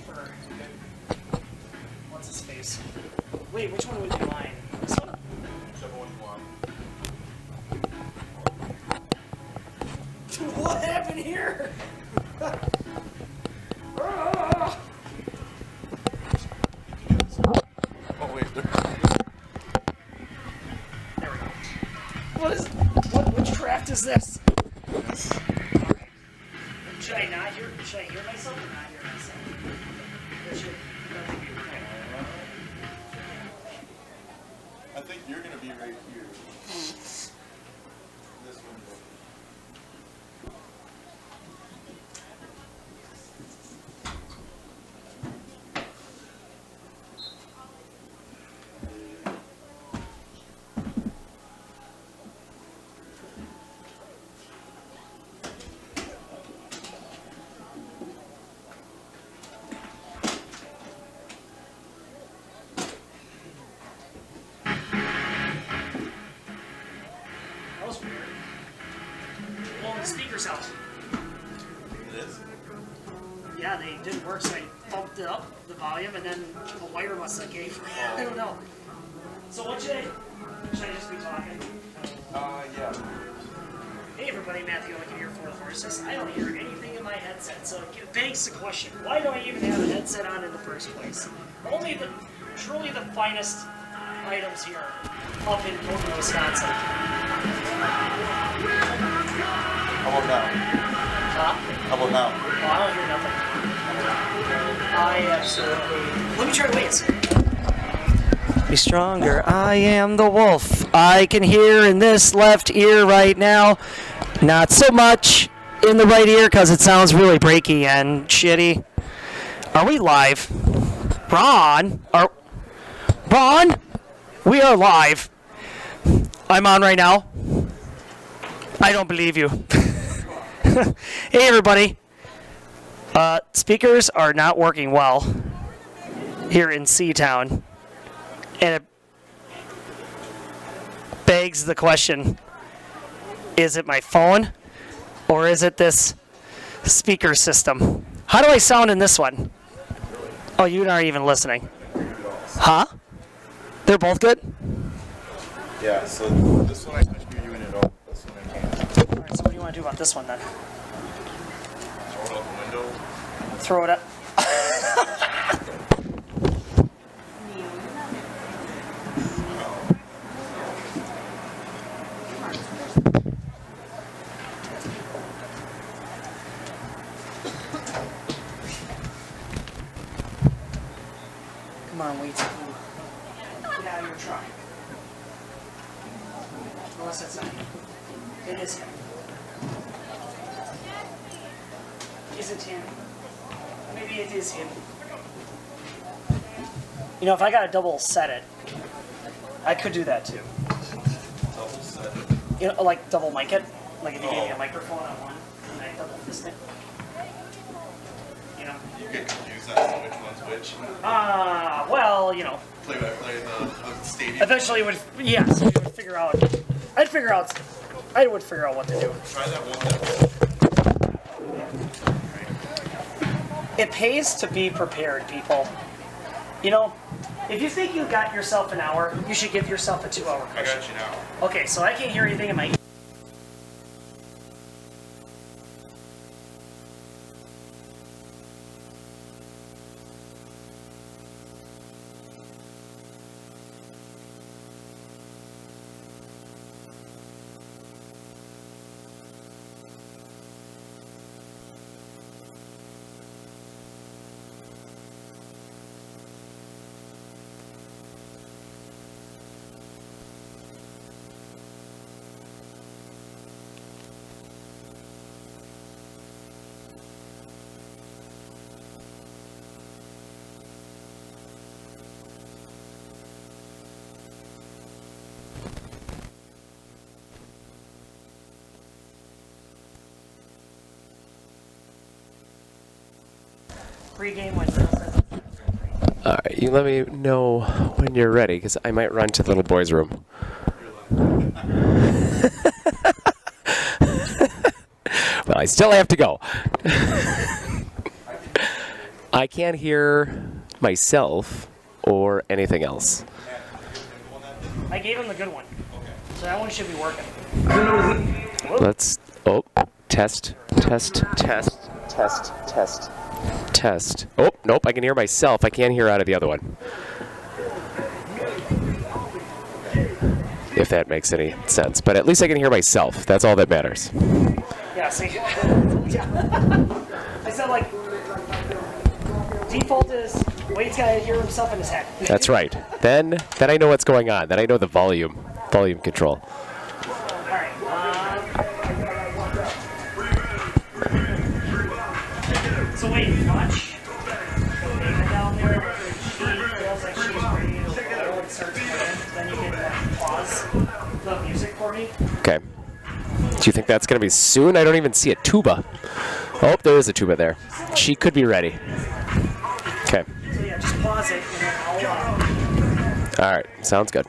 Or what's his face? Wait, which one would be mine? This one? Whichever one you want. What happened here? Oh wait, there. There we go. What witchcraft is this? Yes. Should I hear myself or not hear myself? Or should I think you're gonna be right here. This window. That was weird. Well, the speaker's out. It is? Yeah, they didn't work, so I bumped it up, the volume, and then the wire must have gave. I don't know. So what should I just be talking? Yeah. Hey everybody, Matthew looking here for the horses. I don't hear anything in my headset, so it begs the question, why do I even have a headset on in the first place? Truly the finest items here up in Colby, Wisconsin. How about now? Huh? How about now? Oh, I don't hear nothing. I absolutely... Let me try to wait a second. Be stronger, I am the wolf. I can hear in this left ear right now. Not so much in the right ear because it sounds really breaky and shitty. Are we live? Ron? We are live. I'm on right now. I don't believe you. Hey everybody. Speakers are not working well here in Seatown. And it begs the question, is it my phone or is it this speaker system? How do I sound in this one? Oh, you're not even listening. Huh? They're both good? Yeah, so this one I can hear you in it all. This one I can't. Alright, so what do you want to do about this one then? Throw it out the window. Throw it up. Come on, wait. Get out of your truck. Unless it's not him. It is him. Is it him? Maybe it is him. You know, if I got to double set it, I could do that too. Double set. You know, like double mic it. Like if you gave me a microphone on one, and I double this thing. You know? You get confused as to which one's which. Well, you know. Play by play the stadium. Eventually, we would figure out. I would figure out what to do. Try that one. It pays to be prepared, people. You know, if you think you got yourself an hour, you should give yourself a 2-hour I cushion. got you now. Okay, so I can't hear anything in my. Pre-game when Bill says. All right, you let me know when you're ready, because I might run to the little boy's room. Well, I still have to go. I can't hear myself or anything else. I gave him the good one. So that one should be working. Let's. Oh, test. Oh, nope, I can hear myself. I can't hear out of the other one. If that makes any sense. But at least I can hear myself. That's all that matters. Yeah, see? I said, like, default is Wade's got to hear himself in his head. That's right. Then I know what's going on. Then I know the volume control. All right. So Wade, watch. Dana down there. She feels like she's ready to roll and starts playing. Then you can pause the music for me. Okay. Do you think that's going to be soon? I don't even see a tuba. Oh, there is a tuba there. She could be ready. Okay. So yeah, just pause it and then I'll... All right. Sounds good.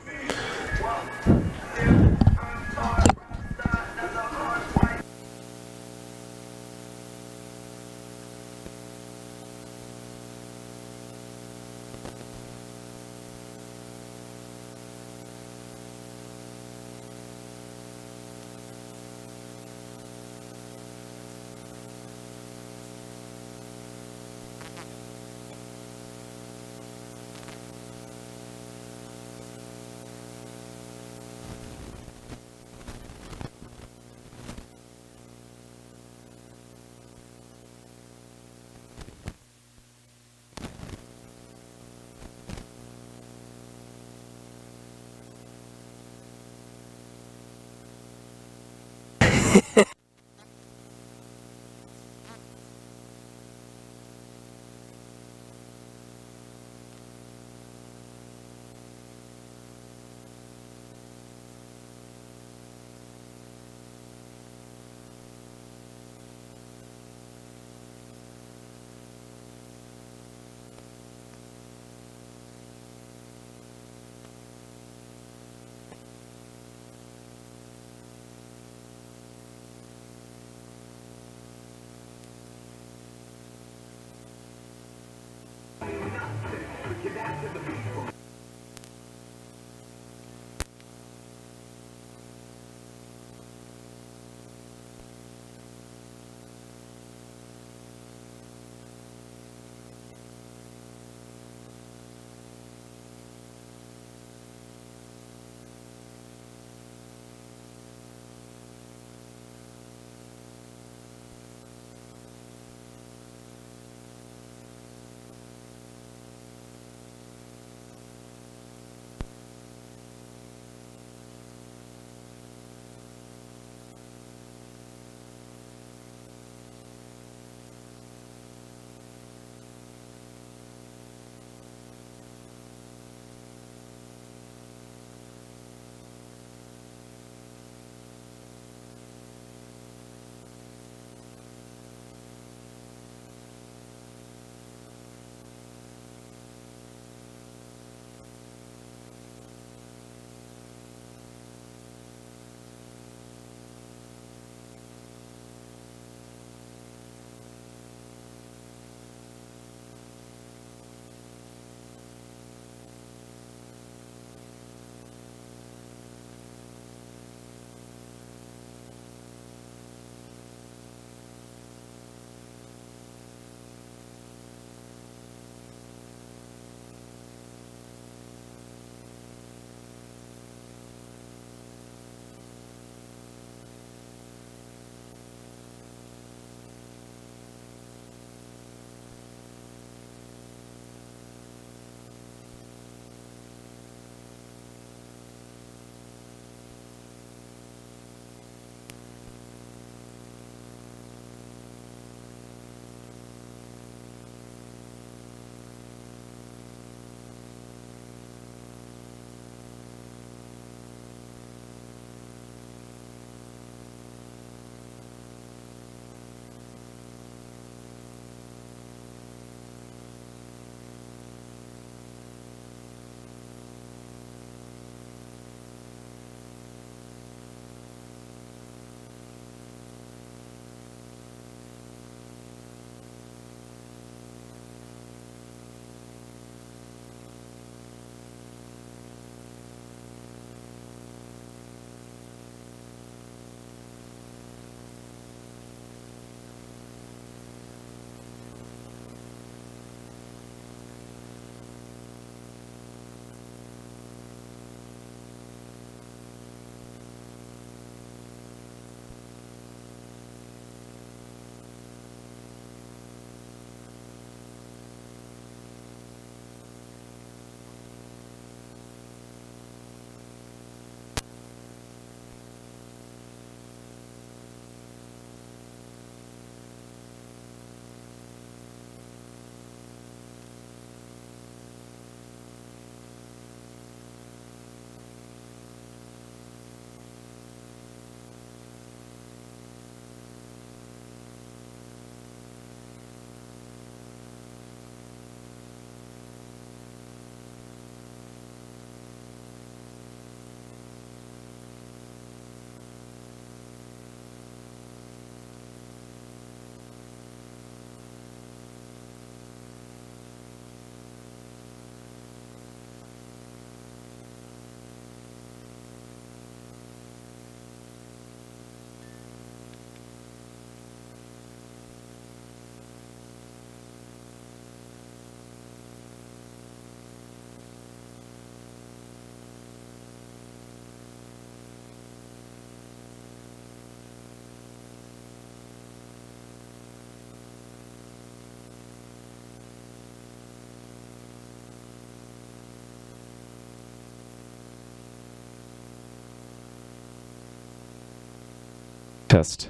Test.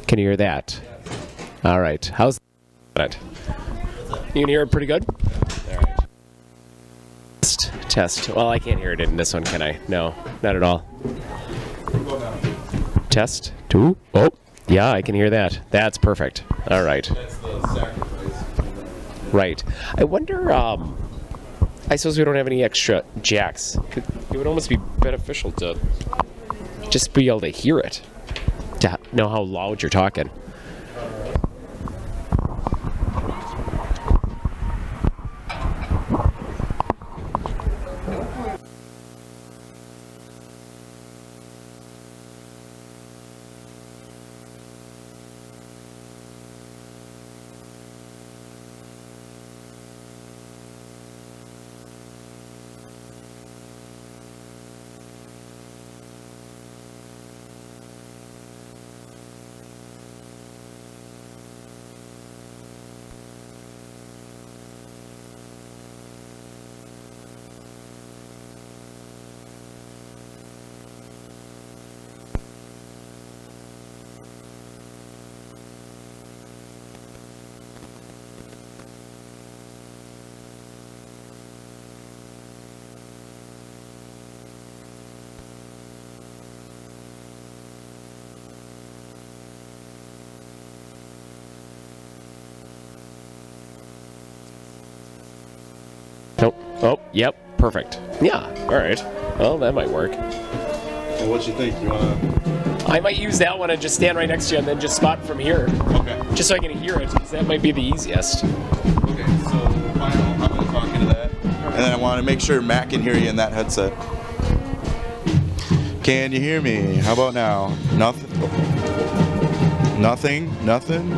Can you hear that? All right. How's that? You can hear it pretty good? All right. Test. Well, I can't hear it in this one, can I? No, not at all. Test. 2. Oh, yeah, I can hear that. That's perfect. All right. That's the sacrifice. Right. I wonder, I suppose we don't have any extra jacks. It would almost be beneficial to just be able to hear it, to know how loud you're talking. Nope. Oh, yep. Perfect. Yeah. All right. Well, that might work. Well, what you think? You wanna? I might use that one and just stand right next to you and then just spot from here. Okay. Just so I can hear it, 'cause that might be the easiest. Okay. So final, I'm gonna talk into that, and then I want to make sure Matt can hear you in that headset. Can you hear me? How about now? Nothing. Nothing. Nothing.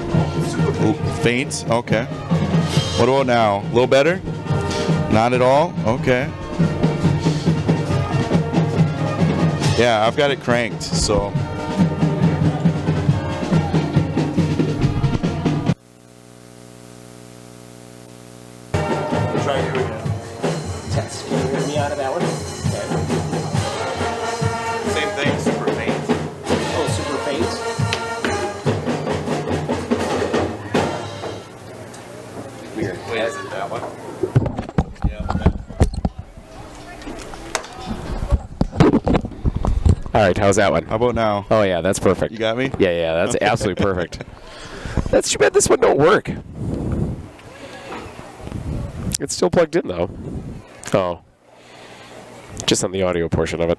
Ooh, faint. Okay. What about now? A little better? Not at all? Okay. Yeah, I've got it cranked, so. Try you again. Test. Can you hear me out of that one? Okay. Same thing, super faint. Oh, super faint. Weird. Wait, is it that one? All right, how's that one? How about now? Oh yeah, that's perfect. You got me? Yeah, that's absolutely perfect. That's too bad this one don't work. It's still plugged in though. Oh, just on the audio portion of it.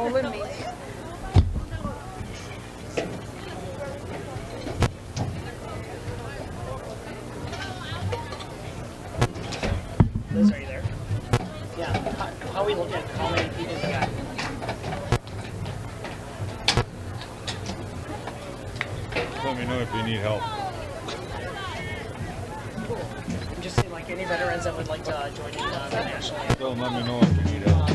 Liz, are you there? Yeah. How are we looking at how many people we got? Let me know if you need help. Just seeing like any veterans that would like to join in the national anthem. Don't let me know if you need help.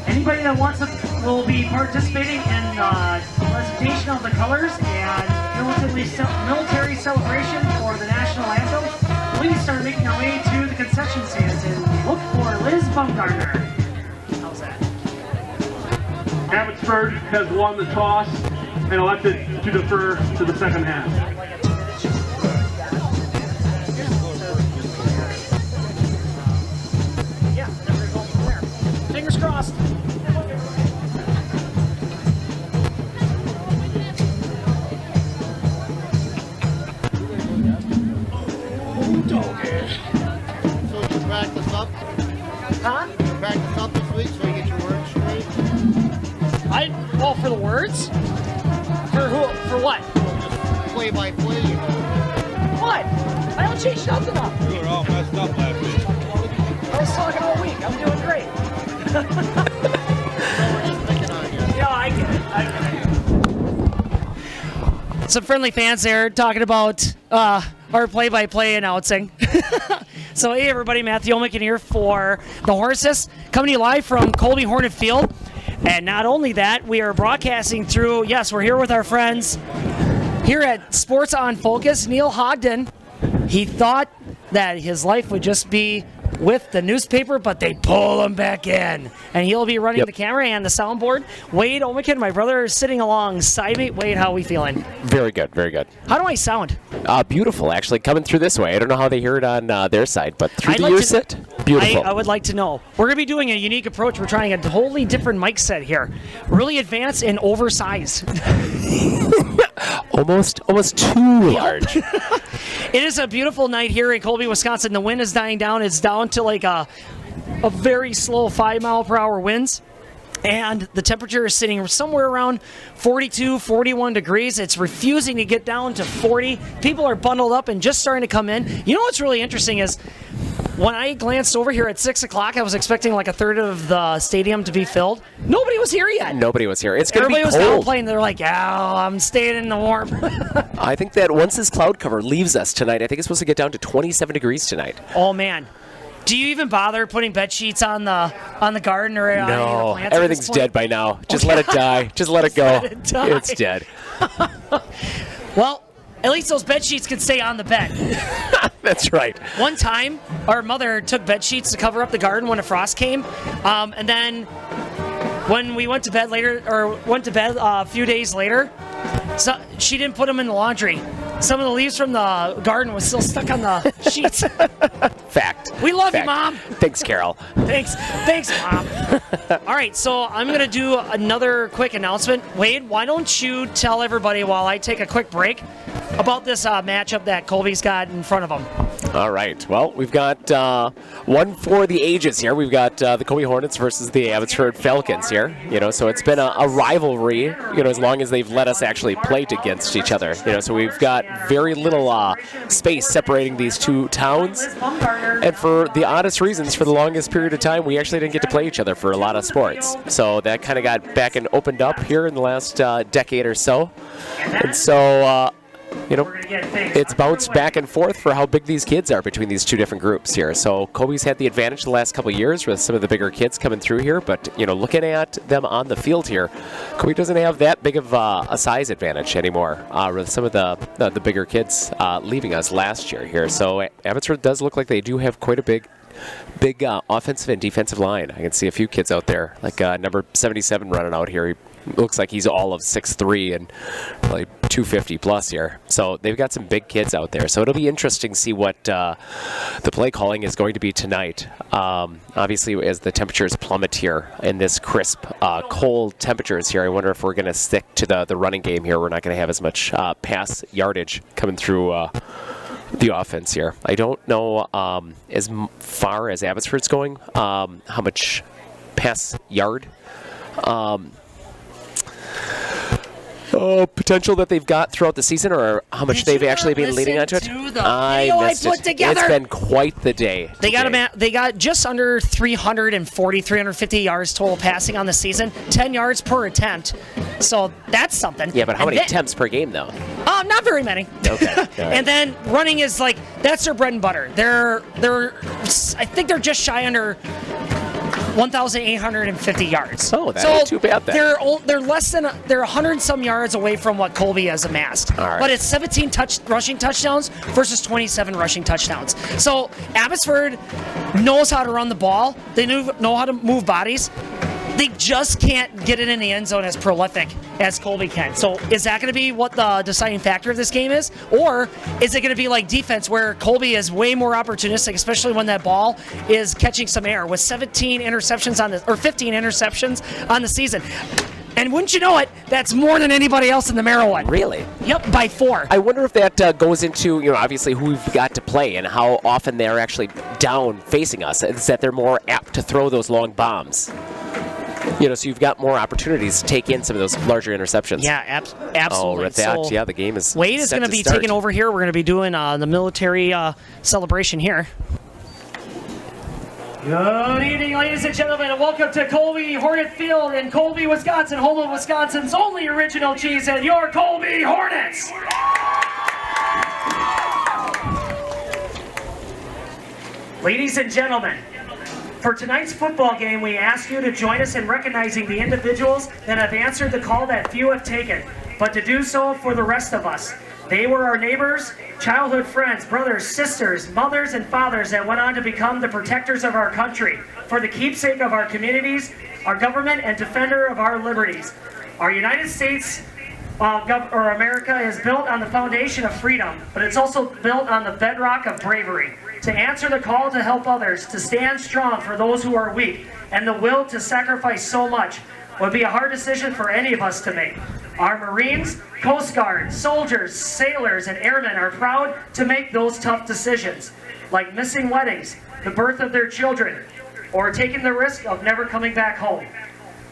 Anybody that wants to will be participating in the presentation of the colors and military celebration for the national anthem. Please start making your way to the concession stands and look for Liz Bumgarner. How's that? Abbotsford has won the toss and elected to defer to the second half. Yeah, then we're going from there. Fingers crossed. So you practice up? Huh? You practice up this week so you get your words straight? Well, for the words? For who? For what? Just play by play, you know. What? I don't change nothing up. You were all messed up last week. I was talking all week. I'm doing great. So we're just picking on you. Yeah, I get it. Some friendly fans there talking about our play-by-play announcing. So, hey, everybody, Matthew Omican here for the Horses, coming to you live from Colby Hornet Field. And not only that, we are broadcasting through, yes, we're here with our friends here at Sports on Focus. Neil Hogden, he thought that his life would just be with the newspaper, but they pull him back in. And he'll be running the camera and the soundboard. Wade Omican, my brother, is sitting alongside me. Wade, how are we feeling? Very good, very good. How do I sound? Beautiful, actually, coming through this way. I don't know how they hear it on their side, but through I'd the like ear to- set, beautiful. I would like to know. We're going to be doing a unique approach. We're trying a totally different mic set here. Really advanced and oversized. Almost too large. It is a beautiful night here in Colby, Wisconsin. The wind is dying down. It's down to like a very slow 5-mile-per-hour winds. And the temperature is sitting somewhere around 42, 41 degrees. It's refusing to get down to 40. People are bundled up and just starting to come in. You know what's really interesting is when I glanced over here at 6 o'clock, I was expecting like a third of the stadium to be filled. Nobody was here yet. Nobody was here. It's going to be Everybody was cold. downplaying. They're like, yeah, I'm staying in the warm. I think that once this cloud cover leaves us tonight, I think it's supposed to get down to 27 degrees tonight. Oh, man. Do you even bother putting bed sheets on the garden or on any of the No, plants at everything's this point? dead by now. Just let it die. Just let it go. let it die. It's dead. Well, at least those bed sheets can stay on the bed. That's right. One time, our mother took bed sheets to cover up the garden when a frost came, and then when we went to bed a few days later, so she didn't put them in the laundry. Some of the leaves from the garden was still stuck on the sheets. Fact. We love you, Fact. Mom. Thanks, Carol. Thanks, Mom. All right, so I'm going to do another quick announcement. Wade, why don't you tell everybody while I take a quick break about this matchup that Colby's got in front of him? All right. Well, we've got one for the ages here. We've got the Colby Hornets versus the Abbotsford Falcons here. So it's been a rivalry, as long as they've let us actually play against each other. So we've got very little space separating these two towns. And for the oddest reasons, for the longest period of time, we actually didn't get to play each other for a lot of sports. So that kind of got back and opened up here in the last decade or so. And so, it's bounced back and forth for how big these kids are between these two different groups here. So Colby's had the advantage the last couple of years with some of the bigger kids coming through here. But, looking at them on the field here, Colby doesn't have that big of a size advantage anymore with some of the bigger kids leaving us last year here. So Abbotsford does look like they do have quite a big big offensive and defensive line. I can see a few kids out there, like number 77 running out here. He looks like he's all of 6'3" and probably 250 plus here. So they've got some big kids out there. So it'll be interesting to see what the play calling is going to be tonight. Obviously, as the temperatures plummet here in this crisp, cold temperatures here, I wonder if we're going to stick to the running game here. We're not going to have as much pass yardage coming through the offense here. I don't know as far as Abbotsford's going, how much pass yard potential that they've got throughout the season, or how much they've actually been leading onto it. I missed it. It's been quite the day. They got just under 350 yards total passing on the season, 10 yards per attempt. So that's something. Yeah, but how many attempts per game though? Not very many. Okay. All right. And then running is like that's their bread and butter. I think they're just shy under 1,850 yards. Oh, that ain't too bad then. They're less than they're 100 and some yards away from what Colby has amassed. All right. But it's 17 rushing touchdowns versus 27 rushing touchdowns. So Abbotsford knows how to run the ball. They know how to move bodies. They just can't get it in the end zone as prolific as Colby can. So is that going to be what the deciding factor of this game is? Or is it going to be like defense where Colby is way more opportunistic, especially when that ball is catching some air with 15 interceptions on the season? And wouldn't you know it, that's more than anybody else in the Marawood. Really? Yep, by 4. I wonder if that goes into, obviously who we've got to play and how often they're actually down facing us. It's that they're more apt to throw those long bombs. So you've got more opportunities to take in some of those larger interceptions. Yeah, absolutely. Oh, with that, so the game is Wade is going to be taking over here. We're going to be doing the military celebration here. Good evening, ladies and gentlemen, and welcome to Colby Hornet Field in Colby, Wisconsin, home of Wisconsin's only original cheese and your Colby Hornets. Ladies and gentlemen, for tonight's football game, we ask you to join us in recognizing the individuals that have answered the call that few have taken, but to do so for the rest of us. They were our neighbors, childhood friends, brothers, sisters, mothers, and fathers that went on to become the protectors of our country, for the keepsake of our communities, our government, and defender of our liberties. Our United States or America is built on the foundation of freedom, but it's also built on the bedrock of bravery. To answer the call to help others, to stand strong for those who are weak, and the will to sacrifice so much would be a hard decision for any of us to make. Our Marines, Coast Guard, soldiers, sailors, and airmen are proud to make those tough decisions, like missing weddings, the birth of their children, or taking the risk of never coming back home.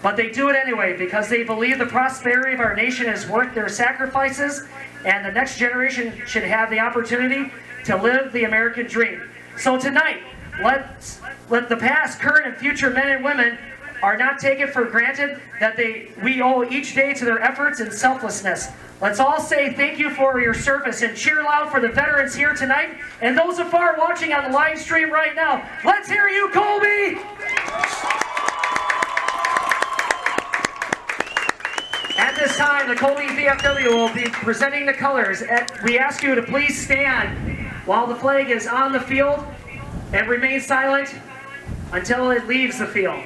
But they do it anyway because they believe the prosperity of our nation is worth their sacrifices, and the next generation should have the opportunity to live the American dream. So tonight, let the past, current, and future men and women are not taken for granted that we owe each day to their efforts and selflessness. Let's all say thank you for your service and cheer loud for the veterans here tonight and those afar watching on the live stream right now. Let's hear you, Colby! At this time, the Colby VFW will be presenting the colors. We ask you to please stand while the flag is on the field and remain silent until it leaves the field.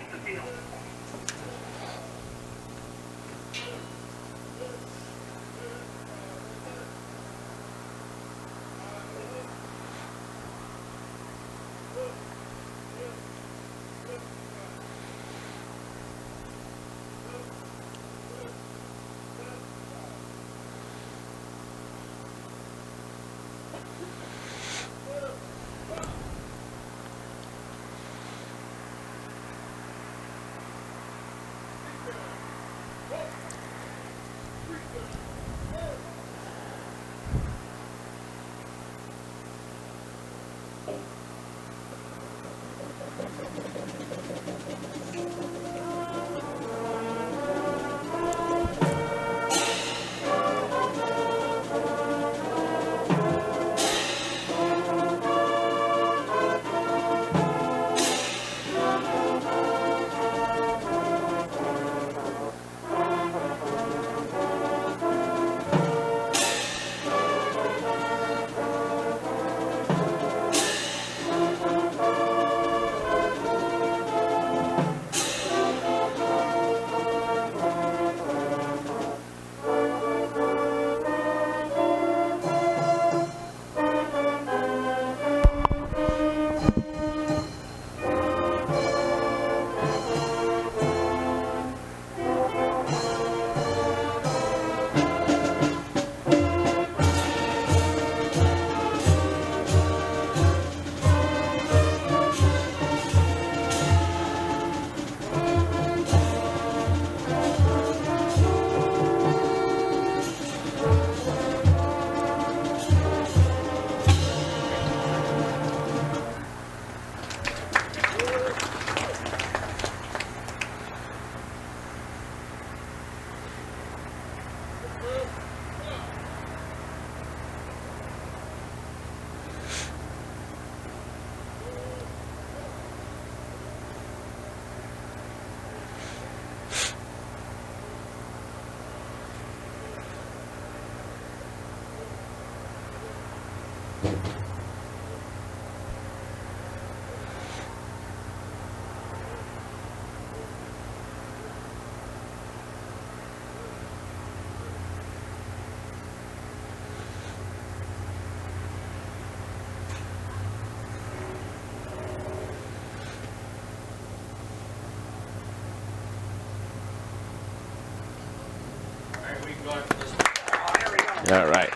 All right.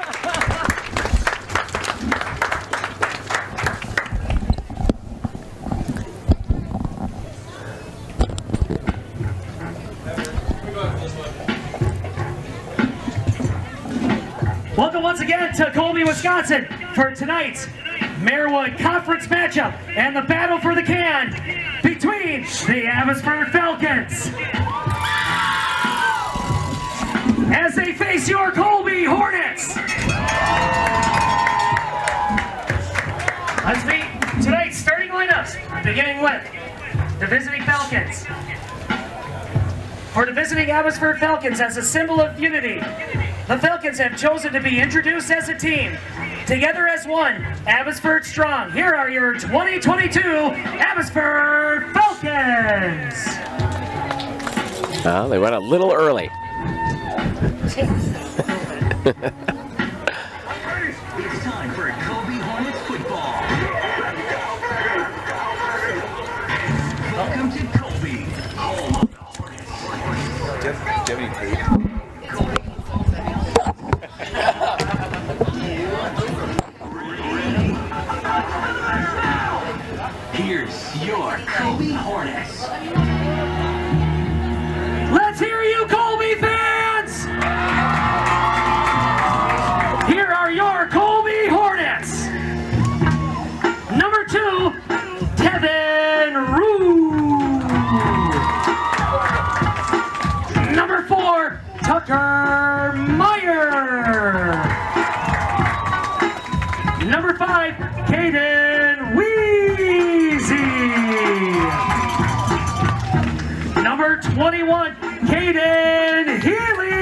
Welcome once again to Colby, Wisconsin for tonight's Marawood Conference matchup and the battle for the can between the Abbotsford Falcons as they face your Colby Hornets. Let's meet tonight's starting lineups, beginning with the visiting Falcons. For the visiting Abbotsford Falcons, as a symbol of unity, the Falcons have chosen to be introduced as a team. Together as one, Abbotsford strong. Here are your 2022 Abbotsford Falcons. Well, they went a little early. It's time for Colby Hornets football. Welcome to Colby, home of the Hornets. Here's your Colby Hornets. Let's hear you, Colby fans! Here are your Colby Hornets. Number 2, Kevin Rue. Number 4, Tucker Meyer. Number 5, Caden Weezy. Number 21, Caden Healy.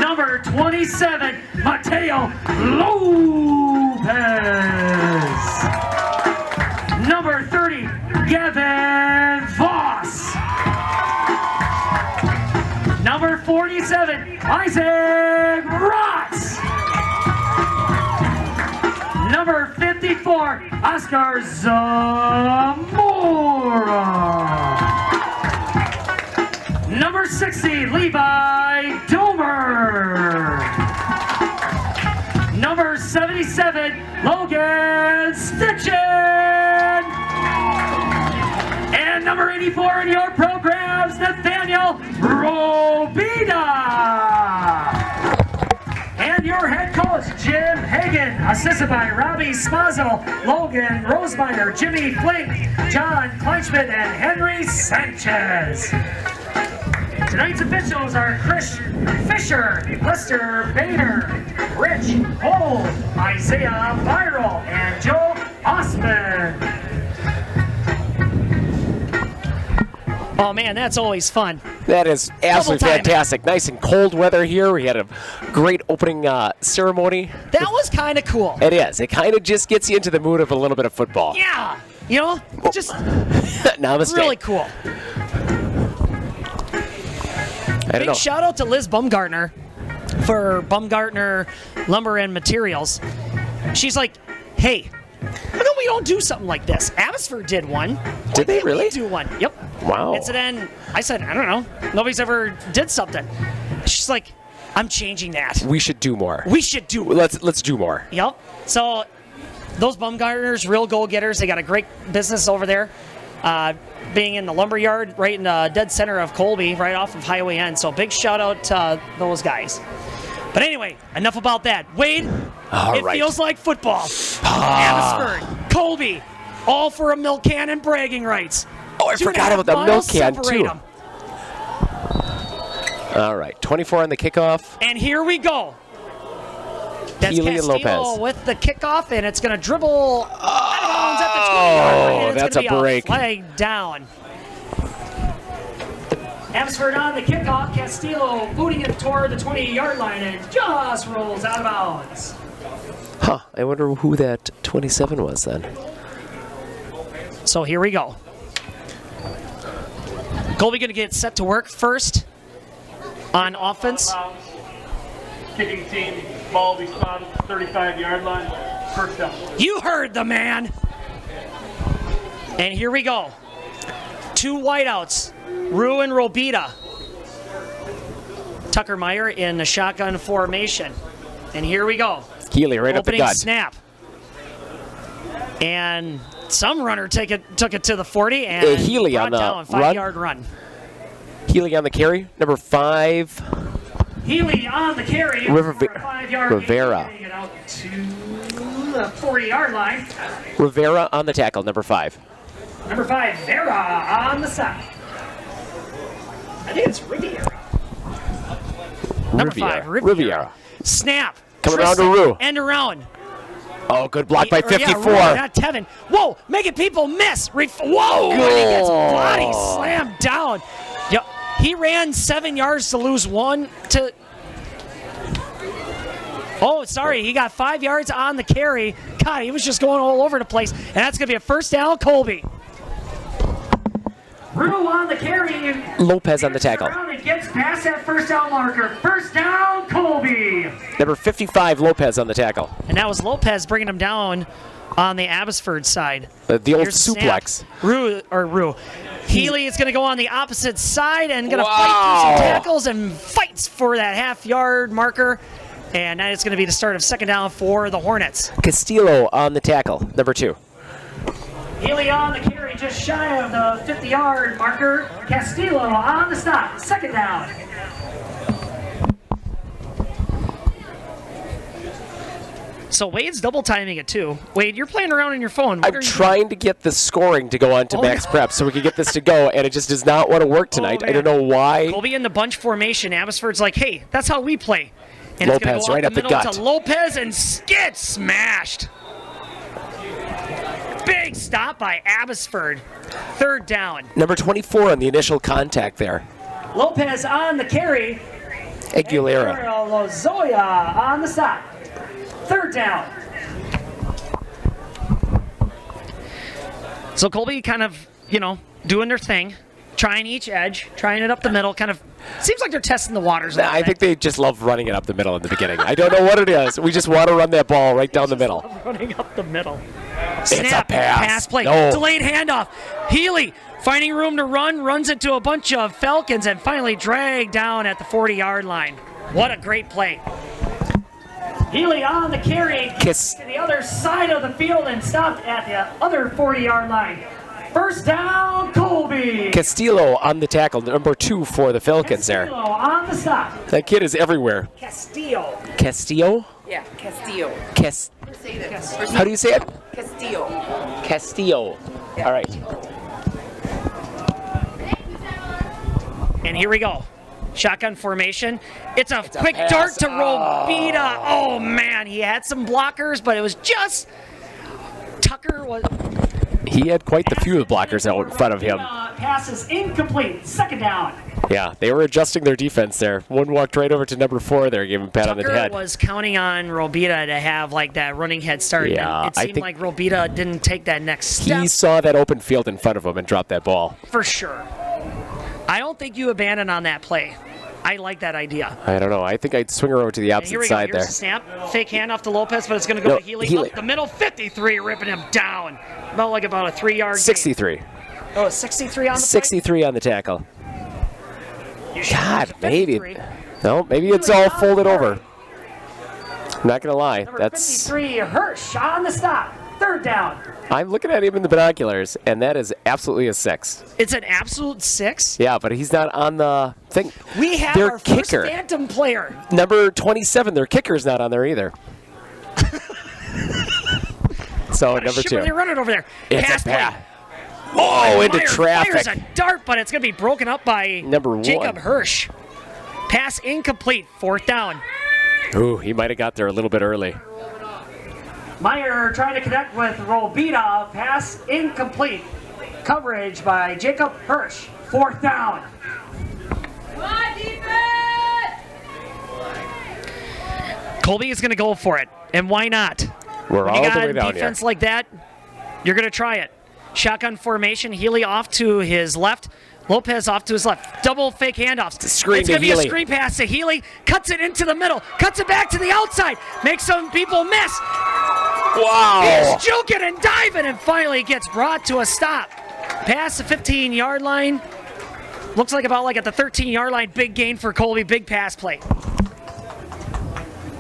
Number 27, Mateo Lopez. Number 30, Gavin Voss. Number 47, Isaac Rotz. Number 54, Oscar Zamora. Number 60, Levi Domer. Number 77, Logan Stitchen. And number 84 in your programs, Nathaniel Robida. And your head coach, Jim Hagan, assisted by Robbie Smazzo, Logan Rosemeyer, Jimmy Flink, John Kleinschmidt, and Henry Sanchez. Tonight's officials are Chris Fisher, Lester Bader, Rich Cole, Isaiah Viral, and Joe Osman. Oh man, that's always fun. That is absolutely fantastic. Nice and cold weather here. We had a great opening ceremony. That was kind of cool. It is. It kind of just gets you into the mood of a little bit of football. Yeah, you know, just Namaste. really cool. I don't Big know. shout out to Liz Baumgartner for Baumgartner Lumber and Materials. She's like, hey, how come we don't do something like this? Abbotsford did one. Did they really? Do one. Yep. Wow. And so then I said, I don't know. Nobody's ever did something. She's like, I'm changing that. We should do more. We should do it. Let's do more. Yep. So those Baumgartners, real go-getters, they got a great business over there. Being in the lumber yard right in the dead center of Colby, right off of Highway N. So big shout out to those guys. But anyway, enough about that. Wade, All right. feels like football. Abbotsford, Colby, all for a milk can and bragging rights. Oh, I 2.5 forgot about the milk miles can, separate too. 'em. All right. 24 on the kickoff. And here we go. That's Healy and Castillo Lopez. with the kickoff, and it's going to dribble out of bounds at the 20-yard line, and it's that's gonna a be break. Flag down. Abbotsford on the kickoff. Castillo booting it toward the 20-yard line and just rolls out of bounds. Huh. I wonder who that 27 was then. So here we go. Colby going to get set to work first on offense. Kicking team, ball will be spotted 35-yard line. First down. You heard the man. And here we go. 2 wideouts, Rue and Robita. Tucker Meyer in the shotgun formation. And here we go. Healy right up the Opening gut. snap. And some runner took it to the 40 and Healy brought on the down, run. 5-yard run. Healy on the carry. Number 5. Healy on the carry for a 5-yard Rivera. gain, getting it out to the 40-yard line. Rivera on the tackle. Number 5. Number 5, Vera on the side. I think it's Riviera. Number 5, Riviera. Snap. Coming around to Tristan, Rue. End around. Oh, good block by 54. Rue, not Tevin. Whoa, making people miss. Whoa, and he gets body slammed down. Yep. He ran 7 yards to lose 1 to... Oh, sorry, he got 5 yards on the carry. God, he was just going all over the place. And that's going to be a first down, Colby. Rue on the carry. Lopez on the tackle. And gets past that first down marker. First down, Colby. Number 55, Lopez on the tackle. And that was Lopez bringing him down on the Abbotsford side. The old Here's the suplex. Rue. Healy is going to go on the opposite side and going to fight through some tackles and fights for that half-yard marker. And that is going to be the start of second down for the Hornets. Castillo on the tackle. Number 2. Healy on the carry, just shy of the 50-yard marker. Castillo on the stop, second down. So Wade's double timing it too. Wade, you're playing around on your phone. I'm trying to get the scoring to go on to Max Prep so we can get this to go, and it just does not want to work tonight. I don't know why. Colby in the bunch formation. Abbotsford's like, hey, that's how we play. And Lopez it's going to go right up up the the middle gut. to Lopez and gets smashed. Big stop by Abbotsford. Third down. Number 24 on the initial contact there. Lopez on the carry. Aguilera. Lozoya on the stop. Third down. So Colby kind of, doing their thing, trying each edge, trying it up the middle, kind of seems like they're testing the waters. I think they just love running it up the middle in the beginning. I don't know what it is. We just want to run that ball right down the middle. Running up the middle. It's a Snap, pass. play, No. delayed handoff. Healy finding room to run, runs into a bunch of Falcons and finally dragged down at the 40-yard line. What a great play. Healy on the carry, Kiss. to the other side of the field and stopped at the other 40-yard line. First down, Colby. Castillo on the tackle, number 2 for the Falcons there. Castillo on the stop. That kid is everywhere. Castillo. Castillo? Yeah, Castillo. Say this. How do you say it? Castillo. Castillo. All right. And here we go. Shotgun formation. It's a quick dart to Robita. Oh, man. He had some blockers, but it was just... Tucker was... He had quite the few blockers out in front of him. Pass is incomplete. Second down. Yeah, they were adjusting their defense there. One walked right over to number 4 there, gave him a pat on the Tucker head. was counting on Robita to have like that running head start. Yeah, and it I seemed think like Robita didn't take that next step He saw that open field in front of him and dropped that ball. for sure. I don't think you abandon on that play. I like that idea. I don't know. I think I'd swing her over to the And here opposite we go. side Here's there. the snap. Fake handoff to Lopez, but it's going to go No, to Healy. Healy. Up the middle, 53, ripping him down. About a 3-yard gain. 63. Oh, 63 on the play? 63 on the tackle. You should God, have maybe. 53. No, maybe it's all folded over. I'm not going to lie. Number That's. 53, Hirsch on the stop. Third down. I'm looking at him in the binoculars, and that is absolutely a 6. It's an absolute 6. Yeah, but he's not on the thing. We have Their our kicker. first Phantom player. Number 27, their kicker's not on there either. So, What a number shit 2. were they running over there? It's Pass a play. pass. Oh, into Meyer traffic. Fires a dart, but it's going to be broken up by Number 1. Jacob Hirsch. Pass incomplete. Fourth down. Ooh, he might have got there a little bit early. Meyer trying to connect with Robita. Pass incomplete. Coverage by Jacob Hirsch. Fourth down. Colby is going to go for it, and why not? We're When all you the way got down defense here. like that, you're going to try it. Shotgun formation, Healy off to his left, Lopez off to his left. Double fake handoffs. Screen it's to going to be a Healy. screen pass to Healy, cuts it into the middle, cuts it back to the outside, makes some people miss. Wow. He's juking and diving and finally gets brought to a stop. Past the 15-yard line. Looks like about like at the 13-yard line, big gain for Colby, big pass play.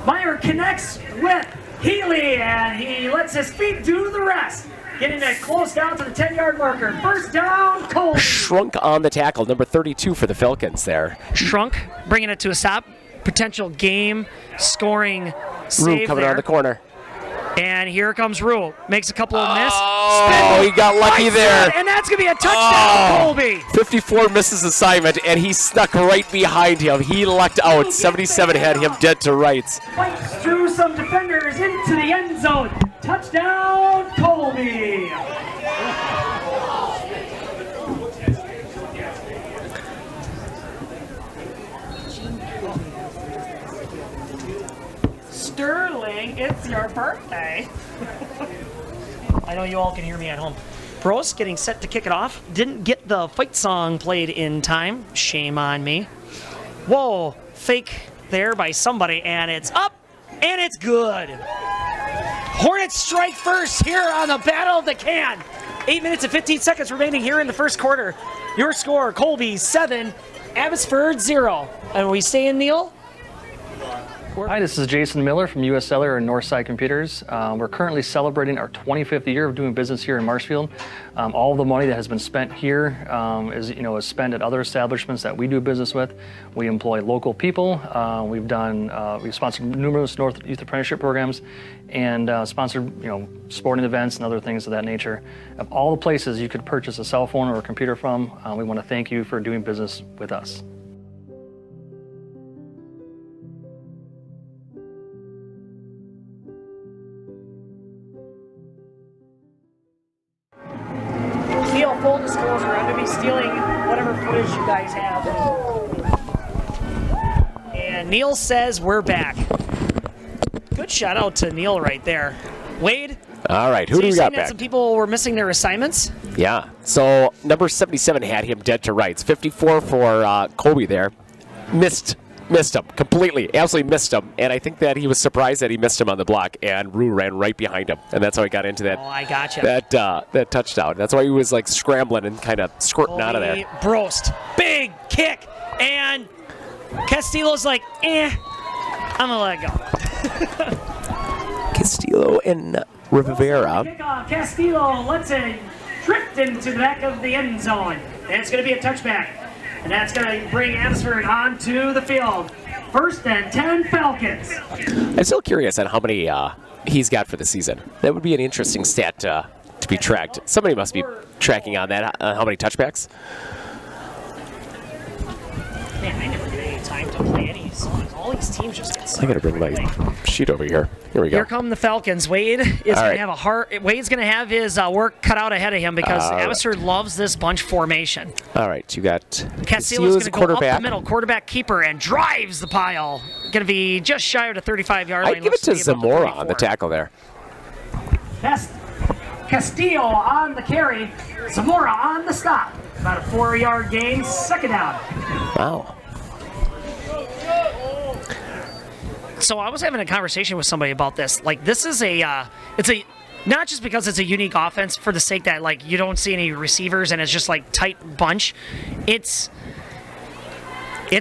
Meyer connects with Healy, and he lets his feet do the rest. Getting it close down to the 10-yard marker. First down, Colby. Shrunk on the tackle, number 32 for the Falcons there. Shrunk, bringing it to a stop. Potential game scoring save Rue coming there. on the corner. And here comes Rue. Makes a couple of miss. Oh, he got lucky Right there. side, and that's going to be a touchdown, Colby. 54 misses assignment, and he snuck right behind him. He lucked out. 77 had him dead to rights. Fights through some defenders into the end zone. Touchdown, Colby. Sterling, it's your birthday. I know you all can hear me at home. Bros getting set to kick it off. Didn't get the fight song played in time. Shame on me. Whoa, fake there by somebody, and it's up, and it's good. Hornets strike first here on the Battle of the Can. 8 minutes and 15 seconds remaining here in the first quarter. Your score, Colby 7, Abbotsford 0. And we stay in, Neil? Hi, this is Jason Miller from US Cellular and Northside Computers. We're currently celebrating our 25th year of doing business here in Marshfield. All of the money that has been spent here is spent at other establishments that we do business with. We employ local people. We've sponsored numerous North Youth Apprenticeship programs and sponsored sporting events and other things of that nature. Of all the places you could purchase a cell phone or a computer from, we want to thank you for doing business with us. Neil, full disclosure, I'm going to be stealing whatever footage you guys have. And Neil says we're back. Good shout out to Neil right there. Wade? All right, who so do you we saying got that back? some people were missing their assignments? Yeah, so number 77 had him dead to rights. 54 for Colby there. Missed him completely, absolutely missed him. And I think that he was surprised that he missed him on the block, and Rue ran right behind him. And that's how he got into that. Oh, I gotcha. That touchdown. That's why he was like scrambling and kind of squirting out of there. Brost. Big kick. And Castillo's like, I'm going to let it go. Castillo and Rivera. Kickoff. Castillo lets it drift into the back of the end zone. And it's going to be a touchback. And that's going to bring Abbotsford onto the field. First and 10 Falcons. I'm still curious on how many he's got for the season. That would be an interesting stat to be tracked. Somebody must be tracking on that. How many touchbacks? Man, I never get any time to play any songs. All these teams just get I gotta bring my sheet over here. Here we go. Here come the Falcons. Wade is going right. to have Wade's going to have his work cut out ahead of him because Abbotsford loves this bunch formation. All right, you got Castillo's going to go up quarterback. the middle, quarterback keeper, and drives the pile. Going to be just shy of the 35-yard line. I'd give it to Zamora on the tackle there. Castillo on the carry. Zamora on the stop. About a 4-yard gain, second down. Wow. So I was having a conversation with somebody about this. Like, this is it's a not just because it's a unique offense for the sake that like you don't see any receivers and it's just like tight bunch. It's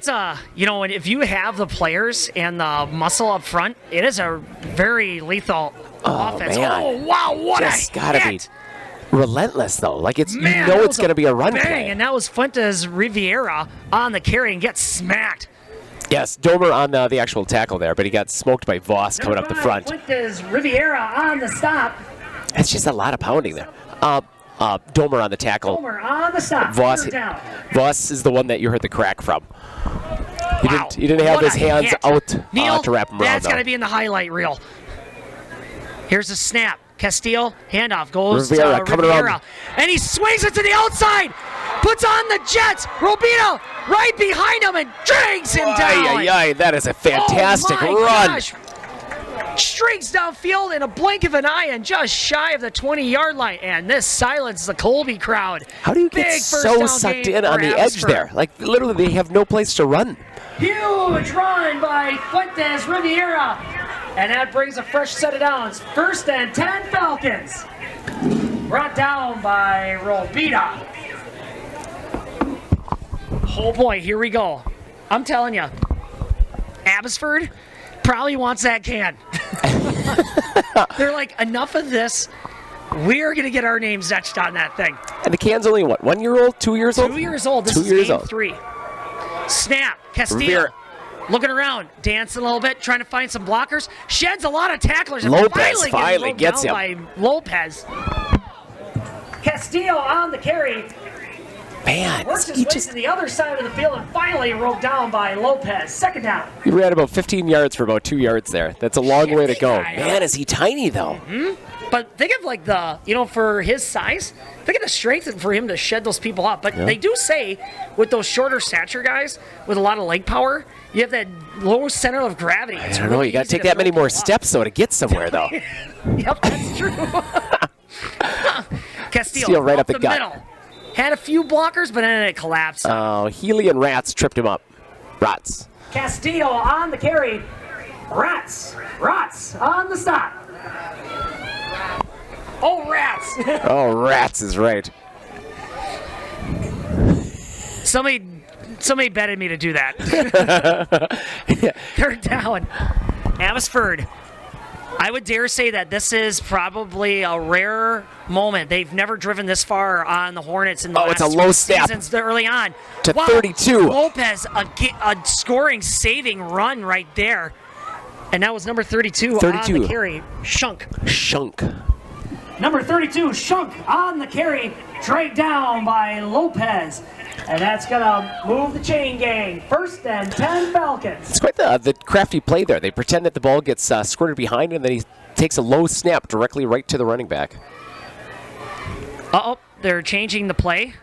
a and if you have the players and the muscle up front, it is a very lethal offense. Man. Oh wow, what Just a gotta hit! be relentless though. Like it's Man, you know that it's was gonna be a run bang, play. and that was Fuentes Riviera on the carry and gets smacked. Yes, Domer on the actual tackle there, but he got smoked by Voss coming up the front. Fuentes Riviera on the stop. It's just a lot of pounding there. Domer on the tackle. Homer on the stop. Voss, Third down. Voss is the one that you heard the crack from. Wow. He didn't have What his a hands hit. out Neil, to wrap him around. that's got to be in the highlight reel. Here's the snap. Castillo, handoff, goes Rivera to coming Rivera. around. And he swings it to the outside. Puts on the Jets. Robino right behind him and drags him down. That is a fantastic oh my run. Gosh. streaks downfield in a blink of an eye and just shy of the 20-yard line. And this silences the Colby crowd. How do you get Big first so down sucked game in on for the edge Abbotsford. there? Like, literally, they have no place to run. Huge run by Fuentes Riviera. And that brings a fresh set of downs. 1st and 10 Falcons. Brought down by Robita. Oh boy, here we go. I'm telling you, Abbotsford probably wants that can. They're like, enough of this. We're going to get our names etched on that thing. And the can's only, what, 1 year old, 2 years old? 2 years old. This 2 is years game old. 3. Snap. Castillo. Rivera. Looking around, dancing a little bit, trying to find some blockers. Sheds a lot of tacklers. And Lopez finally gets down by Lopez. Castillo on the carry. Man, Works his he way just to the other side of the field and finally rolled down by Lopez. 2nd down. he ran about 15 yards for about 2 yards there. That's a long way to go. guy. Man, is he tiny, though. But think of like the, for his size, think of the strength for him to shed those people up. But they do say with those shorter stature guys with a lot of leg power, you have that low center of gravity. I don't know. You got to take that many more steps, though, to get somewhere, though. Yep, that's true. Castillo Steal right up the gut. middle. Had a few blockers, but then it collapsed. Oh, Healy and Rats tripped him up. Rats. Castillo on the carry. Rats on the stop. Oh, Rats. Oh, Rats is right. Somebody betted me to do that. 3rd down. Abbotsford. I would dare say that this is probably a rare moment. They've never driven this far on the Hornets in the It's last a low few snap. seasons early on. To 32. Lopez, a scoring, saving run right there. And that was number 32 on 32. the carry. Shunk. Number 32, Shunk on the carry. Dragged down by Lopez. And that's going to move the chain gang. 1st and 10 Falcons. It's quite the crafty play there. They pretend that the ball gets squirted behind, and then he takes a low snap directly right to the running back. Uh-oh, they're changing the play.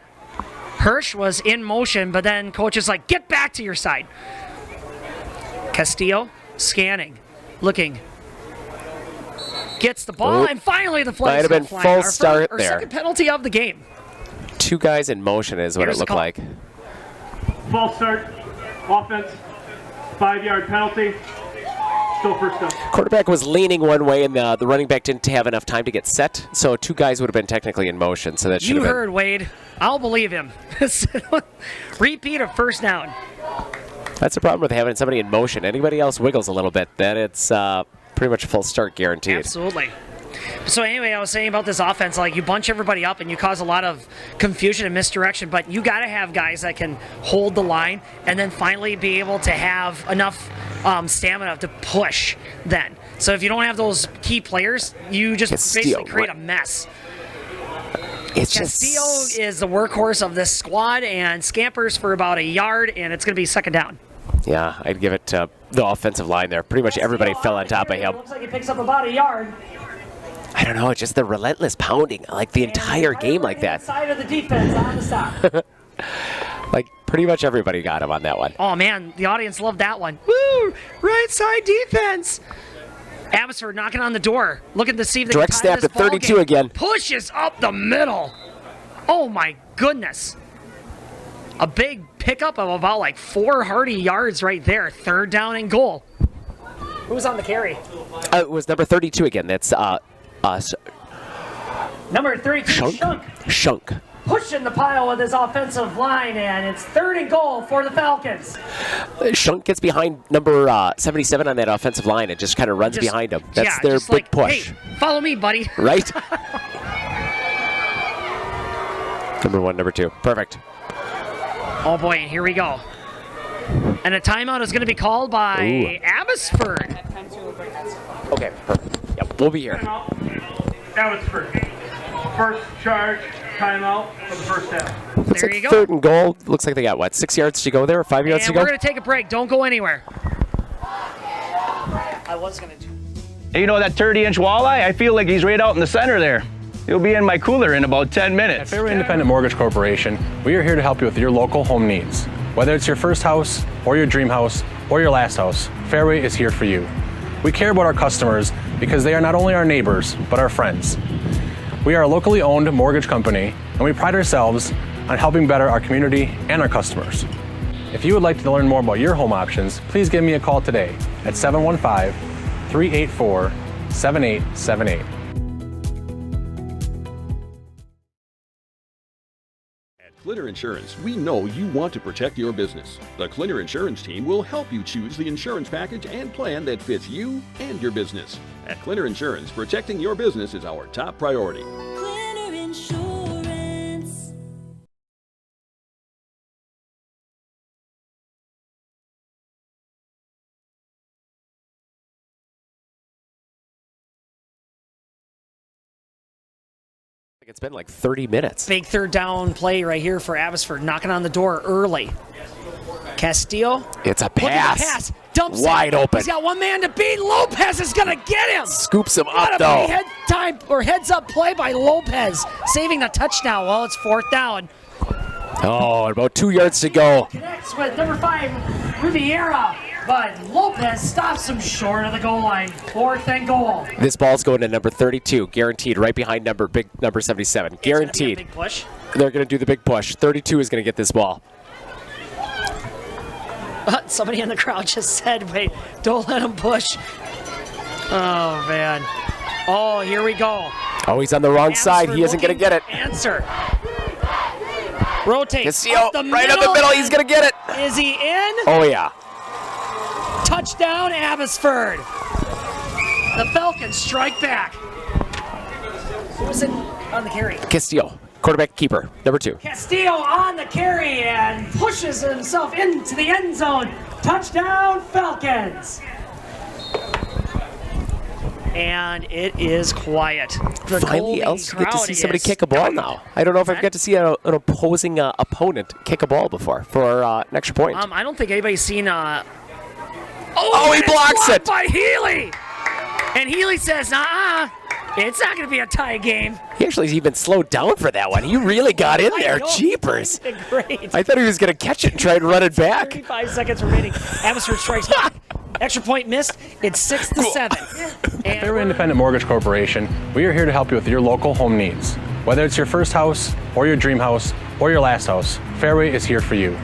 Hirsch was in motion, but then coach is like, get back to your side. Castillo, scanning, looking. Gets the ball, and finally the flag. Might have been full start our there. second penalty of the game. 2 guys in motion is what Here's it the looked call. like. False start. Offense. 5-yard penalty. Still 1st down. Quarterback was leaning one way, and the running back didn't have enough time to get set, so 2 guys would have been technically in motion, so that should You have been. heard, Wade. I'll believe him. Repeat of 1st down. That's the problem with having somebody in motion. Anybody else wiggles a little bit, then it's pretty much a full start guaranteed. Absolutely. So anyway, I was saying about this offense, like you bunch everybody up and you cause a lot of confusion and misdirection, but you got to have guys that can hold the line and then finally be able to have enough stamina to push then. So if you don't have those key players, you just basically create a mess. It's Castillo just is the workhorse of this squad and scampers for about a yard, and it's going to be 2nd down. Yeah, I'd give it to the offensive line there. Pretty much everybody fell on top of him. Looks like he picks up about a yard. I don't know, just the relentless pounding, like the entire game like that. Side of the defense on the stop. Like pretty much everybody got him on that one. Oh man, the audience loved that one. Woo! Right side defense. Abbotsford knocking on the door, looking to see if they Direct can tie snap this to 32 ballgame. again. Pushes up the middle. Oh my goodness. A big pickup of about like 4 hearty yards right there. 3rd down and goal. Who's on the carry? It was number 32 again. That's us. Number 32, Shunk. Pushing the pile with his offensive line, and it's 3rd and goal for the Falcons. Shunk gets behind number 77 on that offensive line and just kind of runs behind him. That's their just big like, push. Hey, follow me, buddy. Right? Number 1, number 2. Perfect. Oh boy, here we go. And a timeout is going to be called by Abbotsford. Okay, perfect. Yep, we'll be here. Abbotsford. First charge, timeout for the 1st half. Looks There like you go. 3rd and goal. Looks like they got, what, 6 yards to go there or 5 yards to And go? we're going to take a break. Don't go anywhere. I was going to do. Hey, you know that 30-inch walleye? I feel like he's right out in the center there. He'll be in my cooler in about 10 At minutes. Fairway Independent Mortgage Corporation, we are here to help you with your local home needs. Whether it's your first house, or your dream house, or your last house, Fairway is here for you. We care about our customers because they are not only our neighbors, but our friends. We are a locally owned mortgage company, and we pride ourselves on helping better our community and our customers. If you would like to learn more about your home options, please give me a call today at 715-384-7878. Clitter Insurance, we know you want to protect your business. The Clitter Insurance team will help you choose the insurance package and plan that fits you and your business. At Clitter Insurance, protecting your business is our top priority. Clitter Insurance. It's been like 30 minutes. Big third down play right here for Abbotsford, knocking on the door early. Castillo. It's a Look at pass. the pass. Dumps Wide it. open. He's got one man to beat. Lopez is going to get him. Scoops him What up, a though. heads up play by Lopez, saving the touchdown. Well, it's fourth down. Oh, about 2 yards to go. Connects with number 5, Riviera, but Lopez stops him short of the goal line. Fourth and goal. This ball's going to number 32, guaranteed, right behind number 77. Guaranteed. Big push. They're going to do the big push. 32 is going to get this ball. Somebody in the crowd just said, wait, don't let him push. Oh, man. Oh, here we go. Oh, he's on the wrong side. He isn't going to get it. Answer. Rotate. Castillo, right up the middle. He's going to get it. Is he in? Oh, yeah. Touchdown, Abbotsford. The Falcons strike back. Who was it on the carry? Castillo, quarterback keeper, number 2. Castillo on the carry and pushes himself into the end zone. Touchdown, Falcons. And it is quiet. The Finally, Colby else you get to crowd see somebody is kick a ball now. I don't know if I've got to see an opposing opponent kick a ball before for an extra point. I don't think anybody's seen. Oh, he and it's blocks blocked it. by Healy. And Healy says, it's not going to be a tie game. He actually even slowed down for that one. He really got in there. know. Jeepers. Great. I thought he was going to catch it and try and run it back. 35 seconds remaining. Abbotsford strikes back. Extra point missed. It's 6-7. At Fairway Independent Mortgage Corporation, we are here to help you with your local home needs. Whether it's your first house, or your dream house, or your last house, Fairway is here for you.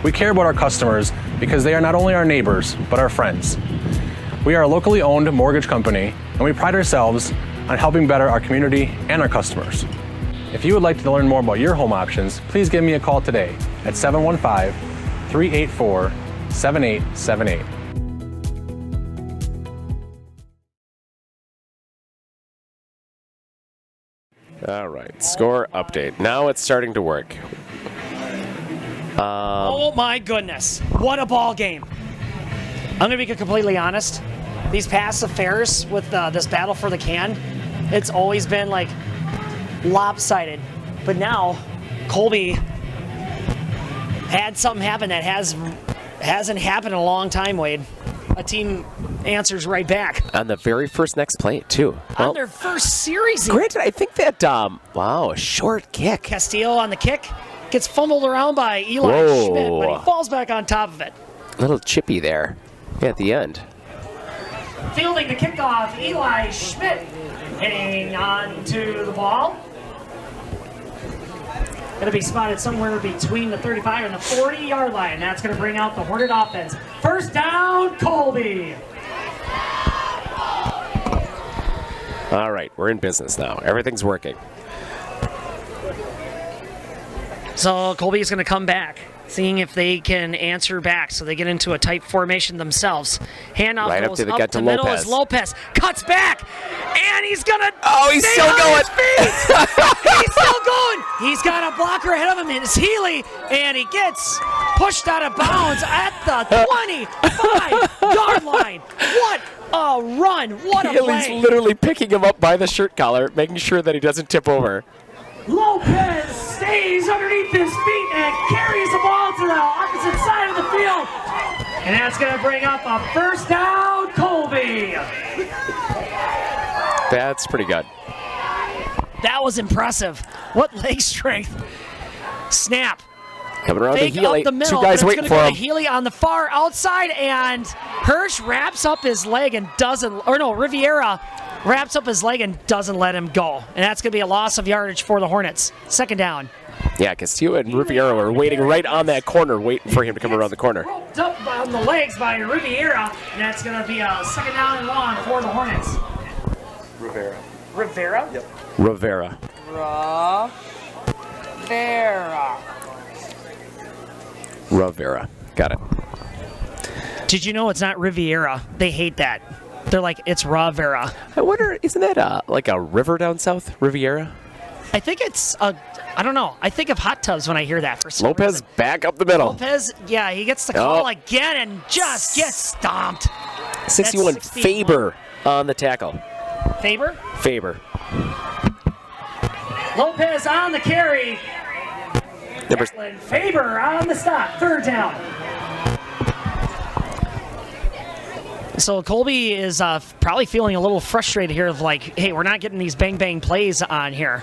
We care about our customers because they are not only our neighbors, but our friends. We are a locally owned mortgage company, and we pride ourselves on helping better our community and our customers. If you would like to learn more about your home options, please give me a call today at 715-384-7878. All right, score update. Now it's starting to work. Oh my goodness. What a ball game. I'm going to be completely honest. These past affairs with this battle for the can, it's always been like lopsided. But now, Colby had something happen that hasn't happened in a long time, Wade. A team answers right back. On the very first next play, too. On their first series. Granted, I think that, wow, a short kick. Castillo on the kick. Gets fumbled around by Eli Whoa. Schmidt, but he falls back on top of it. A little chippy there at the end. Fielding the kickoff, Eli Schmidt hitting on to the ball. Going to be spotted somewhere between the 35 and the 40-yard line. That's going to bring out the Hornet offense. First down, Colby. All right, we're in business now. Everything's working. So Colby is going to come back, seeing if they can answer back. So they get into a tight formation themselves. Handoff Right up goes to the up gut to the middle Lopez. as Lopez cuts back, and he's going to he's still going. He's still going. He's got a blocker ahead of him. It's Healy, and he gets pushed out of bounds at the 25-yard line. What a run. What a Healy's play. literally picking him up by the shirt collar, making sure that he doesn't tip over. Lopez stays underneath his feet and carries the ball to the opposite side of the field. And that's going to bring up a first down, Colby. That's pretty good. That was impressive. What leg strength. Snap. Coming around Fake the Healy. up the middle. Two guys but waiting it's for gonna him. go to Healy on the far outside, and Hirsch wraps up his leg and Riviera wraps up his leg and doesn't let him go. And that's going to be a loss of yardage for the Hornets. Second down. Yeah, Castillo and Riviera were waiting right on that corner, waiting for him to come around the corner. Roped up on the legs by Riviera, and that's going to be a second down and long for the Hornets. Rivera. Rivera? Yep. Rivera. Rivera. Got it. Did you know it's not Riviera? They hate that. They're like, it's Rivera. I wonder, isn't that like a river down south, Riviera? I think it's I don't know. I think of hot tubs when I hear that for some Lopez reason. back up the middle. Lopez, yeah, he gets the call again and just gets stomped. 61 That's 61. Faber on the tackle. Faber? Faber. Lopez on the carry. Number Faber on the stop. Third down. So Colby is probably feeling a little frustrated here of like, hey, we're not getting these bang plays on here.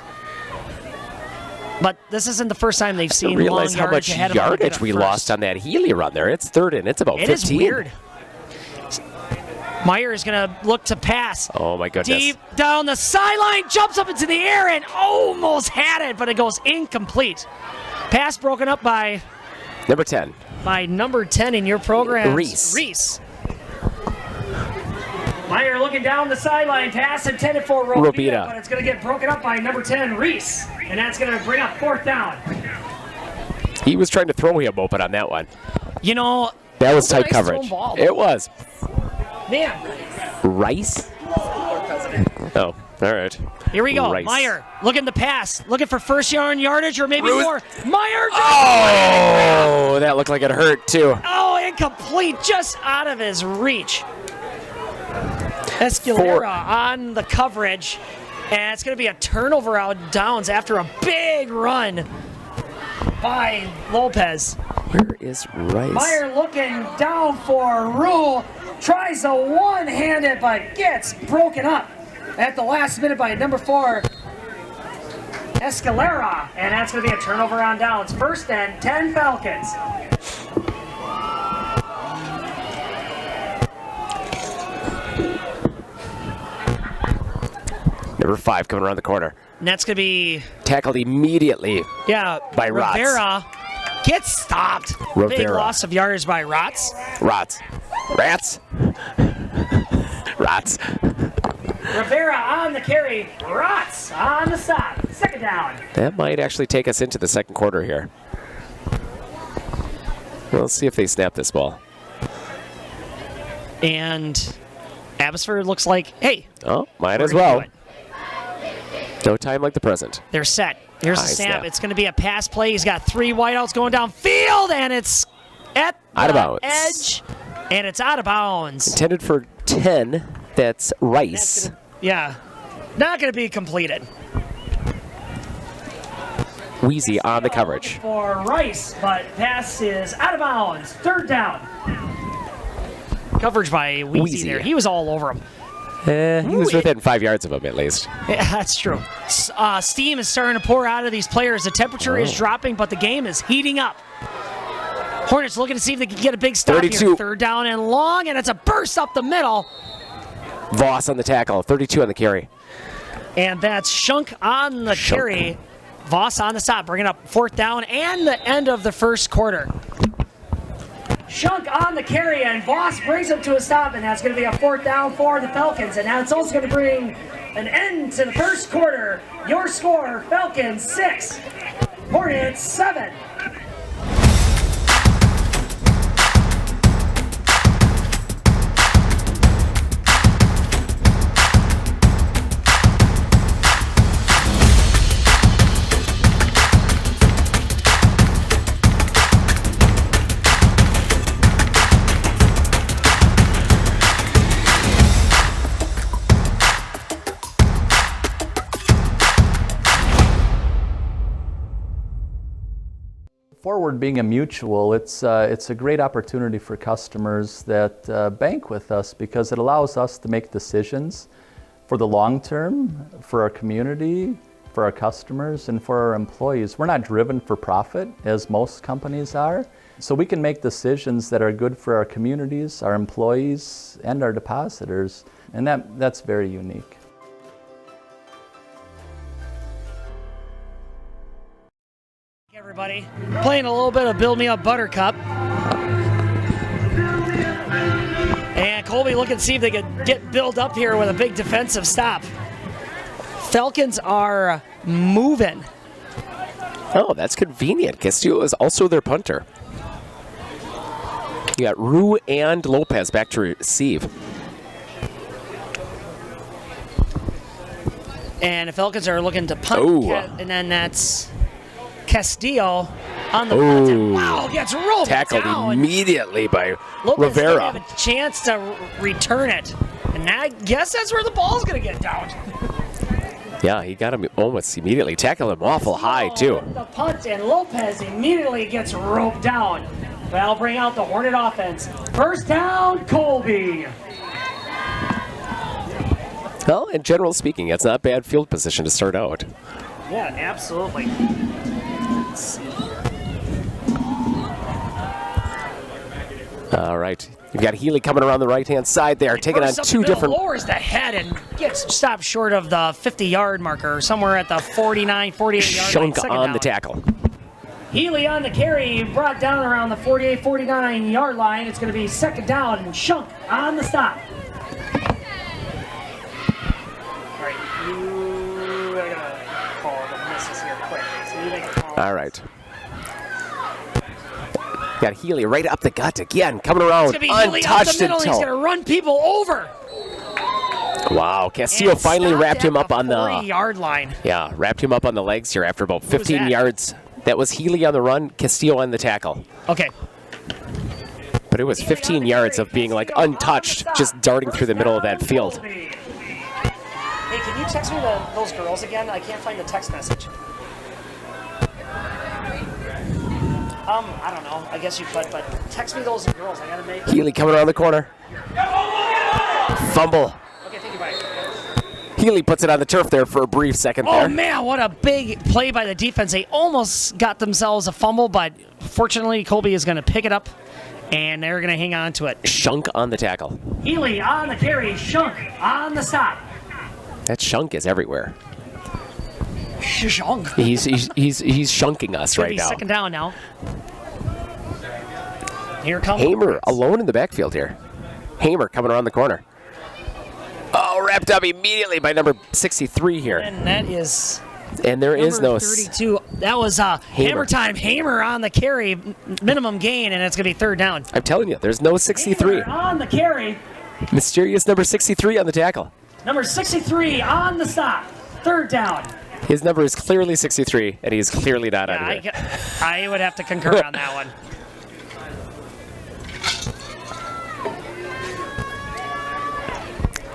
But this isn't the first time they've seen long realize how much ahead of them to get yardage a we first. lost on that Healy run there. It's third and it's about 15. It is weird. Meyer is going to look to pass. Oh, my goodness. Deep down the sideline, jumps up into the air and almost had it, but it goes incomplete. Pass broken up by Number 10. By number 10 in your program, Reese. Meyer looking down the sideline, pass intended for Robita, but Robita. it's going to get broken up by number 10, Reese, and that's going to bring up fourth down. He was trying to throw him open on that one. You know, That was tight nice coverage. thrown ball. It was. Man, Rice? Oh, all right. here we go. Rice. Meyer looking to pass, looking for first yardage or maybe more. Meyer Oh, that looked like it hurt too. Oh, incomplete, just out of his reach. Escalera on the coverage, and it's going to be a turnover out of downs after a big run by Lopez. Where is Rice? Meyer looking down for Rule, tries a one-handed but gets broken up at the last minute by number 4, Escalera, and that's going to be a turnover on downs. First and 10 Falcons. Number 5 coming around the corner. And that's going to be, Tackled immediately. yeah, By Rotz. Rivera gets stopped. Big Rivera. loss of yardage by Rotz. Rats. Rats. Rivera on the carry. Rotz on the stop. Second down. That might actually take us into the second quarter here. Let's see if they snap this ball. And Abbotsford looks like, hey, Oh, might we're as gonna well. do it. No time like the present. They're set. Here's the High snap. snap. It's going to be a pass play. He's got 3 wideouts going downfield, and it's at Out of the bounds. edge, and it's out of bounds. Intended for 10. That's Rice. Yeah, not going to be completed. Wheezy on the coverage. For Rice, but pass is out of bounds. Third down. Coverage by Wheezy there. He was all over him. He was within 5 yards of him at least. Yeah, that's true. Steam is starting to pour out of these players. The temperature is dropping, but the game is heating up. Hornets looking to see if they can get a big stop 32. here. Third down and long, and it's a burst up the middle. Voss on the tackle. 32 on the carry. And that's Shunk on the carry. Voss on the stop, bringing up fourth down and the end of the first quarter. Shunk on the carry, and Voss brings him to a stop, and that's going to be a fourth down for the Falcons. And now it's also going to bring an end to the first quarter. Your score, Falcons 6, Hornets 7. Forward being a mutual, it's a great opportunity for customers that bank with us because it allows us to make decisions for the long term, for our community, for for our customers and for our employees. We're not driven for profit, as most companies are. So we can make decisions that are good for our communities, our employees, and our depositors. And that's very unique. Everybody playing a little bit of Build Me Up Buttercup. And Colby looking to see if they could get built up here with a big defensive stop. Falcons are moving. Oh, that's convenient. Castillo is also their punter. You got Rue and Lopez back to receive. And the Falcons are looking to punt. Oh. And then that's Castillo on the punt. And wow, gets rolled Tackled down. immediately by Lopez didn't Rivera. have a chance to return it. And I guess that's where the ball's going to get down. Yeah, he got him almost immediately. Tackled him awful high, too. The punt, and Lopez immediately gets roped down. That'll bring out the Hornet offense. First down, Colby. Well, in general speaking, it's not bad field position to start out. Yeah, absolutely. Let's see. All right. You've got Healy coming around the right-hand side there, taking on two different... Lowers the head and gets stopped short of the 50-yard marker, somewhere at the 49, 48-yard line. Shunk Second on down. the tackle. Healy on the carry, brought down around the 48, 49-yard line. It's going to be second down, and Shunk on the stop. All right, I gotta call the misses here quick. So you make a call. All right. Got Healy right up the gut again, coming around, It's going to be Healy up untouched the middle, and he's until... going to run people over. Wow, Castillo And finally stopped wrapped him at up on the... 40-yard line. Yeah, wrapped him up on the legs here after about was 15 that? yards. That was Healy on the run, Castillo on the tackle. Okay. But it was 15 yards of being like untouched, just darting through the middle of that field. Hey, can you text me those girls again? I can't find the text message. I don't know. I guess you could, but text me those girls. I gotta make. Healy coming around the corner. Fumble. Okay, thank you, bye. Healy puts it on the turf there for a brief second Oh there. man, what a big play by the defense. They almost got themselves a fumble, but fortunately Colby is going to pick it up, and they're going to hang on to it. Shunk on the tackle. Healy on the carry, Shunk on the stop. That Shunk is everywhere. Shunk. He's shunking us Gonna right be now. second down now. Here comes Hamer alone in the backfield here. Hamer coming around the corner. Oh, wrapped up immediately by number 63 here. And that is And there is no... 32. That was hammer time. Hamer on the carry, minimum gain, and it's going to be third down. I'm telling you, there's no 63. Hamer on the carry. Mysterious number 63 on the tackle. Number 63 on the stop. Third down. His number is clearly 63, and he's clearly not on here. I would have to concur on that one.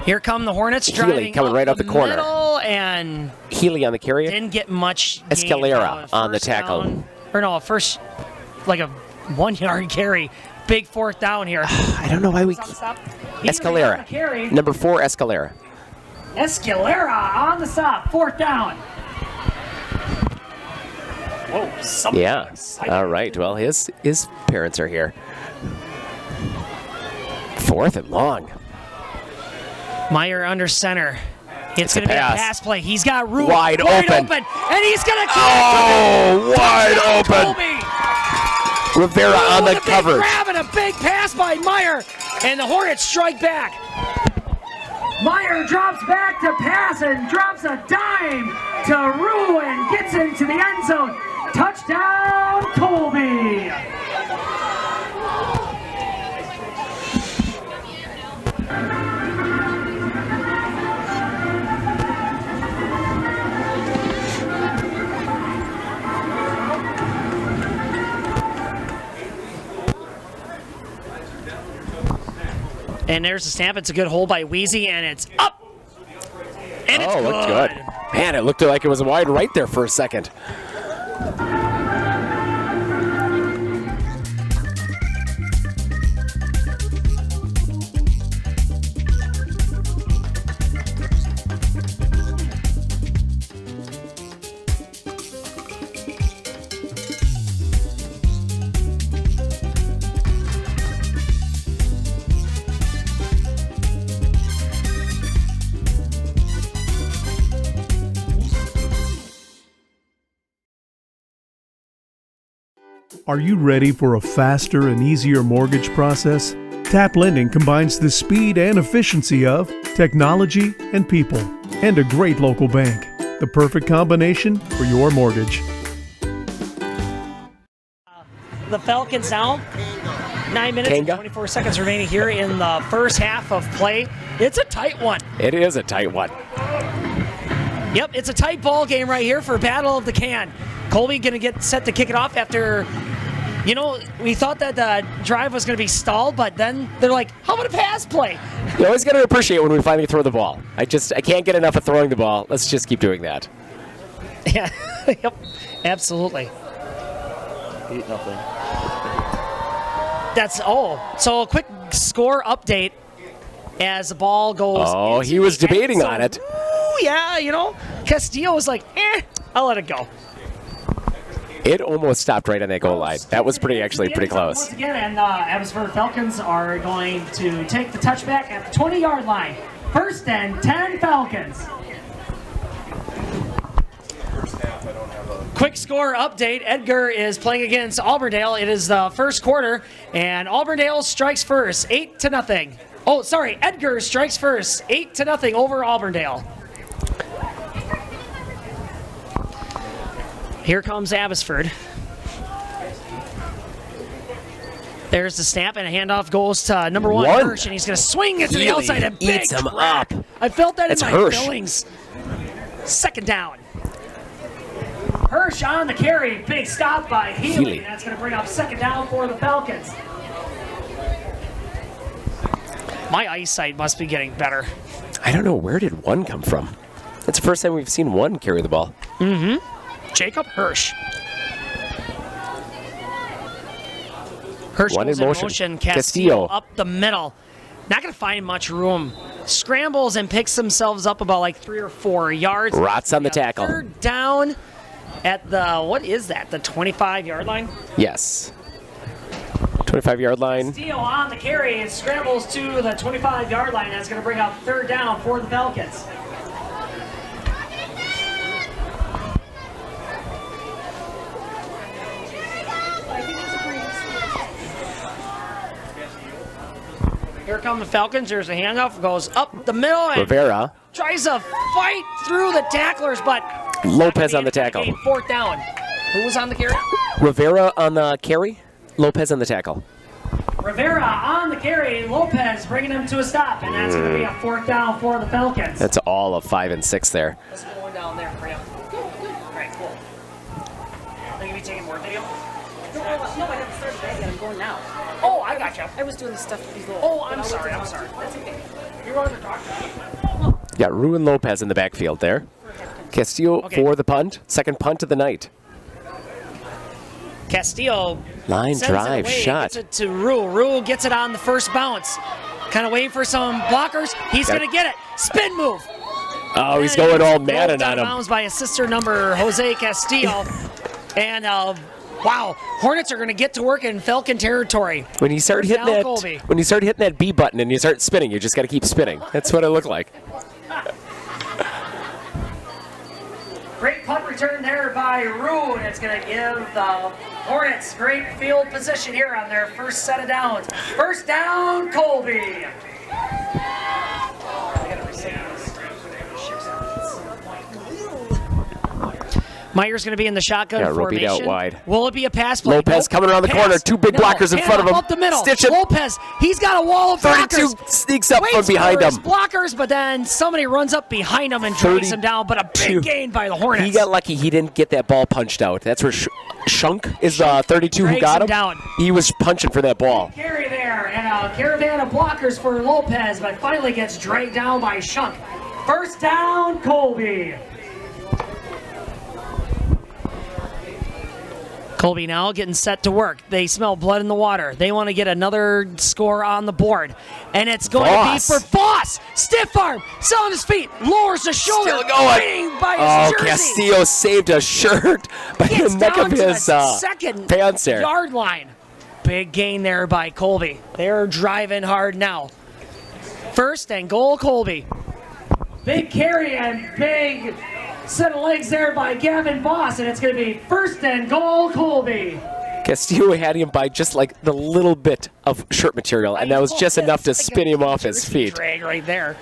Here come the Hornets driving Healy coming right up the corner. middle, and Healy on the carry. didn't get much gain. Escalera on the First tackle. down. Or no, first, like a 1 yard carry. Big fourth down here. I don't know why we... Escalera. Carry. Number 4, Escalera. Escalera on the stop. Fourth down. Whoa, something Yeah. exciting. All right. Well, his parents are here. Fourth and long. Meyer under center. It's a going to be a pass. pass play. He's got room. Wide open. And he's going to Oh, wide open. Rivera on the With a big coverage. grab and a big pass by Meyer, and the Hornets strike back. Meyer drops back to pass and drops a dime to Rue and gets into the end zone. Touchdown, Colby. And there's the snap. It's a good hold by Wheezy, and it's up. And it's good. Looked good. Man, it looked like it was wide right there for a second. Are you ready for a faster and easier mortgage process? Tap Lending combines the speed and efficiency of technology and people, and a great local bank. The perfect combination for your mortgage. The Falcons now. 9 minutes and 24 seconds remaining here in the first half of play. It's a tight one. It is a tight one. Yep, it's a tight ball game right here for Battle of the Can. Colby going to get set to kick it off after, we thought that the drive was going to be stalled, but then they're like, how about a pass play? You always got to appreciate when we finally throw the ball. I can't get enough of throwing the ball. Let's just keep doing that. Yeah, yep, absolutely. 8-0. So a quick score update as the ball goes. Oh, he was debating on it. Ooh, yeah, Castillo was like, I'll let it go. It almost stopped right on that goal line. That was pretty close. Once again, and Abbotsford Falcons are going to take the touchback at the 20-yard line. 1st and 10 Falcons. Quick score update. Edgar is playing against Auburndale. It is the first quarter, and Auburndale strikes first, 8-0. Oh, sorry, Edgar strikes first, 8-0 over Auburndale. Here comes Abbotsford. There's the snap, and a handoff goes to number one, Hirsch, and he's going to swing it to the outside and eats him up. I felt that That's in my Hirsch. feelings. 2nd down. Hirsch on the carry. Big stop by Healy. That's going to bring up 2nd down for the Falcons. My eyesight must be getting better. I don't know, where did one come from? It's the first time we've seen one carry the ball. Mm-hmm. Jacob Hirsch. Hirsch One goes in in motion. motion. Castillo up the middle. Not going to find much room. Scrambles and picks themselves up about like 3 or 4 yards. Rots on the tackle. 3rd down at the, what is that, the 25-yard line? Yes. 25-yard line. Castillo on the carry and scrambles to the 25-yard line. That's going to bring up 3rd down for the Falcons. Here come the Falcons. There's a handoff. Goes up the middle and Rivera. tries to fight through the tacklers, but Lopez on the tackle. 4th down. Who was on the carry? Rivera on the carry. Lopez on the tackle. Rivera on the carry. Lopez bringing him to a stop, and that's going to be a 4th down for the Falcons. That's all of 5 and 6 there. Let's go down there for you. All right, cool. Are you going to be taking more video? No, I haven't started that yet. I'm going now. Oh, I got you. I was doing the stuff before. Oh, I'm sorry. That's okay. You're on the doctor. Got Ruin Lopez in the backfield there. Castillo for the punt. 2nd punt of the night. Castillo Line sends drive it away, shot. gets it to Rule. Rule gets it on the first bounce. Kind of waiting for some blockers. He's going to get it. Spin move. Oh, he's going all Madden on him. Bounds by his sister number, Jose Castillo. And wow, Hornets are going to get to work in Falcon territory. When you start hitting that B button and you start spinning, you just got to keep spinning. That's what it looked like. Great punt return there by Rue, and it's going to give the Hornets great field position here on their first set of downs. 1st down, Colby. Meyer's going to be in the shotgun formation. Out wide. Will it be a pass play? Lopez coming around the corner. 2 big blockers in front of him. Up the middle. Stitch him. Lopez, he's got a wall of 32 blockers. sneaks up Waits from behind for him. his blockers, but then somebody runs up behind him and drags him down. But a big gain by the Hornets. He got lucky. He didn't get that ball punched out. That's where Shunk is 32 who got him. Down. He was punching for that ball. Carry there, and a caravan of blockers for Lopez, but finally gets dragged down by Shunk. 1st down, Colby. Colby now getting set to work. They smell blood in the water. They want to get another score on the board. And it's going to be for Voss. Stiff arm. Still on his feet. Lowers the shoulder. Still going. Bang by his jersey. Castillo saved a shirt by the neck of his second pants there. Yard line. Big gain there by Colby. They're driving hard now. 1st and goal, Colby. Big carry and big set of legs there by Gavin Voss, and it's going to be 1st and goal, Colby. Castillo had him by just like the little bit of shirt material, and that was just enough to spin him off his feet. Drag right there.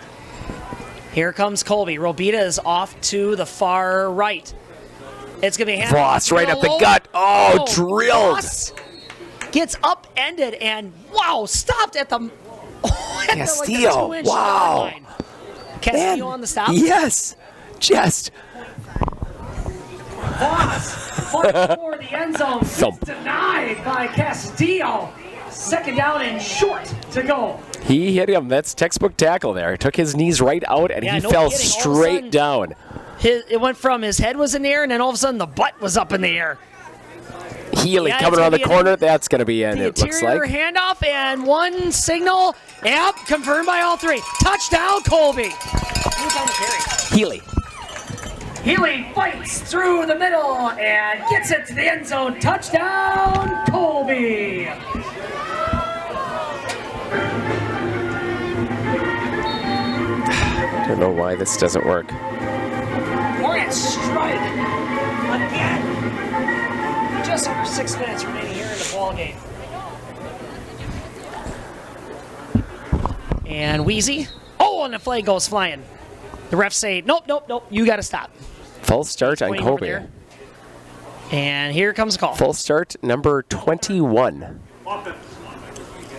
Here comes Colby. Robita is off to the far right. It's going to be handed Voss right up the gut. Oh, drilled. Voss gets upended and, wow, stopped at the Castillo. Like Wow. line. Castillo on the stop? Yes. Just. Voss fights for the end zone. It's denied by Castillo. Second down and short to go. He hit him. That's textbook tackle there. Took his knees right out, and he fell straight down. It went from his head was in the air, and then all of a sudden the butt was up in the air. Healy coming around the corner. That's going to be in, it looks like. Interior handoff and one signal. Yep, confirmed by all three. Touchdown, Colby. Who's on the carry? Healy. Healy fights through the middle and gets it to the end zone. Touchdown, Colby. I don't know why this doesn't work. Hornets strike again. Just under 6 minutes remaining here in the ball game. And Wheezy. Oh, and the flag goes flying. The refs say, nope, you got to stop. Full start on Pointing over Colby. there. And here comes a call. Full start, number 21. Offense.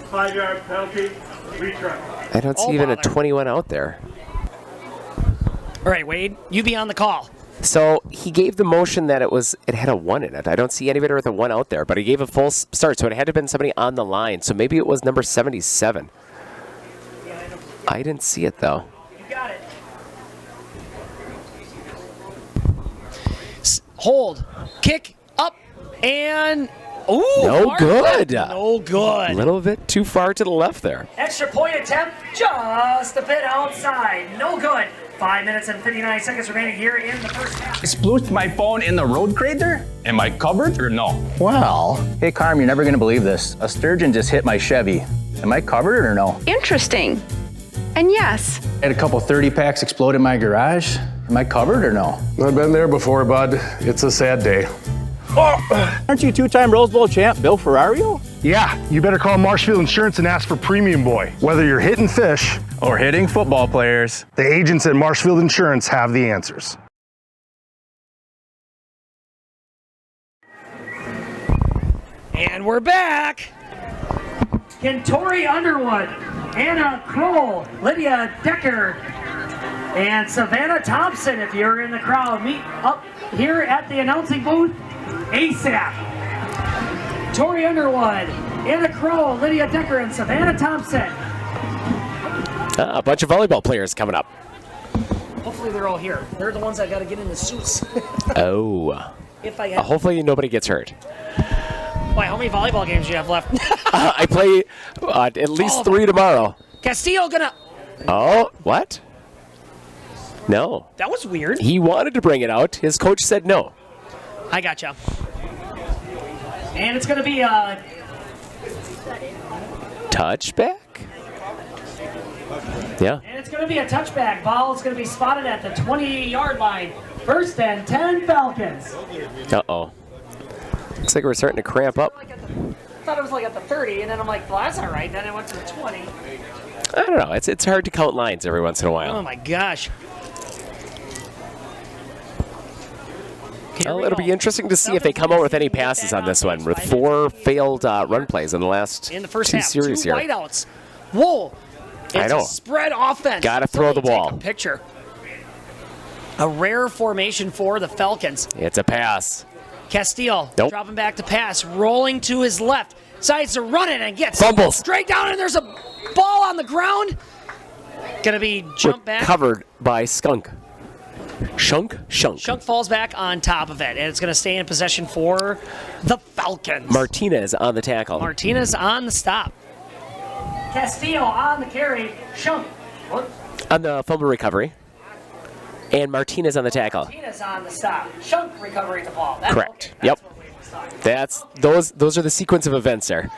5-yard penalty. Retry. I don't see even a 21 out there. All right, Wade, you be on the call. So he gave the motion that it had a 1 in it. I don't see anybody with a 1 out there, but he gave a full start, so it had to have been somebody on the line. So maybe it was number 77. I didn't see it, though. You got it. Hold. Kick up and... Ooh, No good. No good. A little bit too far to the left there. Extra point attempt, just a bit outside. No good. 5 minutes and 59 seconds remaining here in the first half. Splooshed my phone in the road crater? Am I covered or no? Well, hey Carm, you're never gonna believe this. A sturgeon just hit my Chevy. Am I covered or no? Interesting. And yes. I had a couple 30 packs explode in my garage. Am I covered or no? I've been there before, bud. It's a sad day. Aren't you two-time Rose Bowl champ Bill Ferrario? Yeah, you better call Marshfield Insurance and ask for Premium Boy. Whether you're hitting fish or hitting football players, the agents at Marshfield Insurance have the answers. And we're back. Kentori Underwood, Anna Kroll, Lydia Decker, and Savannah Thompson, if you're in the crowd, meet up here at the announcing booth ASAP. Tori Underwood, Anna Kroll, Lydia Decker, and Savannah Thompson. A bunch of volleyball players coming up. Hopefully they're all here. They're the ones that got to get in the suits. Oh. If I had. Hopefully nobody gets hurt. Why, how many volleyball games do you have left? I play at least 3 tomorrow. Castillo gonna... Oh, what? No. That was weird. He wanted to bring it out. His coach said no. I gotcha. And it's going to be a... Touchback? Yeah. And it's going to be a touchback. Ball is going to be spotted at the 20-yard line. First and 10 Falcons. Uh-oh. Looks like we're starting to cramp up. I thought it was like at the 30, and then I'm like, well, that's all right. Then it went to the 20. I don't know. It's hard to count lines every once in a while. Oh, my gosh. Well, it'll be interesting to see if they come out with any passes on this one, with 4 failed run plays in the last in the first 2 half, series 2 here. wideouts. Whoa. It's I know. A spread offense. Got to throw the ball. Take a picture. A rare formation for the Falcons. It's a pass. Castillo dropping back to pass, rolling to his left, decides to run it and gets fumbles straight down, and there's a ball on the ground. Gonna be jumped back. Covered by Skunk. Shunk. Shunk falls back on top of it, and it's gonna stay in possession for the Falcons. Martinez on the tackle. Martinez on the stop. Castillo on the carry. Shunk. On the fumble recovery. And Martinez on the tackle. Martinez on the stop. Shunk recovering the ball. Correct. Yep. That's those are the sequence of events there.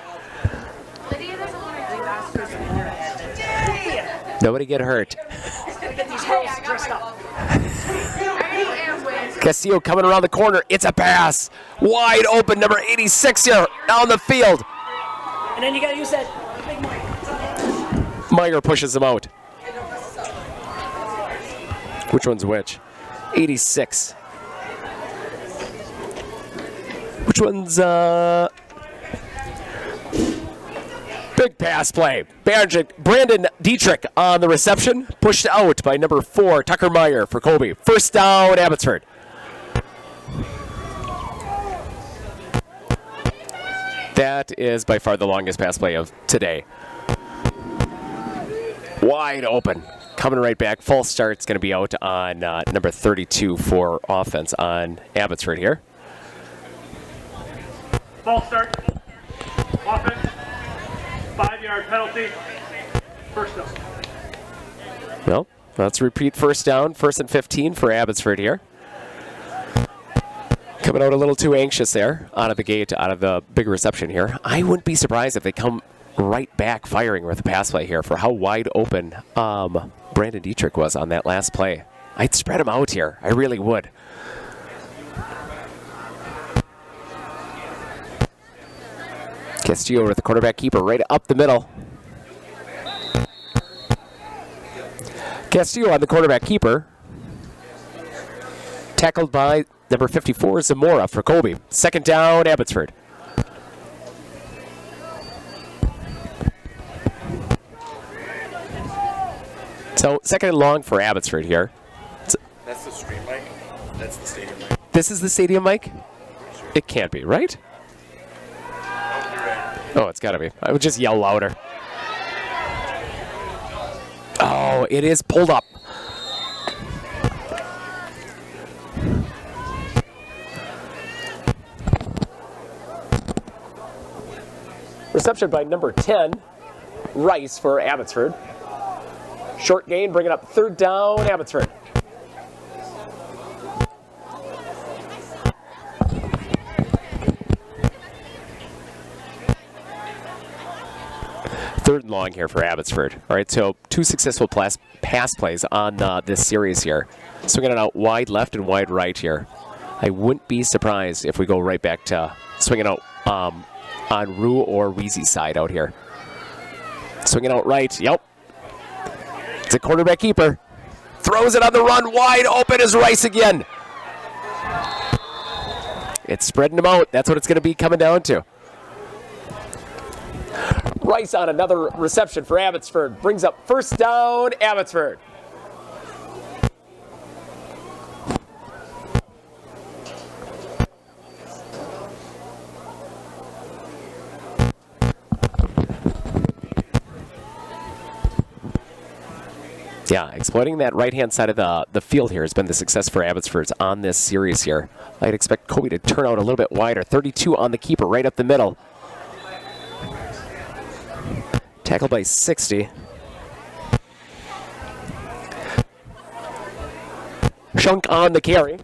Nobody get hurt. girls dressed up. Castillo coming around the corner. It's a pass. Wide open, number 86 here down the field. And then you got to use that big mic. Meyer pushes him out. Which one's which? 86. Which one's, big pass play. Brandon Dietrich on the reception. Pushed out by number 4, Tucker Meyer for Colby. First down, Abbotsford. That is by far the longest pass play of today. Wide open. Coming right back. False start's going to be out on number 32 for offense on Abbotsford here. False start. Offense. 5-yard penalty. First down. Well, let's repeat first down. 1st and 15 for Abbotsford here. Coming out a little too anxious there out of the gate, out of the big reception here. I wouldn't be surprised if they come right back firing with a pass play here for how wide open Brandon Dietrich was on that last play. I'd spread him out here. I really would. Castillo with the quarterback keeper right up the middle. Castillo on the quarterback keeper. Tackled by number 54, Zamora for Colby. Second down, Abbotsford. So, second and long for Abbotsford here. That's the stream mic? That's the stadium mic? This is the stadium mic? It can't be, right? Oh, it's got to be. I would just yell louder. Oh, it is pulled up. Reception by number 10, Rice for Abbotsford. Short gain, bringing up third down, Abbotsford. Third and long here for Abbotsford. All right, so 2 successful pass plays on this series here. Swinging it out wide left and wide right here. I wouldn't be surprised if we go right back to swinging out on Rue or Weezy's side out here. Swinging out right, yep. It's a quarterback keeper. Throws it on the run, wide open is Rice again. It's spreading them out. That's what it's going to be coming down to. Rice on another reception for Abbotsford. Brings up first down, Abbotsford. Yeah, exploiting that right-hand side of the field here has been the success for Abbotsford on this series here. I'd expect Colby to turn out a little bit wider. 32 on the keeper, right up the middle. Tackled by 60. Shunk on the carry.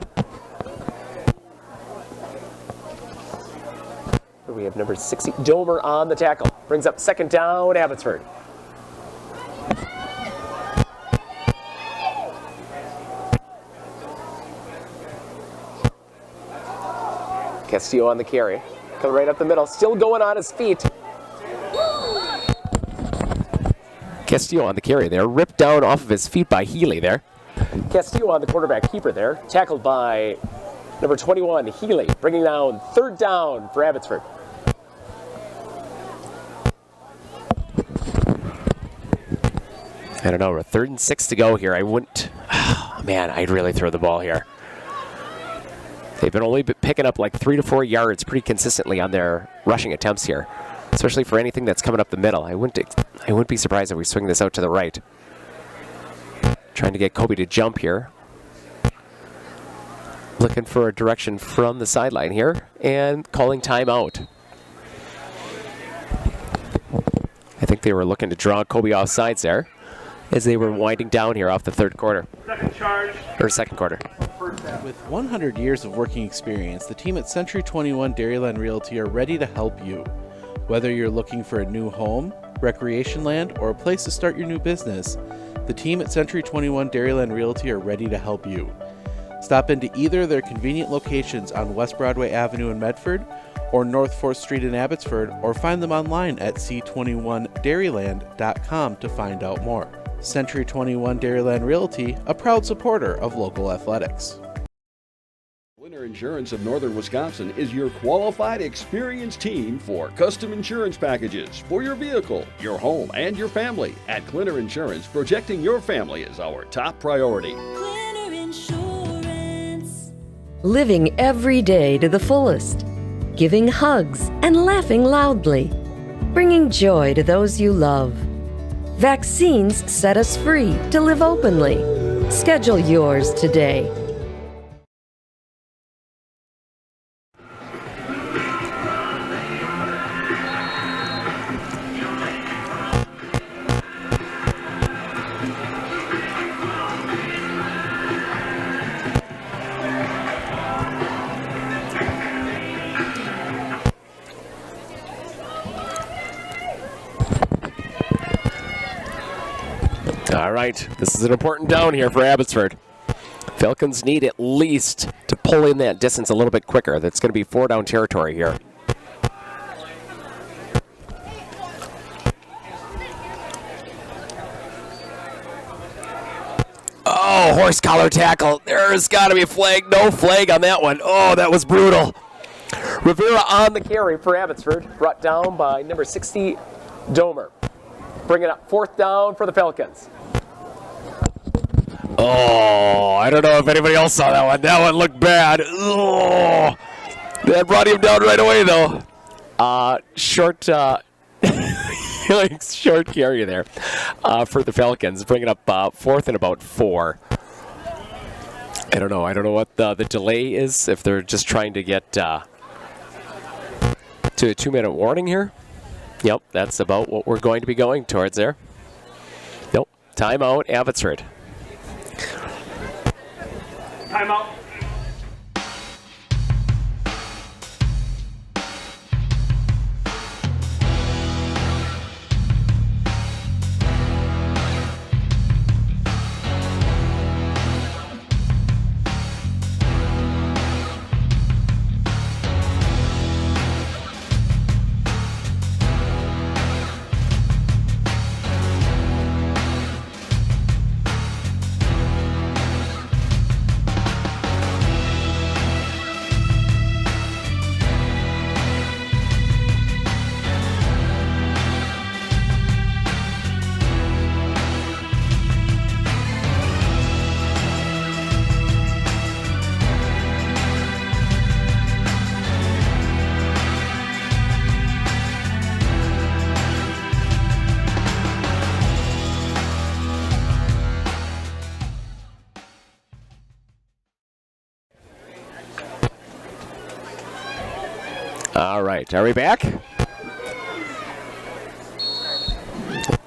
We have number 60, Domer on the tackle. Brings up second down, Abbotsford. Castillo on the carry. Coming right up the middle. Still going on his feet. Castillo on the carry there. Ripped down off of his feet by Healy there. Castillo on the quarterback keeper there. Tackled by number 21, Healy. Bringing down third down for Abbotsford. I don't know. We're 3rd and 6 to go here. I wouldn't. Oh, man, I'd really throw the ball here. They've been only picking up like 3 to 4 yards pretty consistently on their rushing attempts here, especially for anything that's coming up the middle. I wouldn't be surprised if we swing this out to the right. Trying to get Colby to jump here. Looking for a direction from the sideline here and calling timeout. I think they were looking to draw Colby off sides there as they were winding down here off the third quarter. Second quarter. With 100 years of working experience, the team at Century 21 Dairyland Realty are ready to help you. Whether you're looking for a new home, recreation land, or a place to start your new business, the team at Century 21 Dairyland Realty are ready to help you. Stop into either of their convenient locations on West Broadway Avenue in Medford or North 4th Street in Abbotsford, or find them online at c21dairyland.com to find out more. Century 21 Dairyland Realty, a proud supporter of local athletics. Clinner Insurance of Northern Wisconsin is your qualified, experienced team for custom insurance packages for your vehicle, your home, and your family. At Clinner Insurance, protecting your family is our top priority. Clinner Insurance. Living every day to the fullest. Giving hugs and laughing loudly. Bringing joy to those you love. Vaccines set us free to live openly. Schedule yours today. All right, this is an important down here for Abbotsford. Falcons need at least to pull in that distance a little bit quicker. That's going to be 4 down territory here. Oh, horse collar tackle. There's got to be a flag. No flag on that one. Oh, that was brutal. Rivera on the carry for Abbotsford. Brought down by number 60, Domer. Bringing up 4th down for the Falcons. Oh, I don't know if anybody else saw that one. That one looked bad. Oh, that brought him down right away, though. Short carry there for the Falcons, bringing up 4th and about 4. I don't know what the delay is, if they're just trying to get to a 2-minute warning here. Yep, that's about what we're going to be going towards there. Nope, timeout, Abbotsford. Timeout. All right, are we back?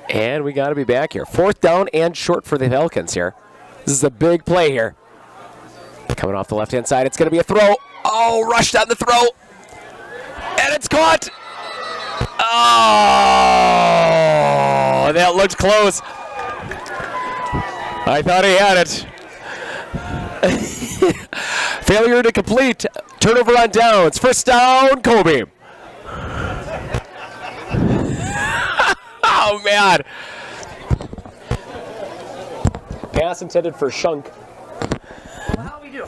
And we got to be back here. 4th down and short for the Falcons here. This is a big play here. Coming off the left-hand side, it's going to be a throw. Oh, rushed on the throw. And it's caught. Oh, that looked close. I thought he had it. Failure to complete. Turnover on downs. 1st down, Colby. Oh, man. Pass intended for Shunk. How we do?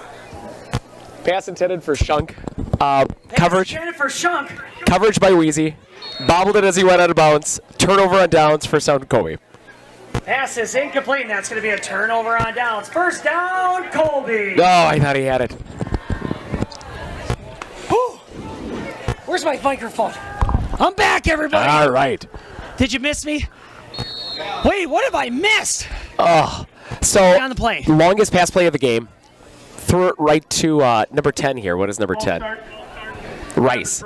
Pass intended for Shunk. Coverage. Intended for Shunk. Coverage by Wheezy. Bobbled it as he went out of bounds. Turnover on downs. 1st down, Colby. Pass is incomplete, and that's going to be a turnover on downs. 1st down, Colby. Oh, I thought he had it. Where's my microphone? I'm back, everybody. All right. Did you miss me? Wait, what have I missed? Oh, so on the play. Longest pass play of the game. Threw it right to number 10 here. What is number 10? Rice.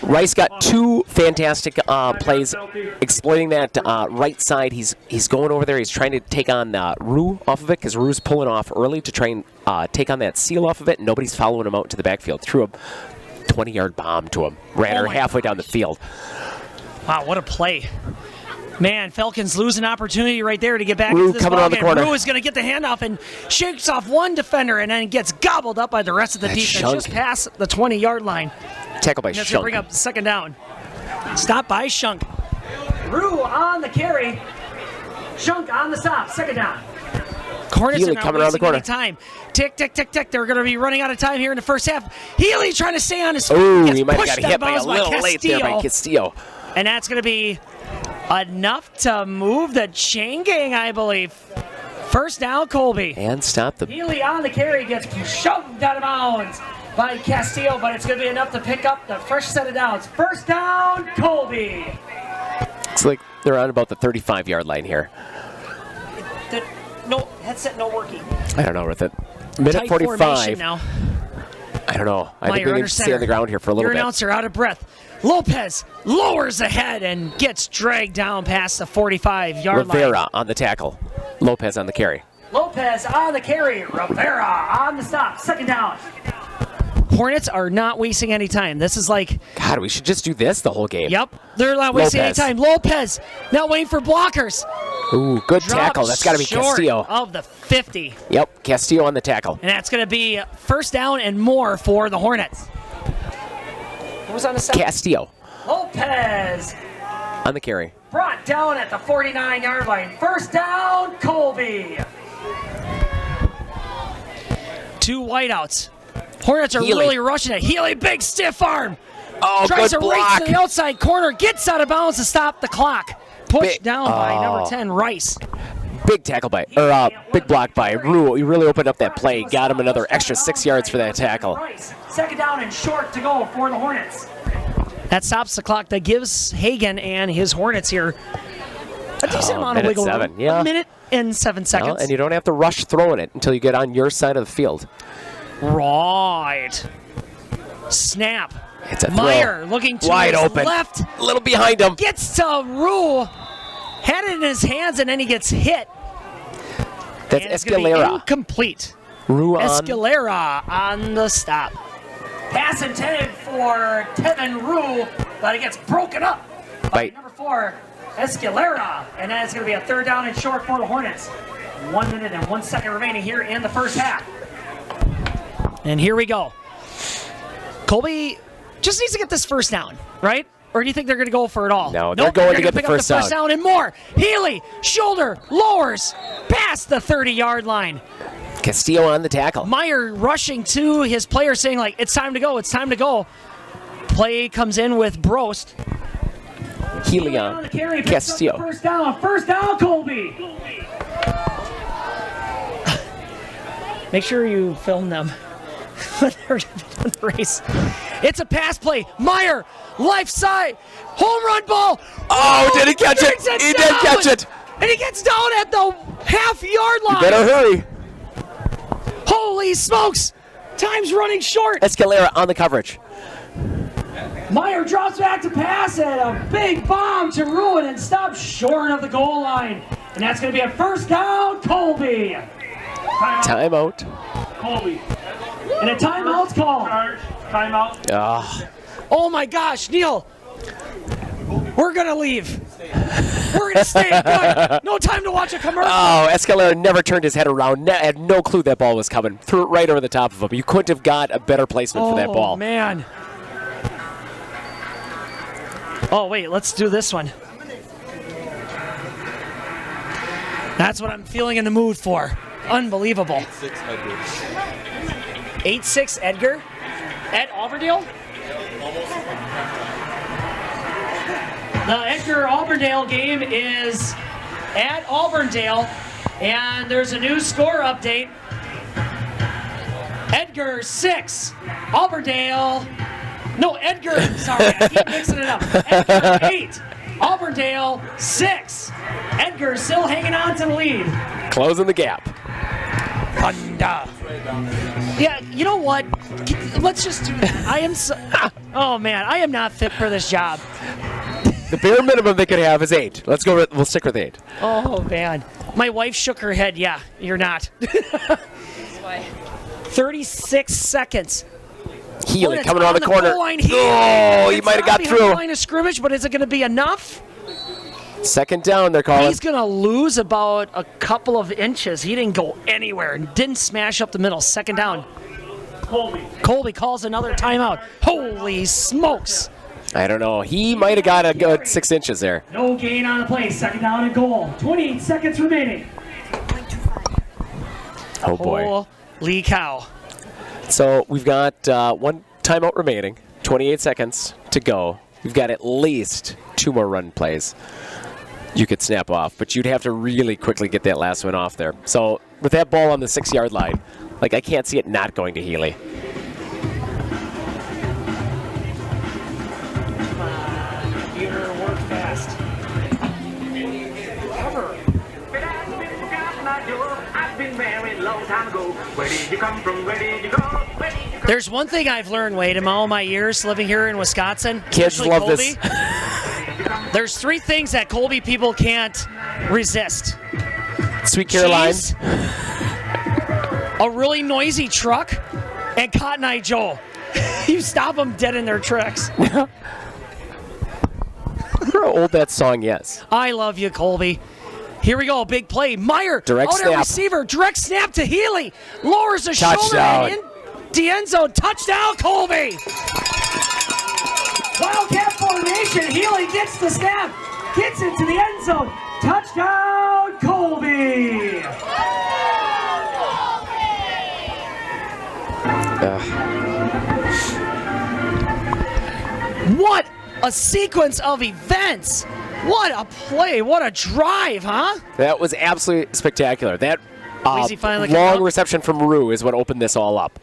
Rice got 2 fantastic plays exploiting that right side. He's going over there. He's trying to take on Rue off of it because Rue's pulling off early to try and take on that seal off of it. Nobody's following him out to the backfield. Threw a 20-yard bomb to him. Ran her halfway down the field. Wow, what a play. Man, Falcons lose an opportunity right there to get back Rue into this coming around the ballgame. corner. Rue is going to get the handoff and shakes off one defender and then gets gobbled up by the rest of the defense Shunk. just past the 20-yard line. Tackle by And that's going to Shunk. bring up second down. Stop by Shunk. Rue on the carry. Shunk on the stop. Second down. Hornets Healy are not coming around the wasting any corner. time. Tick, tick, tick, tick. They're going to be running out of time here in the first half. Healy trying to stay on his feet. Ooh, Gets he might have pushed got hit by a out of bounds little late there by Castillo. And that's going to be enough to move the chain gang, I believe. First down, Colby. And stop the... Healy on the carry gets shoved out of bounds by Castillo, but it's going to be enough to pick up the fresh set of downs. First down, Colby. It's like they're on about the 35-yard line here. No headset, no working. I don't know with it. Minute Tight 45. formation now. I don't know. I think Meyer we under need to stay center. on the ground here for a little Your bit. announcer out of breath. Lopez lowers the head and gets dragged down past the 45-yard line. Rivera on the tackle. Lopez on the carry. Lopez on the carry. Rivera on the stop. Second down. Hornets are not wasting any time. This is like... God, we should just do this the whole game. Yep, they're not wasting Lopez. any time. Lopez not waiting for blockers. Ooh, good Drops tackle. That's got to be short Castillo. of the 50. Yep, Castillo on the tackle. And that's going to be first down and more for the Hornets. Who's on the second? Castillo Lopez on the carry. brought down at the 49-yard line. First down, Colby. Two wideouts. Hornets are Healy. really rushing it. Healy, big stiff arm. Oh, Tries good to race block. to the outside corner. Gets out of bounds to stop the clock. Pushed down by number 10, Rice. Big tackle by, big block by Rue. He really opened up that play. Got him another extra 6 yards for that tackle. Rice. Second down and short to go for the Hornets. That stops the clock. That gives Hagan and his Hornets here a decent amount of minute wiggle seven, room. yeah. A minute and 7 seconds. Well, and you don't have to rush throwing it until you get on your side of the field. Right. Snap. It's a throw. Meyer looking to Wide his open. left. A little behind him. Gets to Rue. Had it in his hands and then he gets hit. That's And it's gonna be Escalera. incomplete. Rue on. Escalera on the stop. Pass intended for Tevin Rue, but it gets broken up by number 4, Escalera. And then it's going to be a third down and short for the Hornets. 1 minute and 1 second remaining here in the first half. And here we go. Colby just needs to get this first down, right? Or do you think they're going to go for it all? No, they're going to get the pick up first the first down and more. Healy, shoulder, lowers, past the 30-yard line. Castillo on the tackle. Meyer rushing to his player saying, like, it's time to go, it's time to go. Play comes in with Brost. Healy on on. the carry, picks up Castillo. the first down, Colby. Make sure you film them when they're doing the race. It's a pass play. Meyer, left side, home run ball. Oh, did he catch it? Takes He did down. catch it. And he gets down at the half-yard line. You better hurry. Holy smokes! Time's running short. Escalera on the coverage. Meyer drops back to pass and a big bomb to ruin and stops short of the goal line. And that's going to be a first down, Colby. Timeout. Colby. And a timeout's called. Timeout. Oh my gosh, Neil. We're going to leave. We're going to stay. Good. No time to watch a commercial. Oh, Escalera never turned his head around. Had no clue that ball was coming. Threw it right over the top of him. You couldn't have got a better placement for that ball. Oh, man. Oh, wait, let's do this one. That's what I'm feeling in the mood for. Unbelievable. 8-6 Edgar at Auburndale? The Edgar Auburndale game is at Auburndale, and there's a new score update. Edgar 6, Auburndale. No, Edgar, sorry, I keep mixing it up. Edgar 8, Auburndale 6. Edgar still hanging on to the lead. Closing the gap. Honda. Yeah, you know what? Let's just do that. I am so, oh man, I am not fit for this job. The bare minimum they could have is 8. Let's go. We'll stick with 8. Oh man, my wife shook her head. Yeah, you're not. 36 seconds. Healy Hornets coming around on the corner. goal line. Healy. Oh, he It's might have not got behind through. the line of scrimmage, but is it going to be enough? Second down, they're calling. He's going to lose about a couple of inches. He didn't go anywhere and didn't smash up the middle. Second down. Colby calls another timeout. Holy smokes. I don't know. He might have got a good 6 inches there. No gain on the play. Second down and goal. 28 seconds remaining. Oh, boy. Holy cow. So we've got one timeout remaining. 28 seconds to go. We've got at least 2 more run plays you could snap off, but you'd have to really quickly get that last one off there. So with that ball on the 6-yard line, like, I can't see it not going to Healy. Computer, work fast. Cover. I've been married a long time ago. Where did you come from? Where did you go? There's one thing I've learned, Wade, in all my years living here in Wisconsin. Kids especially love Colby. this. There's 3 things that Colby people can't resist. Sweet Caroline. Cheese, a really noisy truck, and Cotton Eye Joe. You stop them dead in their tracks. I wonder how old that song is. I love you, Colby. Here we go, big play. Meyer, Direct out snap. at receiver, direct snap to Healy. Lowers the shoulder Touchdown. and in the end zone. Touchdown, Colby. Wildcat formation. Healy gets the snap. Gets into the end zone. Touchdown, Colby. What a sequence of events. What a play. What a drive, huh? That was absolutely spectacular. That Wheezy finally came long up. reception from Rue is what opened this all up.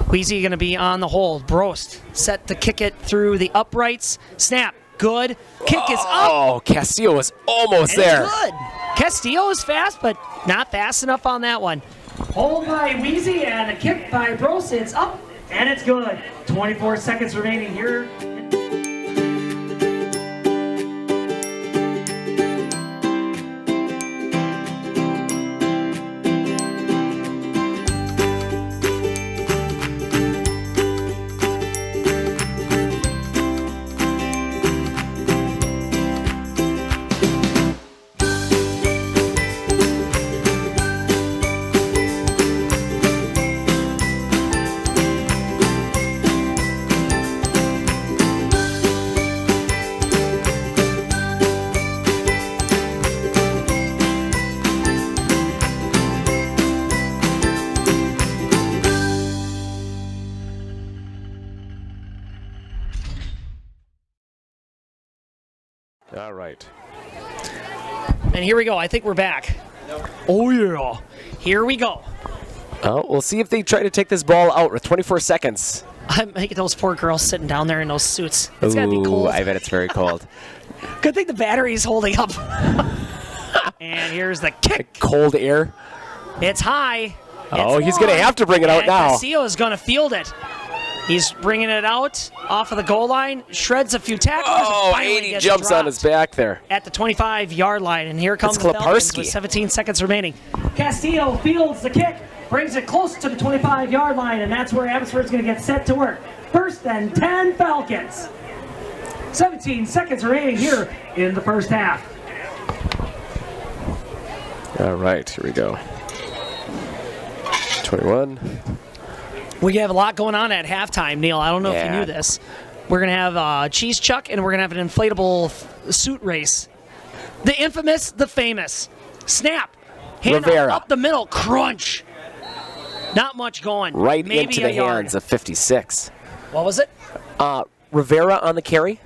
Wheezy going to be on the hold. Brost set to kick it through the uprights. Snap. Good. Kick is up. Oh, Castillo was almost And there. it's good. Castillo is fast, but not fast enough on that one. Hold by Wheezy and a kick by Bros. It's up and it's good. 24 seconds remaining here. All right. And here we go. I think we're back. Oh, yeah. Here we go. Oh, we'll see if they try to take this ball out with 24 seconds. I'm making those poor girls sitting down there in those suits. It's got to be cold. I bet it's very cold. Good thing the battery's holding up. And here's the kick. Cold air. It's high. Oh, It's he's going to long. have to bring it out And now. Castillo is going to field it. He's bringing it out off of the goal line, shreds a few tackles. Oh, and finally 80 gets jumps on dropped his back there. at the 25-yard line. And here comes It's the Falcons Kleparski. with 17 seconds remaining. Castillo fields the kick, brings it close to the 25-yard line, and that's where Abbotsford's going to get set to work. First and 10 Falcons. 17 seconds remaining here in the first half. All right, here we go. 21. We have a lot going on at halftime, Neil. I don't know if you Yeah. knew this. We're going to have a cheese chuck, and we're going to have an inflatable suit race. The infamous, the famous. Snap. Hand Rivera. up the middle. Crunch. Not much going. Right Maybe into a the yard. hands of 56. What was it? Rivera on the carry.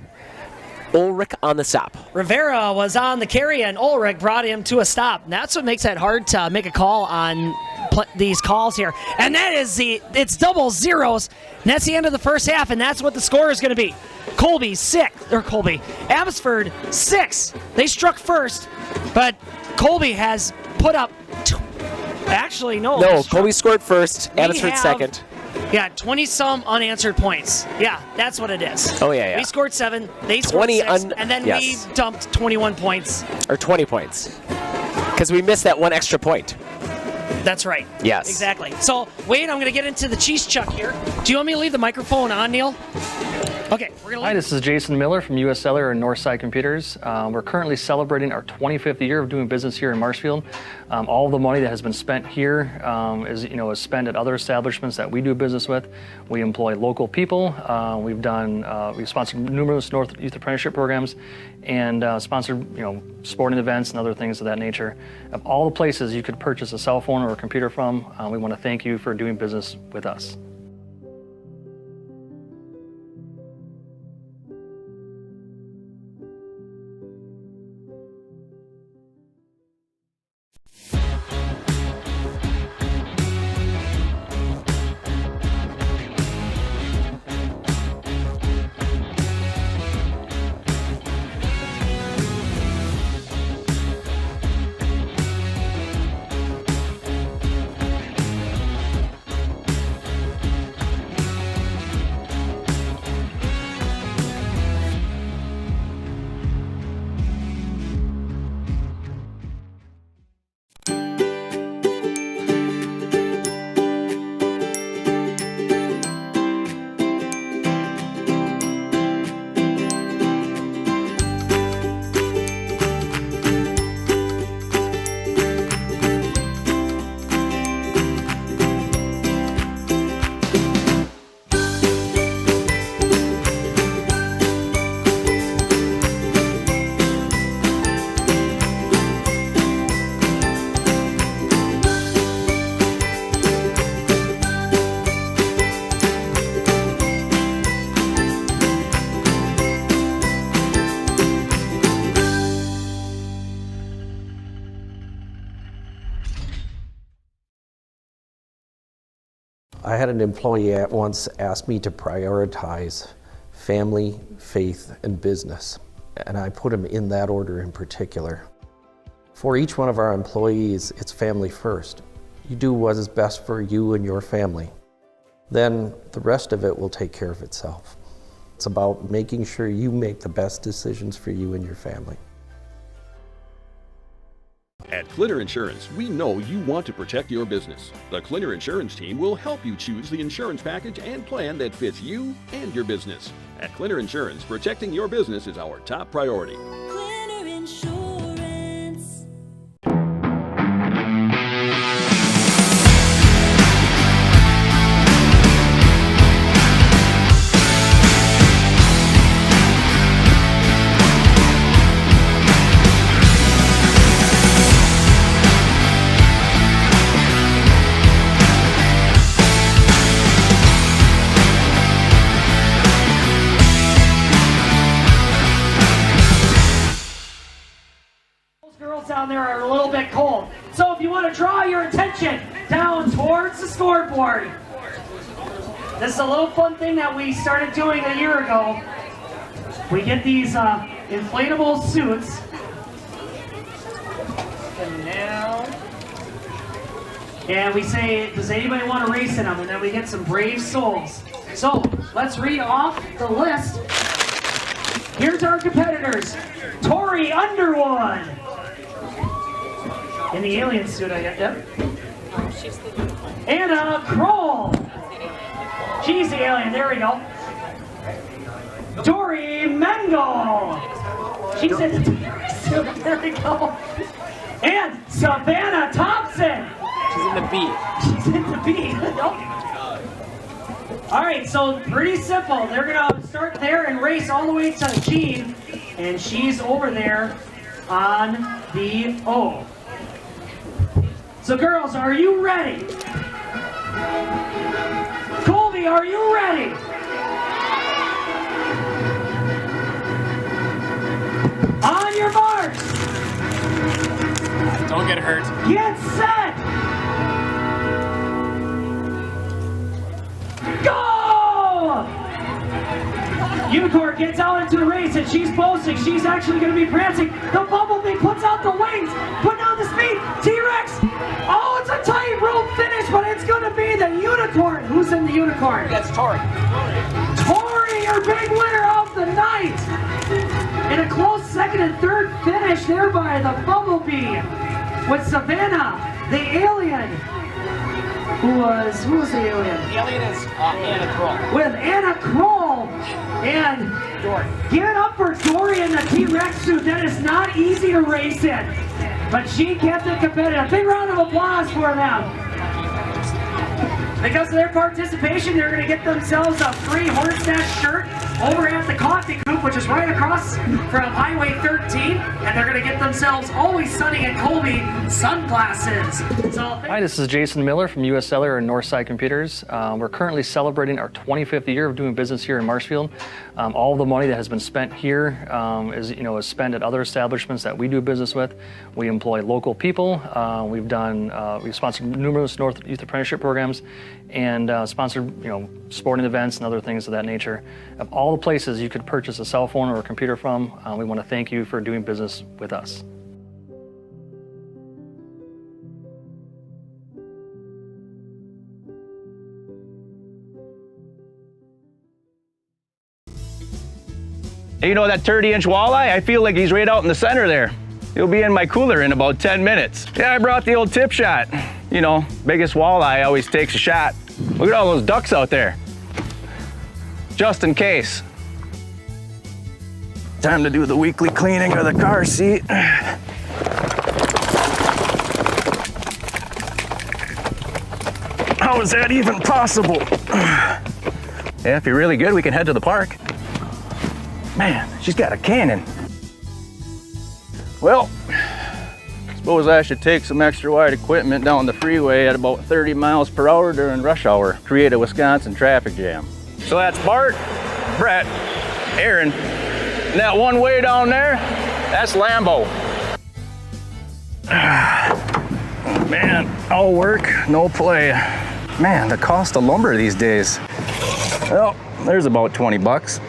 Ulrich on the stop. Rivera was on the carry, and Ulrich brought him to a stop. And that's what makes it hard to make a call on these calls here. And that is it's double zeros. And that's the end of the first half, and that's what the score is going to be. Abbotsford 6. They struck first, but Colby has put up. Actually, no. No, Colby scored first. We Abbotsford have- second. Yeah, 20-some unanswered points. Yeah, that's what it is. Oh, yeah. We scored 7. They scored 20 6, and then yes. we dumped 21 points. Or 20 points. Because we missed that one extra point. That's right. Yes. Exactly. So, Wade, I'm going to get into the cheese chuck here. Do you want me to leave the microphone on, Neil? Okay, we're gonna Hi, this is Jason Miller from US Cellular and Northside Computers. We're currently celebrating our 25th year of doing business here in Marshfield. All the money that has been spent here is spent at other establishments that we do business with. We employ local people. We've sponsored numerous North Youth Apprenticeship programs and sponsored sporting events and other things of that nature. Of all the places you could purchase a cell phone or a computer from, we want to thank you for doing business with us. I had an employee once ask me to prioritize family, faith, and business, and I put them in that order in particular. For each one of our employees, it's family first. You do what is best for you and your family. Then the rest of it will take care of itself. It's about making sure you make the best decisions for you and your family. At Clinner Insurance, we know you want to protect your business. The Clinner Insurance team will help you choose the insurance package and plan that fits you and your business. At Clinner Insurance, protecting your business is our top priority. Clinner Insurance. Down there are a little bit cold. So if you want to draw your attention down towards the scoreboard, this is a little fun thing that we started doing a year ago. We get these inflatable suits. And we say, does anybody want to race in them? And then we get some brave souls. So let's read off the list. Here's our competitors. Tori Underwood. In the alien suit, I get yep. Anna Kroll. She's the alien, there we go. Dory Mengel. She's in the suit, there we go. And Savannah Thompson. She's in the B. She's in the B. All right, so pretty simple. They're gonna start there and race all the way to Jean, and she's over there on the O. So girls, are you ready? Colby, are you ready? On your marks. Don't get hurt. Get set. Go! Unicorn gets out into the race and she's boasting. She's actually going to be prancing. The Bumblebee puts out the wings, putting out the speed. T-Rex. Oh, it's a tightrope finish, but it's going to be the Unicorn. Who's in the Unicorn? That's Tori. Tori, your big winner of the night. In a close second and third finish there by the Bumblebee with Savannah, the alien. Who was the alien? The alien is Anna Kroll. With Anna Kroll And give it up for Dory in the T-Rex suit. That is not easy to race in. But she kept it competitive. Big round of applause for them. Because of their participation, they're going to get themselves a free Hornets Nest shirt over at the Coffee Coop, which is right across from Highway 13. And they're going to get themselves Always Sunny in Colby sunglasses. So Hi, this is Jason Miller from US Cellular and Northside Computers. We're currently celebrating our 25th year of doing business here in Marshfield. All the money that has been spent here is spent at other establishments that we do business with. We employ local people. We've sponsored numerous North Youth Apprenticeship programs and sponsored sporting events and other things of that nature. Of all the places you could purchase a cell phone or a computer from, we want to thank you for doing business with us. Hey, you know that 30-inch walleye? I feel like he's right out in the center there. He'll be in my cooler in about 10 minutes. Yeah, I brought the old tip shot. You know, biggest walleye always takes a shot. Look at all those ducks out there. Just in case. Time to do the weekly cleaning of the car seat. How is that even possible? Yeah, if you're really good, we can head to the park. Man, she's got a cannon. Well, suppose I should take some extra wide equipment down the freeway at about 30 miles per hour during rush hour, create a Wisconsin traffic jam. So that's Bart, Brett, Aaron, and that one way down there, that's Lambo. Man, all work, no play. Man, the cost of lumber these days. Well, there's about 20 bucks.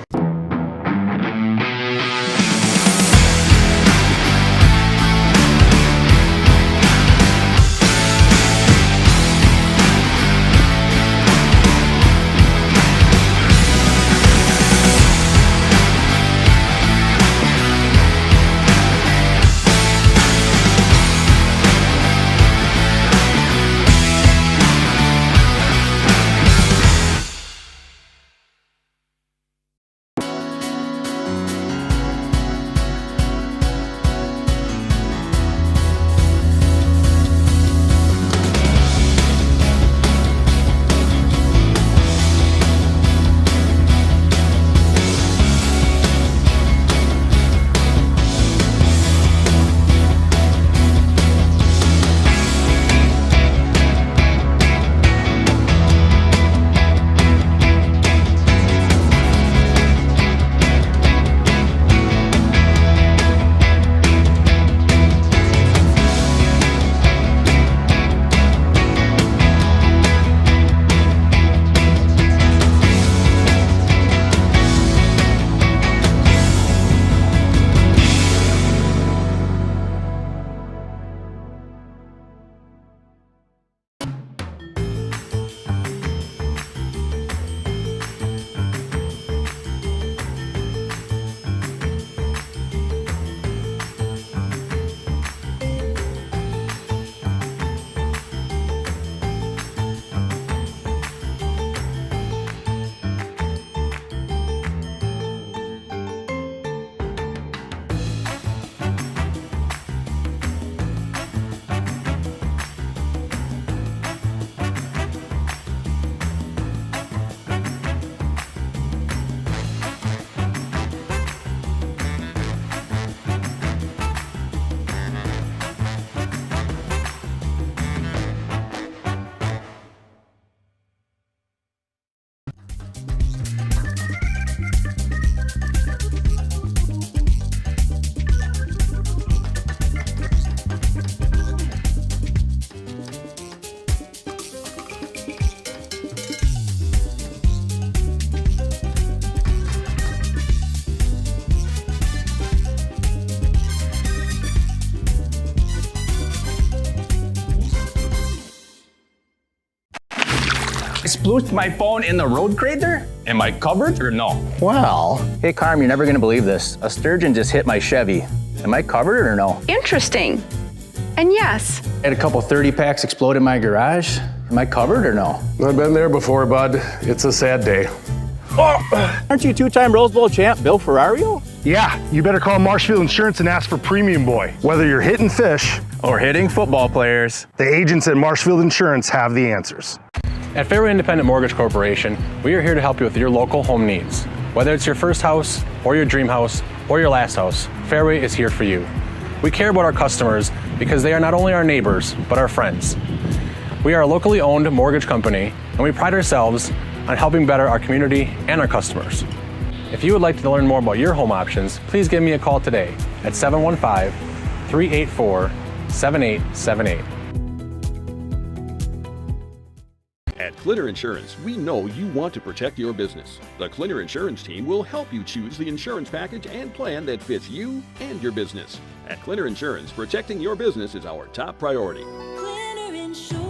Splooshed my phone in the road crater? Am I covered or no? Well, hey Carm, you're never gonna believe this. A sturgeon just hit my Chevy. Am I covered or no? Interesting. And yes. I had a couple 30 packs explode in my garage. Am I covered or no? I've been there before, bud. It's a sad day. Aren't you two-time Rose Bowl champ Bill Ferrario? Yeah, you better call Marshfield Insurance and ask for Premium Boy. Whether you're hitting fish or hitting football players, the agents at Marshfield Insurance have the answers. At Fairway Independent Mortgage Corporation, we are here to help you with your local home needs. Whether it's your first house, or your dream house, or your last house, Fairway is here for you. We care about our customers because they are not only our neighbors, but our friends. We are a locally owned mortgage company, and we pride ourselves on helping better our community and our customers. If you would like to learn more about your home options, please give me a call today at 715-384-7878. At Clitter Insurance, we know you want to protect your business. The Clitter Insurance team will help you choose the insurance package and plan that fits you and your business. At Clitter Insurance, protecting your business is our top priority. Glitter Insurance.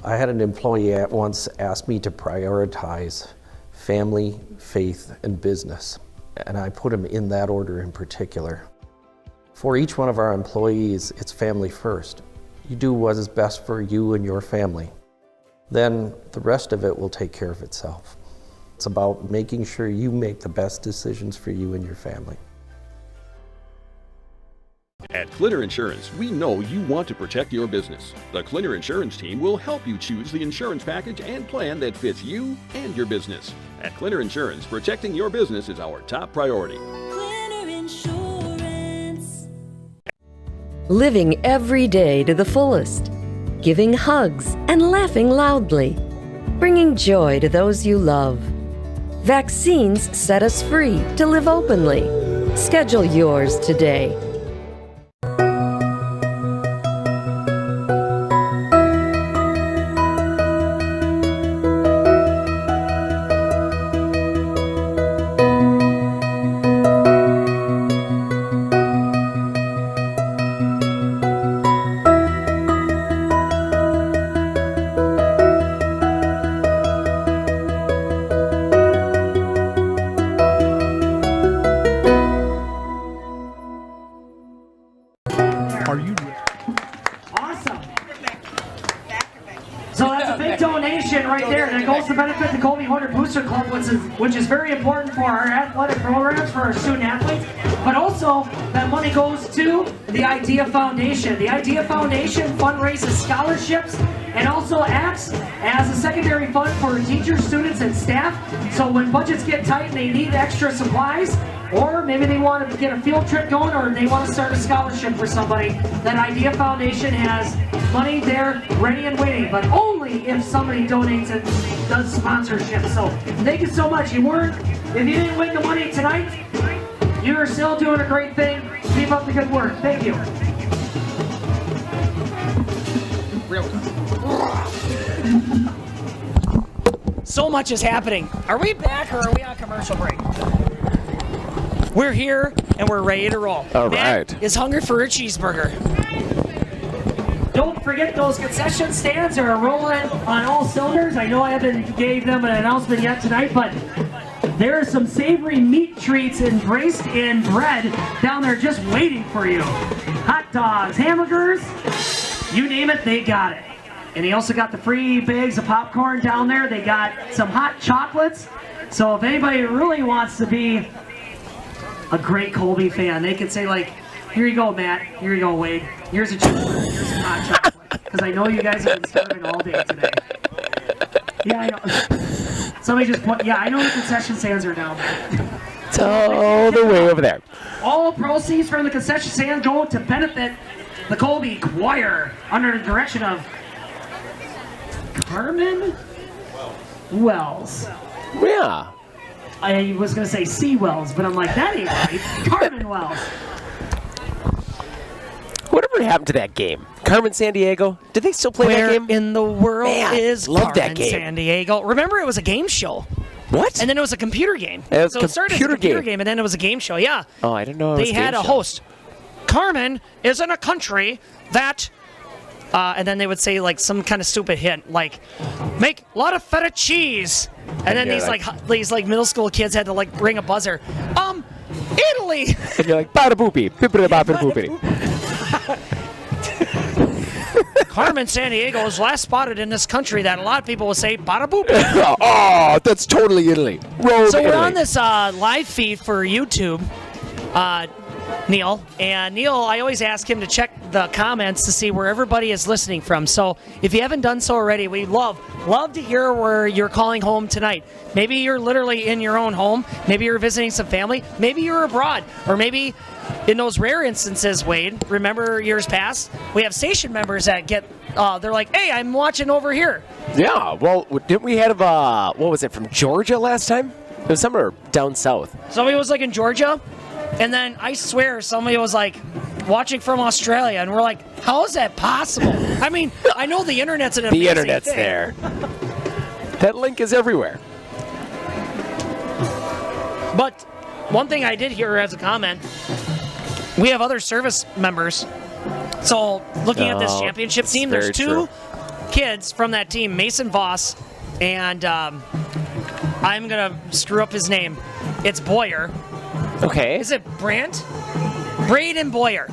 I had an employee at once ask me to prioritize family, faith, and business, and I put them in that order in particular. For each one of our employees, it's family first. You do what is best for you and your family. Then the rest of it will take care of itself. It's about making sure you make the best decisions for you and your family. At Clitter Insurance, we know you want to protect your business. The Clitter Insurance team will help you choose the insurance package and plan that fits you and your business. At Clitter Insurance, protecting your business is our top priority. Glitter Insurance. Living every day to the fullest. Giving hugs and laughing loudly. Bringing joy to those you love. Vaccines set us free to live openly. Schedule yours today. Are you Awesome. So that's a big donation right there. That goes to benefit the Colby Hornet Booster Club, which is very important for our athletic programs, for our student athletes. But also, that money goes to the Idea Foundation. The Idea Foundation fundraises scholarships and also acts as a secondary fund for teachers, students, and staff. So when budgets get tight and they need extra supplies, or maybe they want to get a field trip going, or they want to start a scholarship for somebody, that Idea Foundation has money there ready and waiting, but only if somebody donates and does sponsorship. So thank you so much. If you didn't win the money tonight, you are still doing a great thing. Keep up the good work. Thank you. So much is happening. Are we back or are we on commercial break? We're here and we're ready to roll. All Matt right. is hungry for a cheeseburger. Don't forget those concession stands are rolling on all cylinders. I know I haven't gave them an announcement yet tonight, but there are some savory meat treats embraced in bread down there just waiting for you. Hot dogs, hamburgers, you name it, they got it. And they also got the free bags of popcorn down there. They got some hot chocolates. So if anybody really wants to be a great Colby fan, they can say like, here you go, Matt. Here you go, Wade. Here's a cheeseburger. Here's some hot chocolate. Because I know you guys have been starving all day today. Yeah, I know. So Somebody just put, yeah, I know the concession stands are down. It's all the way over there. All proceeds from the concession stand go to benefit the Colby Choir under the direction of Carmen Wells. Yeah. I was going to say C. Wells, but I'm like, that ain't right. Carmen Wells. Whatever happened to that game? Carmen San Diego? Did they still play Where that game? in the world Man, is love Carmen that game. San Diego? Remember, it was a game show. What? And then it was a computer game. It was so it started as a computer game, and then it was a game show. Yeah. Oh, I didn't know it was They a had game a show. host. Carmen is in a country that, and then they would say like some kind of stupid hint, like make a lot of feta cheese, and then you're these middle school kids had to like ring a buzzer. Italy. And you're like, bada boopy, bippity boppity boopity. Carmen San Diego was last spotted in this country that a lot of people would say bada boop. Oh, that's totally Italy. Rome, So we're Italy. on this live feed for YouTube, Neil. And Neil, I always ask him to check the comments to see where everybody is listening from. So if you haven't done so already, we love to hear where you're calling home tonight. Maybe you're literally in your own home. Maybe you're visiting some family. Maybe you're abroad. Or maybe in those rare instances, Wade, remember years past, we have station members that get, they're like, hey, I'm watching over here. Yeah, well, didn't we have, what was it, from Georgia last time? It was somewhere down south. Somebody was like in Georgia, and then I swear somebody was like watching from Australia, and we're like, how is that possible? I mean, I know the internet's an amazing The internet's thing. there. That link is everywhere. But one thing I did hear as a comment, we have other service members. So looking at this Oh, championship it's team, there's very two true. kids from that team, Mason Voss, and I'm going to screw up his name. It's Boyer. Okay. Is it Brandt? Braden Boyer.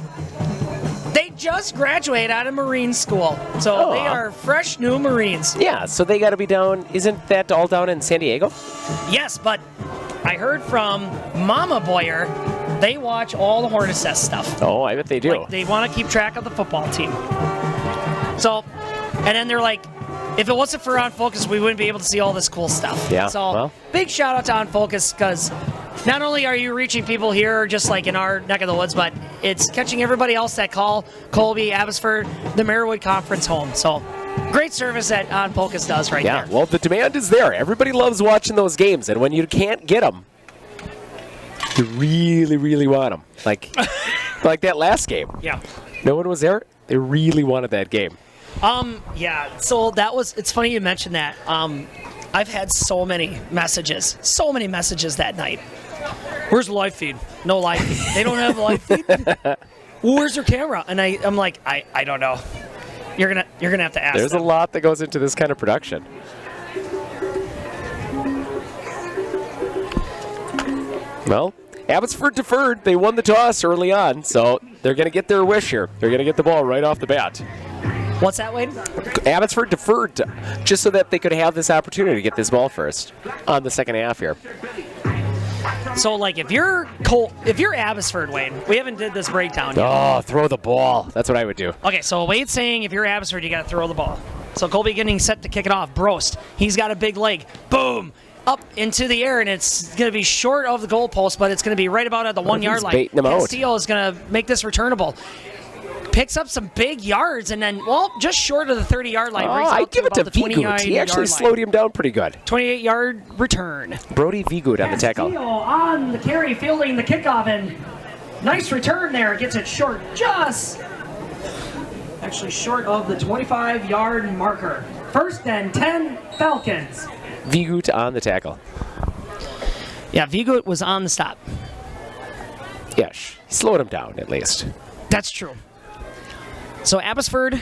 They just graduated out of Marine school. So they are fresh new Marines. Yeah, so they got to be down. Isn't that all down in San Diego? Yes, but I heard from Mama Boyer, they watch all the Hornets stuff. Oh, I bet they do. Like, they want to keep track of the football team. So, and then they're like, if it wasn't for On Focus, we wouldn't be able to see all this cool stuff. Yeah, So, well. big shout out to On Focus, because not only are you reaching people here, just like in our neck of the woods, but it's catching everybody else that call Colby, Abbotsford, the Marawood Conference home. So, great service that On Focus does right Yeah, there. well, the demand is there. Everybody loves watching those games, and when you can't get them, you really, really want them. Like that last game. Yeah. No one was there. They really wanted that game. Yeah, so it's funny you mentioned that. I've had so many messages that night. Where's the live feed? No live feed. They don't have a live feed? Well, where's their camera? And I'm like, I don't know. You're gonna have to ask There's them. a lot that goes into this kind of production. Well, Abbotsford deferred. They won the toss early on, so they're going to get their wish here. They're going to get the ball right off the bat. What's that, Wade? Abbotsford deferred just so that they could have this opportunity to get this ball first on the second half here. So, like, if you're Abbotsford, Wade, we haven't did this breakdown yet. Oh, throw the ball. That's what I would do. Okay, so Wade's saying if you're Abbotsford, you got to throw the ball. So Colby getting set to kick it off. Brost, he's got a big leg. Boom! Up into the air, and it's going to be short of the goalpost, but it's going to be right about at the 1 yard line. baiting him out. Castillo is going to make this returnable. Picks up some big yards, and then, well, just short of the 30-yard line. Brings I out give it to about the Vigut. He actually 29-yard slowed him down pretty good. 28-yard return. Brody Vigut on the tackle. Castillo on the carry, fielding the kickoff, and nice return there. Gets it short, actually short of the 25-yard marker. First and 10, Falcons. Vigut on the tackle. Yeah, Vigut was on the stop. Yeah, he slowed him down at least. That's true. So Abbotsford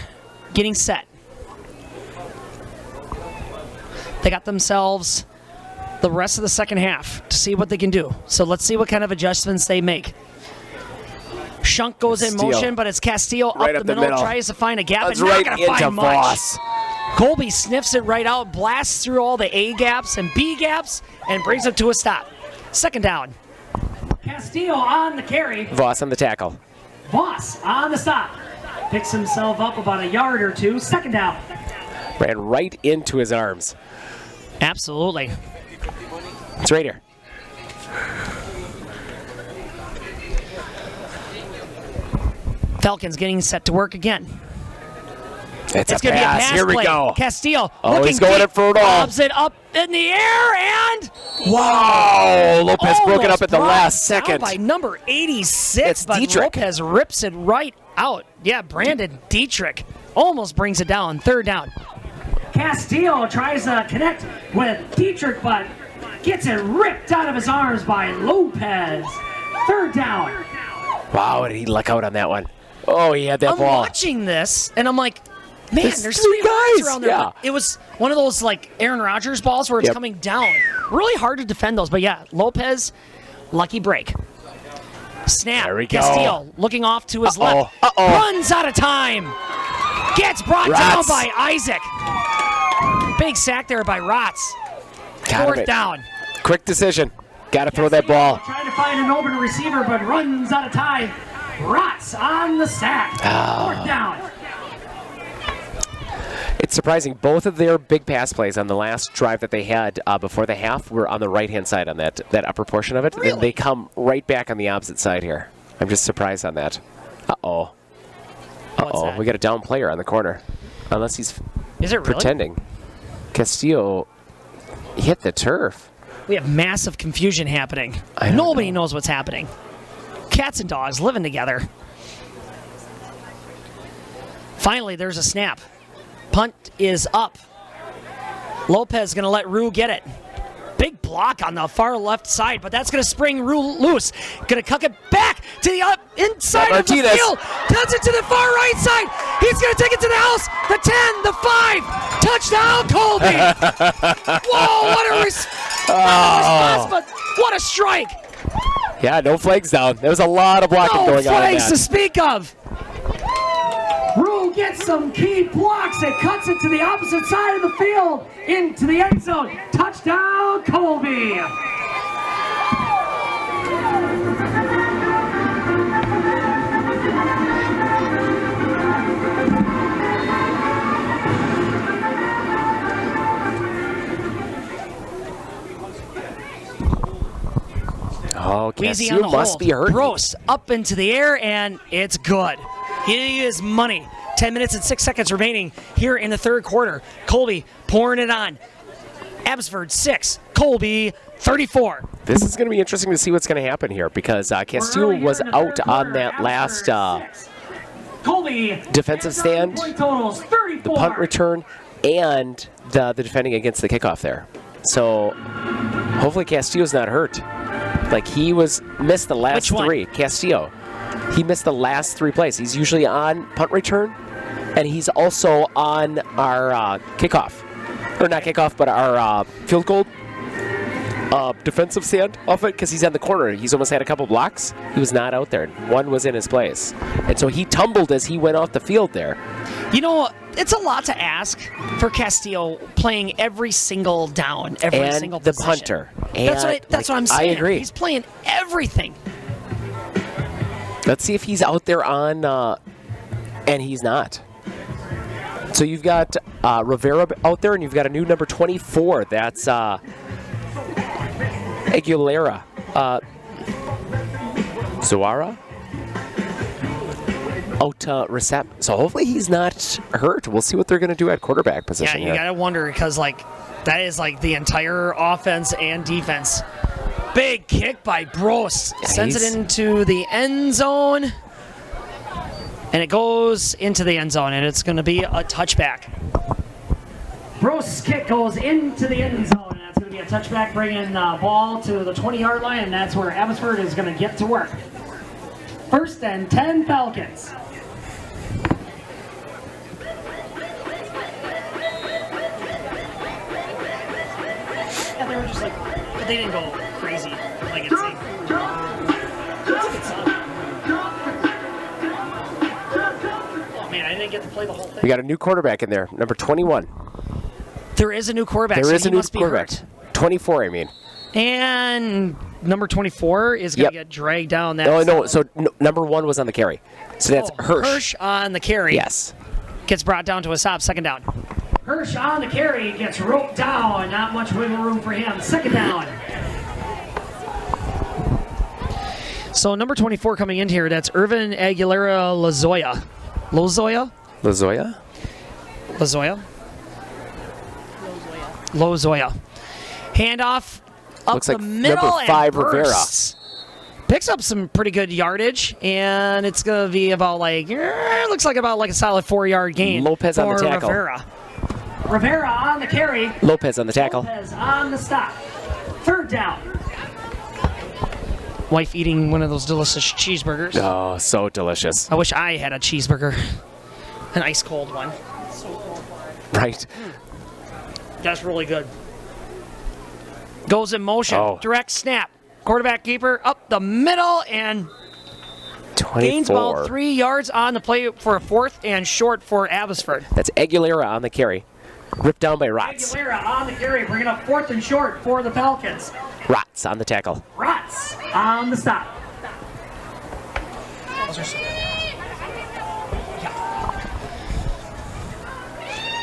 getting set. They got themselves the rest of the second half to see what they can do. So let's see what kind of adjustments they make. Shunk goes in Castillo. motion, but it's Castillo Right up the middle, tries to find a gap, That's and not right going to into find much. Voss. Colby sniffs it right out, blasts through all the A gaps and B gaps, and brings it to a stop. Second down. Castillo on the carry. Voss on the tackle. Voss on the stop. Picks himself up about a yard or two. Second down. Ran right into his arms. Absolutely. It's right here. Falcons getting set to work again. It's going to be a pass Here play. we go. Castillo He's going deep, in for it all. lobs it up in the air, and wow! Lopez broke it up at the brought last down second. by number 86, It's but Dietrich. Lopez rips it right out. Yeah, Brandon Dietrich almost brings it down. Third down. Castillo tries to connect with Dietrich, but gets it ripped out of his arms by Lopez. Third down. Wow, did he luck out on that one? Oh, he had that I'm ball. watching this, and I'm like, man, there's three guys guys, around there. yeah. It was one of those like Aaron Rodgers balls where it's coming down. Really hard to defend those, but yeah, Lopez, lucky break. Snap. There we go. Castillo looking off to his left. Runs out of time. Gets brought down by Isaac. Big sack there by Rotz. Fourth down. Quick decision. Got to throw that ball. Trying to find an open receiver, but runs out of time. Rotz on the sack. Fourth down. It's surprising. Both of their big pass plays on the last drive that they had before the half were on the right-hand side on that upper portion of it. Really? And they come right back on the opposite side here. I'm just surprised on that. Uh-oh. Uh-oh. We got a down player on the corner. Unless he's Is it really? pretending. Castillo hit the turf. We have massive confusion happening. Nobody knows what's happening. Cats and dogs living together. Finally, there's a snap. Punt is up. Lopez going to let Rue get it. Big block on the far left side, but that's going to spring Rue loose. Going to cuck it back to the inside of the field. Cuts it to the far right side. He's going to take it to the house. The 10, the 5. Touchdown, Colby. Whoa, what a response, but what a strike. Yeah, no flags down. There was a lot of blocking No going on in flags that. to speak of. Rue gets some key blocks and cuts it to the opposite side of the field into the end zone. Touchdown, Colby. Oh, Weezy Castillo on the must hold. be hurt. Gross up into the air, and it's good. He is money. 10 minutes and 6 seconds remaining here in the third quarter. Colby pouring it on. Abbotsford 6, Colby 34. This is going to be interesting to see what's going to happen here because Castillo was out on that last Colby defensive stand, point totals 34. the punt return, and the defending against the kickoff there. So hopefully Castillo's not hurt. Like he missed the last three. Castillo. He missed the last 3 plays. He's usually on punt return, and he's also on our kickoff. Or not kickoff, but our field goal defensive stand off it because he's on the corner. He's almost had a couple blocks. He was not out there. One was in his place. And so he tumbled as he went off the field there. You know, it's a lot to ask for Castillo playing every single down, every single the position. punter. That's what I'm saying. I agree. He's playing everything. Let's see if he's out there on, and he's not. So you've got Rivera out there, and you've got a new number 24. That's Aguilera. Zuara? Out to Recep. So hopefully he's not hurt. We'll see what they're going to do at quarterback position. Yeah, you got to wonder because, that is the entire offense and defense. Big kick by Bros. Sends it into the end zone. And it goes into the end zone, and it's going to be a touchback. Bros' kick goes into the end zone, and that's going to be a touchback, bringing the ball to the 20-yard line, and that's where Abbotsford is going to get to work. First and 10 Falcons. Yeah, they were just but they didn't go crazy like insane. Oh man, I didn't get to play the whole thing. We got a new quarterback in there, number 21. There is a new quarterback. There is so a new must be quarterback. hurt. 24, I mean. And number 24 is going to get dragged down. No. So number 1 was on the carry. So that's Hirsch. Hirsch on the carry. Yes. Gets brought down to a stop. Second down. Hirsch on the carry gets roped down. Not much wiggle room for him. Second down. So number 24 coming in here, that's Irvin Aguilera Lozoya. Lozoya? Lazoya? Lozoya? Lozoya. Handoff up Looks the like middle number 5 and Rivera. bursts. Picks up some pretty good yardage, and it's going to be about like, looks like about like a solid 4-yard gain. Lopez on the for tackle. Rivera on the carry. Lopez on the tackle. Lopez on the stop. 3rd down. Wife eating one of those delicious cheeseburgers. Oh, so delicious. I wish I had a cheeseburger. An ice cold one. Right. That's really good. Goes in motion. Oh. Direct snap. Quarterback keeper up the middle and 24. gains about 3 yards on the play for a 4th and short for Abbotsford. That's Aguilera on the carry. Ripped down by Rotz. Aguilera on the carry, bringing up 4th and short for the Falcons. Rotz on the tackle. Rotz on the stop.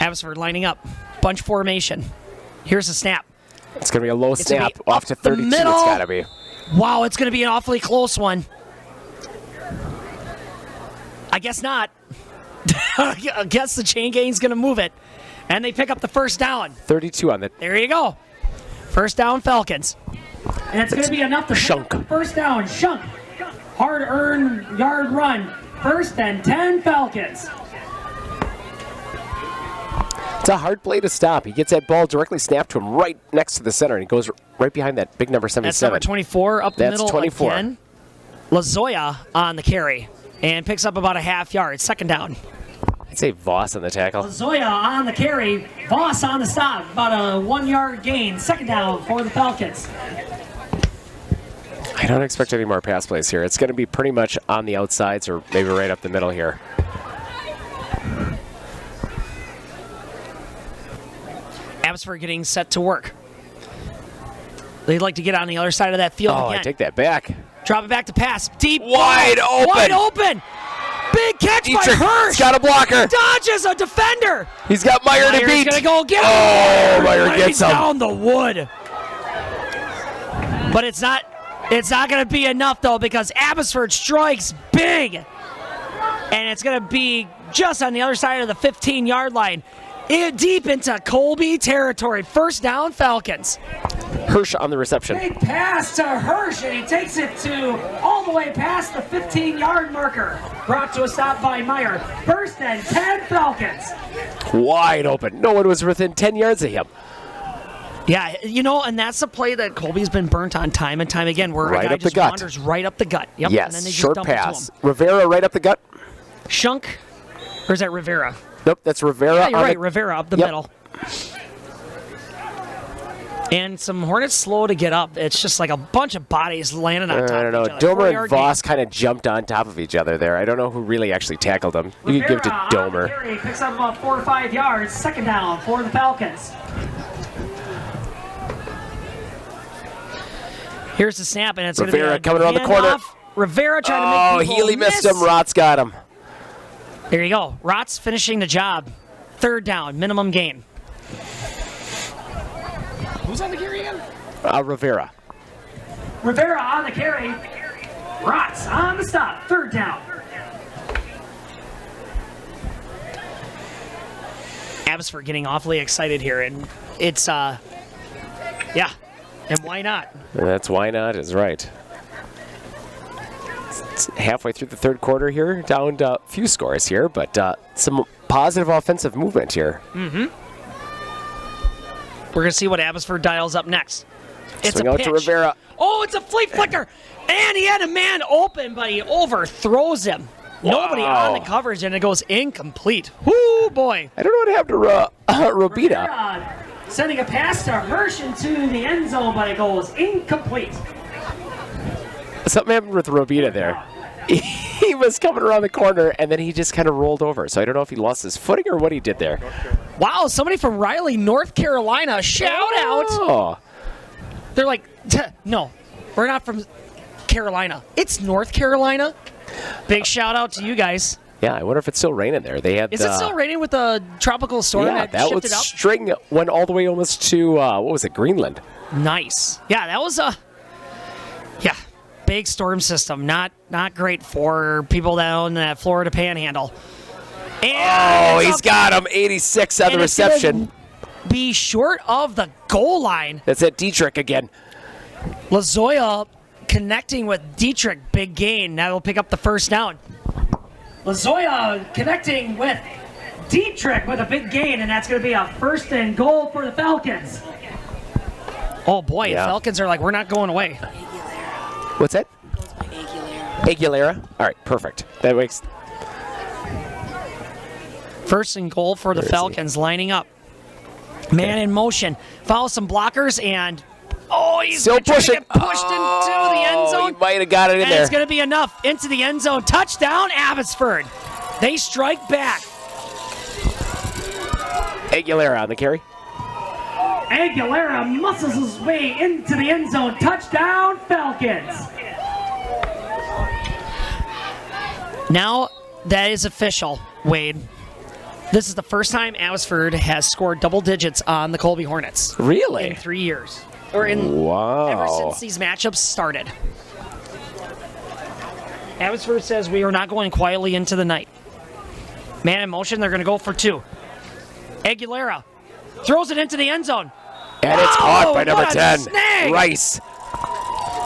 Abbotsford lining up. Bunch formation. Here's the snap. It's going to be a low It's gonna snap be off to up the 32. middle. It's got to be. Wow, it's going to be an awfully close one. I guess not. I guess the chain gain's going to move it. And they pick up the 1st down. 32 on the. There you go. 1st down, Falcons. And it's going to be enough to Shunk. pick up the 1st down. Shunk. Hard-earned yard run. 1st and 10, Falcons. It's a hard play to stop. He gets that ball directly snapped to him right next to the center, and he goes right behind that big number 77. That's number 24 up the That's middle 24. again. Lozoya on the carry and picks up about a half yard. 2nd down. I'd say Voss on the tackle. Lozoya on the carry. Voss on the stop. About a 1-yard gain. 2nd down for the Falcons. I don't expect any more pass plays here. It's going to be pretty much on the outsides or maybe right up the middle here. Abbotsford getting set to work. They'd like to get on the other side of that field Oh, again. I take that back. Drop it back to pass. Deep. Wide open. Wide open. Big catch by Dietrich, Hirsch. he's got a blocker. Dodges a defender. He's got Meyer to Meyer's beat. gonna go get him. Oh, Meyer Lays gets him. down the wood. But it's not going to be enough though because Abbotsford strikes big, and it's going to be just on the other side of the 15-yard line, deep into Colby territory. 1st down, Falcons. Hirsch on the reception. Big pass to Hirsch, and he takes it to all the way past the 15-yard marker. Brought to a stop by Meyer. 1st and 10, Falcons. Wide open. No one was within 10 yards of him. Yeah, and that's a play that Colby's been burnt on time and time again, where Right a guy up the just gut. wanders right up the gut. Yep, Yes, and then they just short dump it to pass. him. Rivera right up the gut. Shunk, or is that Rivera? Nope, that's Rivera. Yeah, you're on right, the- Rivera up the Yep. middle. And some Hornets slow to get up. It's just like a bunch of bodies landing on top I don't know. of each other. Domer 4-yard and Voss kind of jumped on top of each other there. I don't know who really actually tackled him. You could give it to Rivera on the Domer. carry, picks up about 4 to 5 yards. 2nd down for the Falcons. Here's the snap, and it's going to be Rivera a coming around the corner. handoff. Rivera trying to make people Healy missed miss. him. Rotz got him. There you go. Rotz finishing the job. 3rd down, minimum gain. Who's on the carry again? Rivera. Rivera on the carry. Rotz on the stop. 3rd down. Abbotsford getting awfully excited here, and it's yeah, and why not? That's why not is right. It's halfway through the 3rd quarter here, down to a few scores here, but some positive offensive movement here. Mm-hmm. We're gonna see what Abbotsford dials up next. It's Swing a out pitch. to Rivera. Oh, it's a flea flicker, and he had a man open, but he overthrows him. Nobody on the coverage, and it goes incomplete. Whoo, boy! I don't know what happened to Robita. Rivera sending a pass to Hirsch into the end zone, but it goes incomplete. Something happened with Robita there. He was coming around the corner, and then he just kind of rolled over. So I don't know if he lost his footing or what he did there. Wow, somebody from Raleigh, North Carolina. Shout out. Oh. They're like, no, we're not from Carolina. It's North Carolina. Big shout out to you guys. Yeah, I wonder if it's still raining there. They had. Is it still raining with the tropical storm Yeah, that that shifted was up? string went all the way almost to what was it, Greenland? Nice. Yeah, that was a. Yeah, big storm system. Not great for people down in that Florida Panhandle. And He's got him. 86 on the and it's gonna reception. Be short of the goal line. That's it, Dietrich again. Lazoya connecting with Dietrich, big gain. That'll pick up the first down. Lazoya connecting with Dietrich with a big gain, and that's going to be a 1st and goal for the Falcons. Oh boy, Yeah. Falcons are like, we're not going away. What's that? Aguilera. All right, perfect. That makes 1st and goal for the Where is he? Falcons, lining up. Man in motion. Follow some blockers, and he's Still trying to pushing. get pushed into the end zone. He might have got it in And there. it's going to be enough into the end zone. Touchdown, Abbotsford. They strike back. Aguilera on the carry. Aguilera muscles his way into the end zone. Touchdown, Falcons. Now that is official, Wade. This is the first time Abbotsford has scored double digits on the Colby Hornets. Really? In 3 years. Or ever since these matchups started. Abbotsford says we are not going quietly into the night. Man in motion, they're going to go for 2. Aguilera throws it into the end zone. And it's caught by number what a 10, snag! Rice.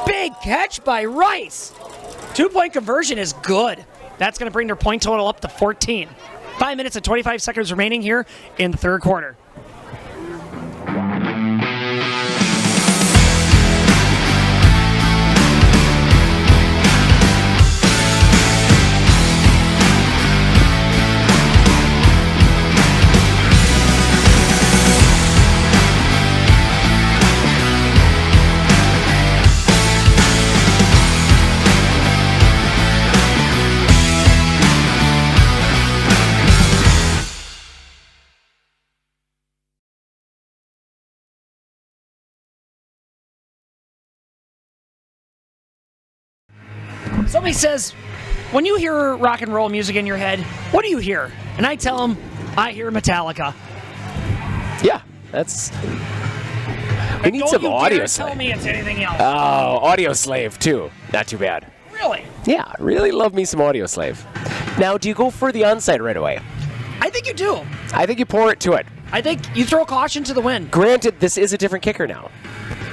Big catch by Rice. 2-point conversion is good. That's going to bring their point total up to 14. 5 minutes and 25 seconds remaining here in the third quarter. Somebody says, when you hear rock and roll music in your head, what do you hear? And I tell them, I hear Metallica. Yeah, that's... We need Don't some you audio dare slave. tell me it's anything else. Oh, audio slave too. Not too bad. Really? Yeah, really love me some audio slave. Now, do you go for the onside right away? I think you do. I think you pour it to it. I think you throw caution to the wind. Granted, this is a different kicker now.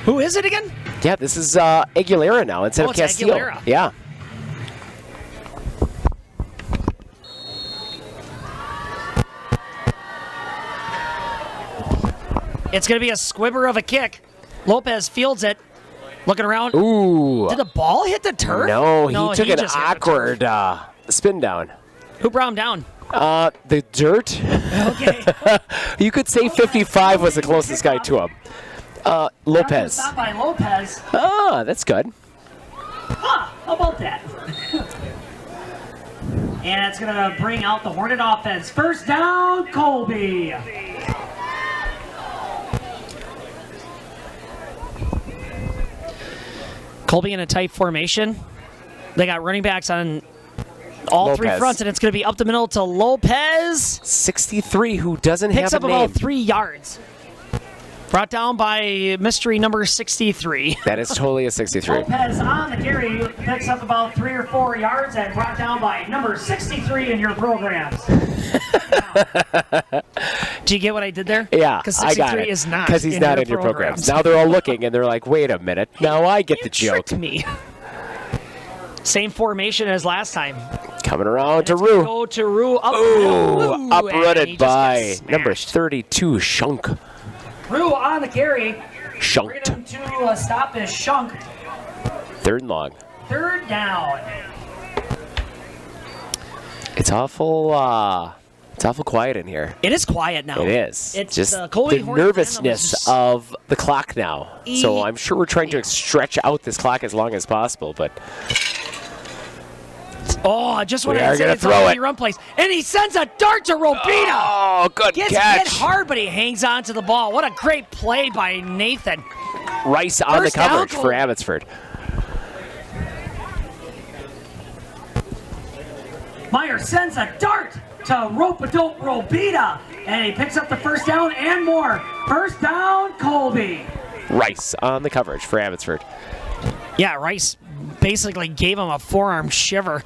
Who is it again? Yeah, this is Aguilera now instead of it's Castillo. Aguilera. Yeah. It's going to be a squibber of a kick. Lopez fields it. Looking around. Ooh. Did the ball hit the turf? No, he took an just hit the awkward spin down. Who brought him down? The dirt. Okay. You could say 55 was the closest guy to him. Lopez. Stop by Lopez. Ah, that's good. How about that? And it's going to bring out the Hornet offense. First down, Colby. Colby in a tight formation. They got running backs on all three Lopez. fronts, and it's going to be up the middle to Lopez. 63, who doesn't Picks have up a name. about 3 yards. Brought down by mystery number 63. That is totally a 63. Lopez on the carry picks up about 3 or 4 yards and brought down by number 63 in your programs. Do you get what I did there? Yeah, Because I got 63 it. is not Because he's not in your programs. Now they're all looking and they're like, wait a minute. Now I get the joke. Tricked me. Same formation as last time. Coming around to It's gonna Rue. Go to Rue. Up Ooh, and he uprooted just by gets smashed. number 32, Shunk. Rue on the carry. Shunked. Freedom to stop is Shunk. Third and long. Third down. It's awful quiet in here. It is quiet now. It is. It's just the Colby the Hornet nervousness of the clock now. So I'm sure we're trying to stretch out this clock as long as possible, but Just We when are I said gonna it's throw already it. run place. And he sends a dart to Robita. Oh, good Gets catch. hit hard, but he hangs on to the ball. What a great play by Nathan. Rice on First the down, coverage for Colby. Abbotsford. Meyer sends a dart to Rope-a-dope Robita. And he picks up the first down and more. First down, Colby. Rice on the coverage for Abbotsford. Yeah, Rice basically gave him a forearm shiver.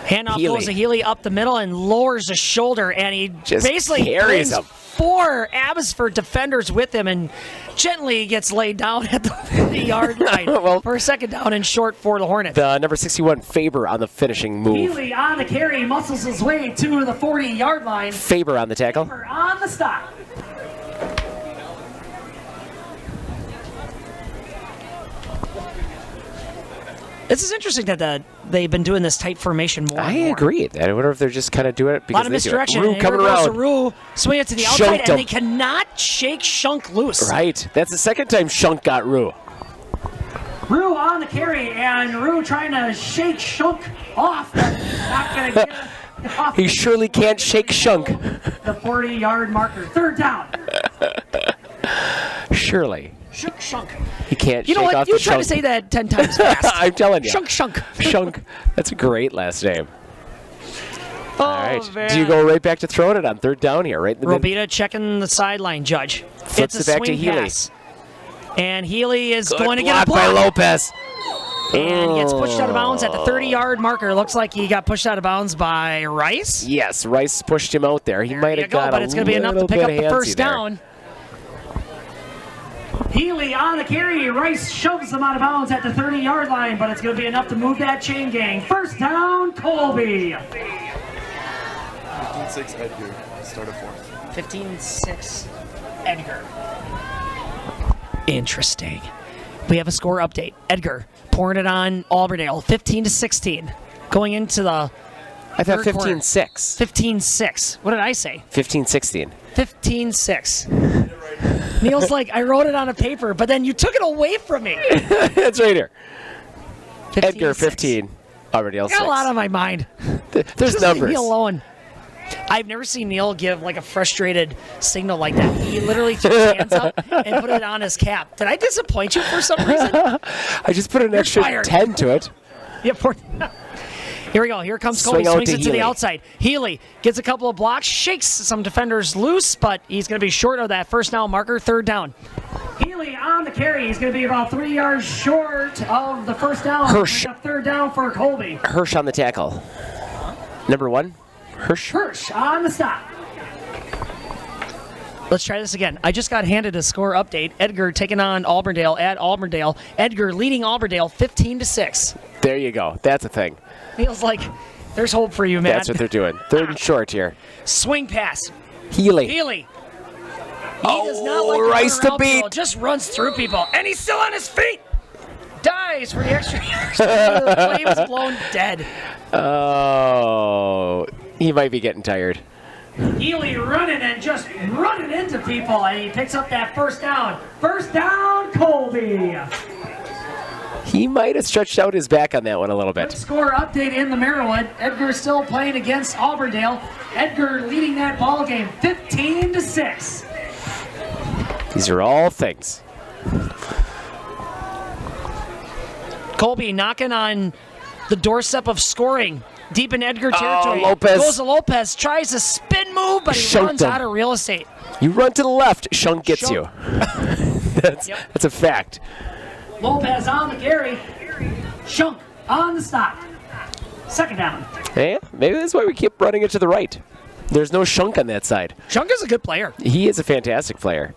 Handoff Healy. goes to Healy up the middle and lowers the shoulder, and he Just basically carries brings him. 4 Abbotsford defenders with him and gently gets laid down at the 50-yard line for a second down and short for the Hornets. The number 61 Faber on the finishing move. Healy on the carry, muscles his way to the 40-yard line. Faber on the tackle. Faber on the stop. This is interesting that they've been doing this tight formation more. I and more. agree. I wonder if they're just kind of doing it A lot because of they do it. misdirection. Rue And coming here goes around. Rue, swing it to the outside, Shunked and him. they cannot shake Shunk loose. Right. That's the second time Shunk got Rue. Rue on the carry, and Rue trying to shake Shunk off. Not going to get off. He surely can't shake Shunk. The 40-yard marker. Third down. Surely. Shunk, Shunk. He can't You know shake what? off You the try to Shunk. say that 10 times fast. I'm telling you. Shunk, Shunk. Shunk. That's a great last name. Oh, All right. man. Do you go right back to throwing it on third down here, right in the middle? Robita checking the sideline, Judge. Flips it's it a back to swing Healy. pass. And Healy is Good going to get a block by block. Lopez. And gets pushed out of bounds at the 30-yard marker. Looks like he got pushed out of bounds by Rice. Yes, Rice pushed him out there. He might There you have go, got but a it's going to be enough to little pick up bit the first handsy there. down. Healy on the carry. Rice shoves him out of bounds at the 30-yard line, but it's going to be enough to move that chain gang. First down, Colby. 15-6 Edgar. Start at fourth. 15-6 Edgar. Interesting. We have a score update. Edgar pouring it on Auburndale, 15-16. Going into the I thought third quarter. 15-6. 15-6. What did I say? 15-16. 15-6. Neil's like, I wrote it on a paper, but then you took it away from me. That's right here. 15-6. Edgar 15. Auburndale I got 6. a lot on my mind. There's Just leave numbers. me alone. I've never seen Neil give like a frustrated signal like that. He literally threw his hands up and put it on his cap. Did I disappoint you for some reason? I just put an You're extra fired. 10 to it. Yeah, here we go. Here comes Swing Colby. out Swings to it to the Healy. outside. Healy gets a couple of blocks, shakes some defenders loose, but he's going to be short of that first down marker. Third down. Healy on the carry. He's going to be about 3 yards short of the first down. Hirsch. Pick up third down for Colby. Hirsch on the tackle. Number 1. Hirsch. Hirsch on the stop. Let's try this again. I just got handed a score update. Edgar taking on Auburndale at Auburndale. Edgar leading Auburndale 15-6. There you go. That's a thing. Feels like there's hope for you, man. That's what they're doing. Third and short here. Swing pass. Healy. Healy. He does not like Rice run to around beat. people, just runs through people, and he's still on his feet. Dies for the extra yards. The play was blown dead. Oh, he might be getting tired. Healy running and just running into people, and he picks up that first down. First down, Colby. He might have stretched out his back on that one a little bit. Score update in the Marawood. Edgar still playing against Auburndale. Edgar leading that ball game 15-6. These are all things. Colby knocking on the doorstep of scoring. Deep in Edgar territory. Lopez. Goes to Lopez, tries a spin move, but he Shunked runs him. out of real estate. You run to the left, Shunk gets Shunk. you. That's a fact. Lopez on the carry. Shunk on the stop. Second down. Yeah, maybe that's why we keep running it to the right. There's no Shunk on that side. Shunk is a good player. He is a fantastic player.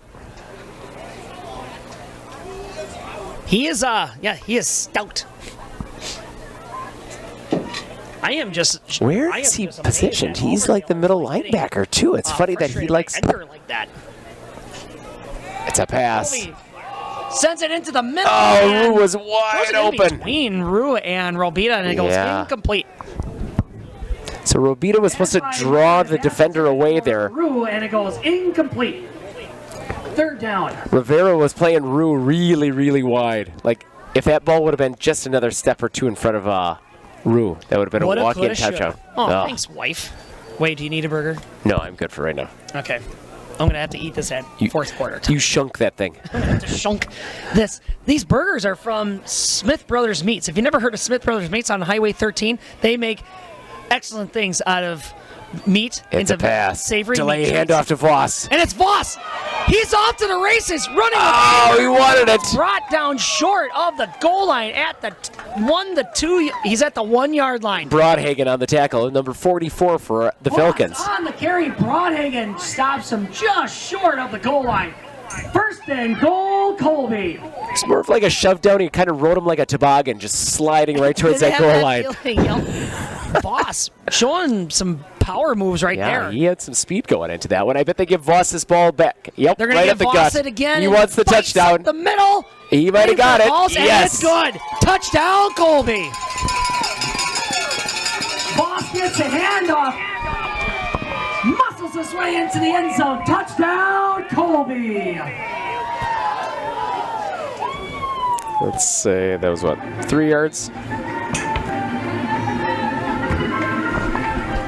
He is, he is stout. I am just. Where I am is he just amazed positioned? that He's like the middle linebacker, too. It's funny that he frustrated likes. by Edgar like that. It's a pass. Colby sends it into the middle. Oh, and Rue was throws wide it in open. between Rue and Robita, and it goes Yeah. incomplete. So Robita was supposed to draw the defender away there. Rue, and it goes incomplete. Third down. Rivera was playing Rue really, really wide. Like, if that ball would have been just another step or two in front of Rue, that would have been Woulda, a walk-in coulda, shoulda. touchdown. Oh, thanks, wife. Wait, do you need a burger? No, I'm good for right now. Okay. I'm going to have to eat this at fourth quarter. You shunk that thing. I'm going to have to shunk this. These burgers are from Smith Brothers Meats. If you've never heard of Smith Brothers Meats on Highway 13, they make excellent things out of meat It's into a pass. savory Delay meat. handoff to Voss. And it's Voss. He's off to the races, running. Oh, he wanted it. Brought down short of the goal line at the 1 to 2. He's at the 1 yard line. Broadhagen on the tackle, number 44 for the Falcons. On the carry, Broadhagen stops him just short of the goal line. First and goal, Colby. It's more of like a shove down. He kind of rode him like a toboggan, just sliding right towards that goal line. Voss showing some power moves right there. Yeah, he had some speed going into that one. I bet they give Voss this ball back. Yep, They're going right to up give the Voss gut. it again. He wants the touchdown. Up the middle. He might have got it. Voss, yes. And it's good. Touchdown, Colby. Voss gets a handoff. Muscles his way into the end zone. Touchdown, Colby. Let's say that was what, 3 yards?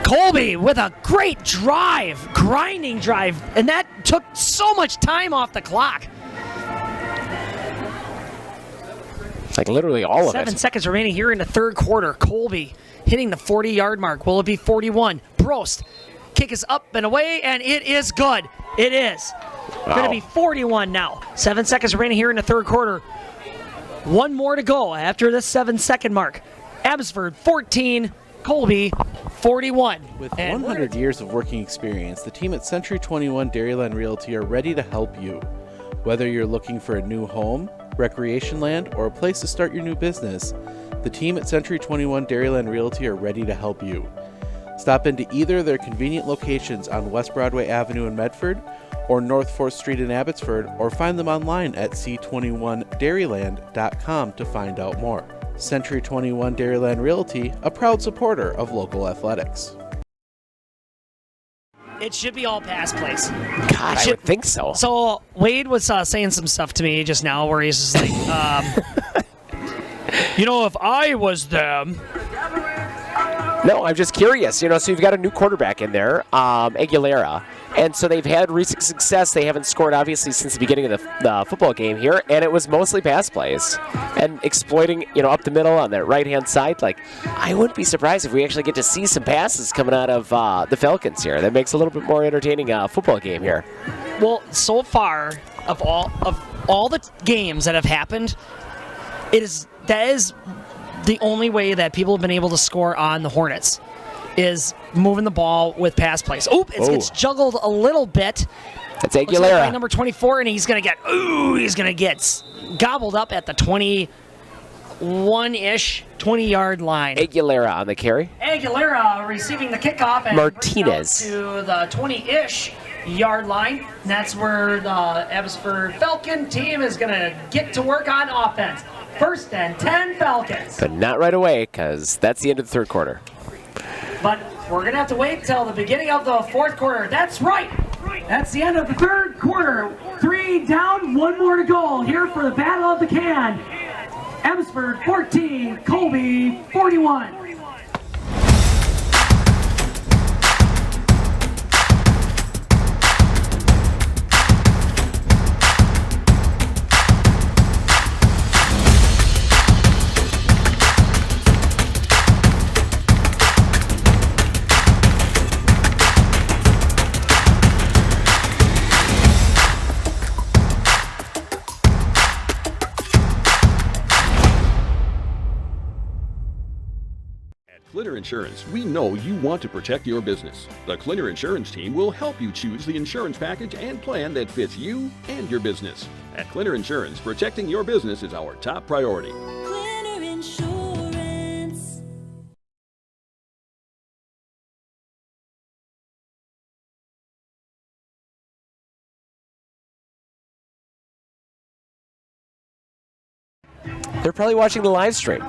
Colby with a great drive, grinding drive, and that took so much time off the clock. Like literally all of it. 7 seconds remaining here in the third quarter. Colby hitting the 40-yard mark. Will it be 41? Brost. Kick is up and away, and it is good. It is. Wow. Going to be 41 now. 7 seconds remaining here in the third quarter. One more to go after this 7-second mark. Abbotsford 14, Colby 41. With 100 years of working experience, the team at Century 21 Dairyland Realty are ready to help you. Whether you're looking for a new home, recreation land, or a place to start your new business, the team at Century 21 Dairyland Realty are ready to help you. Stop into either of their convenient locations on West Broadway Avenue in Medford or North 4th Street in Abbotsford, or find them online at c21dairyland.com to find out more. Century 21 Dairyland Realty, a proud supporter of local athletics. It should be all pass plays. God, I would think so. So Wade was saying some stuff to me just now where he's just like, if I was them. No, I'm just curious. So you've got a new quarterback in there, Aguilera. And so they've had recent success. They haven't scored, obviously, since the beginning of the football game here. And it was mostly pass plays. And exploiting, up the middle on that right-hand side. Like, I wouldn't be surprised if we actually get to see some passes coming out of the Falcons here. That makes a little bit more entertaining football game here. Well, so far, of all the games that have happened, that is the only way that people have been able to score on the Hornets is moving the ball with pass plays. Gets juggled a little bit. That's Aguilera. Like number 24, and he's going to get gobbled up at the 21-ish, 20-yard line. Aguilera on the carry. Aguilera receiving the kickoff and Martinez to the 20-ish yard line. And that's where the Abbotsford Falcon team is going to get to work on offense. First and 10 Falcons. But not right away, because that's the end of the third quarter. But we're going to have to wait until the beginning of the fourth quarter. That's right. That's the end of the third quarter. 3 down, 1 more to go here for the Battle of the Can. Abbotsford 14, Colby 41. Clinner Insurance, we know you want to protect your business. The Clinner Insurance team will help you choose the insurance package and plan that fits you and your business. At Clinner Insurance, protecting your business is our top priority. Clinner Insurance. They're probably watching the live stream.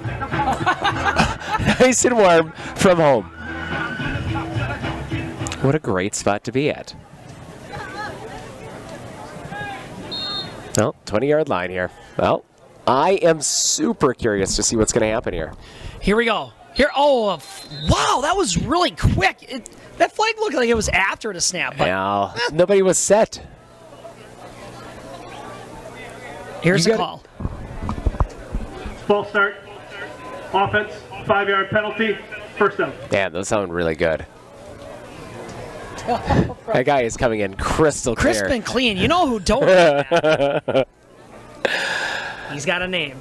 Nice and warm from home. What a great spot to be at. Well, 20-yard line here. Well, I am super curious to see what's going to happen here. Here we go. Wow, that was really quick. That flag looked like it was after the snap. But Well, nobody was set. Here's the call. False start. Offense. 5-yard penalty. First down. Yeah, those sound really good. That guy is coming in crystal clear. Crisp and clean. You know who don't do that? He's got a name.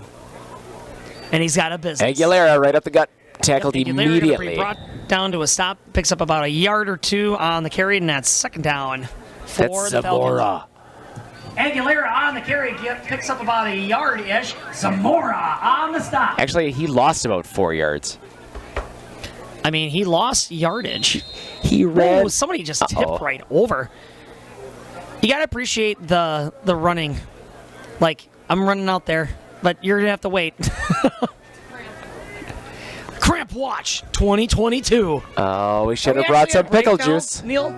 And he's got a business. Aguilera right up the gut. Tackled Aguilera gonna be immediately. brought down to a stop. Picks up about a yard or two on the carry, and that's second down for That's the Falcons. Zamora. Aguilera on the carry picks up about a yard-ish. Zamora on the stop. Actually, he lost about 4 yards. I mean, he lost yardage. He ran. Whoa, somebody just tipped right over. You got to appreciate the running. Like, I'm running out there, but you're going to have to wait. Cramp Watch 2022. Oh, we should have brought some pickle juice. Neil?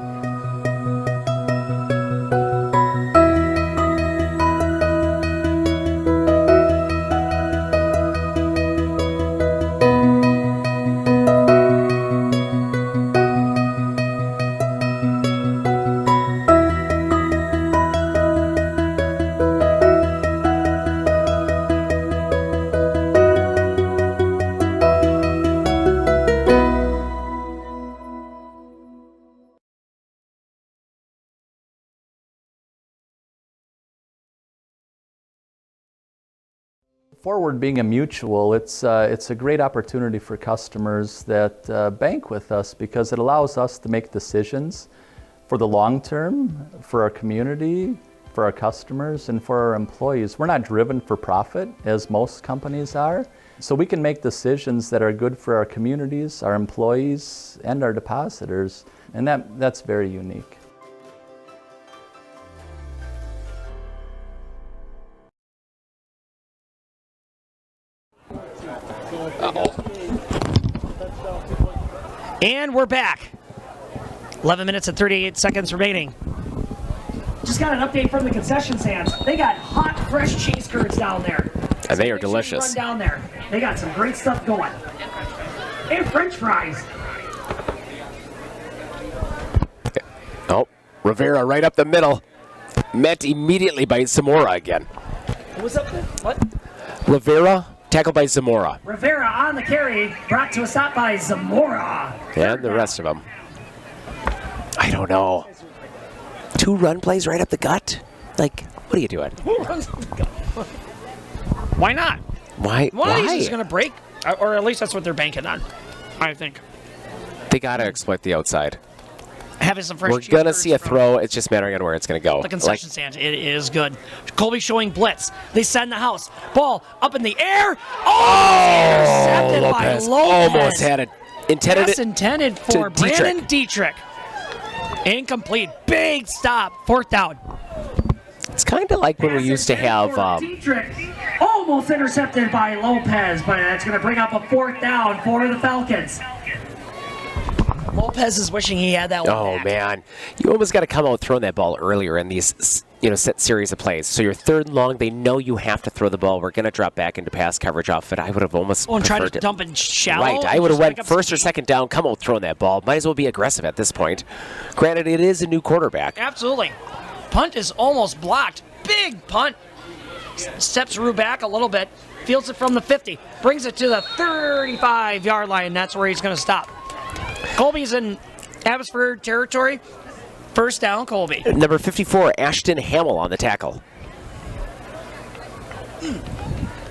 Forward being a mutual, it's a great opportunity for customers that bank with us because it allows us to make decisions for the long term, for our community, for our customers, and for our employees. We're not driven for profit as most companies are, so we can make decisions that are good for our communities, our employees, and our depositors, and that's very unique. And we're back. 11 minutes and 38 seconds remaining. Just got an update from the concession stands. They got hot, fresh cheese curds down there. And they are Make sure you delicious. Run down there. They got some great stuff going. And French fries. Oh, Rivera right up the middle. Met immediately by Zamora again. What was up? What? Rivera tackled by Zamora. Rivera on the carry, brought to a stop by Zamora. And the rest of them. I don't know. 2 run plays right up the gut? Like, what are you doing? Who runs up the gut? Why not? Why? One of these Why? is going to break, or at least that's what they're banking on, I think. They got to exploit the outside. Having some fresh We're cheese going to curds see a from throw. It's just mattering on where it's going to go. the concession stand. It is good. Colby showing blitz. They send the house. Ball up in the air. Oh, intercepted by Lopez. Almost had it. Intended for to Dietrich. Brandon Dietrich. Incomplete. Big stop. 4th down. It's kind of like when we used to have... Dietrich. Almost intercepted by Lopez, but that's going to bring up a 4th down for the Falcons. Lopez is wishing he had that one Oh, back. man. You almost got to come out throwing that ball earlier in these set series of plays. So you're 3rd and long. They know you have to throw the ball. We're going to drop back into pass coverage off it. I would have almost Oh, and try to preferred it. dump it shallow. Right. I and would have just went pick up some 1st or 2nd down, come out throwing that ball. Might as well be aggressive at this point. Granted, it is a new quarterback. Absolutely. Punt is almost blocked. Big punt. Steps Rue back a little bit. Fields it from the 50. Brings it to the 35-yard line. That's where he's going to stop. Colby's in Abbotsford territory. 1st down, Colby. Number 54, Ashton Hamill on the tackle.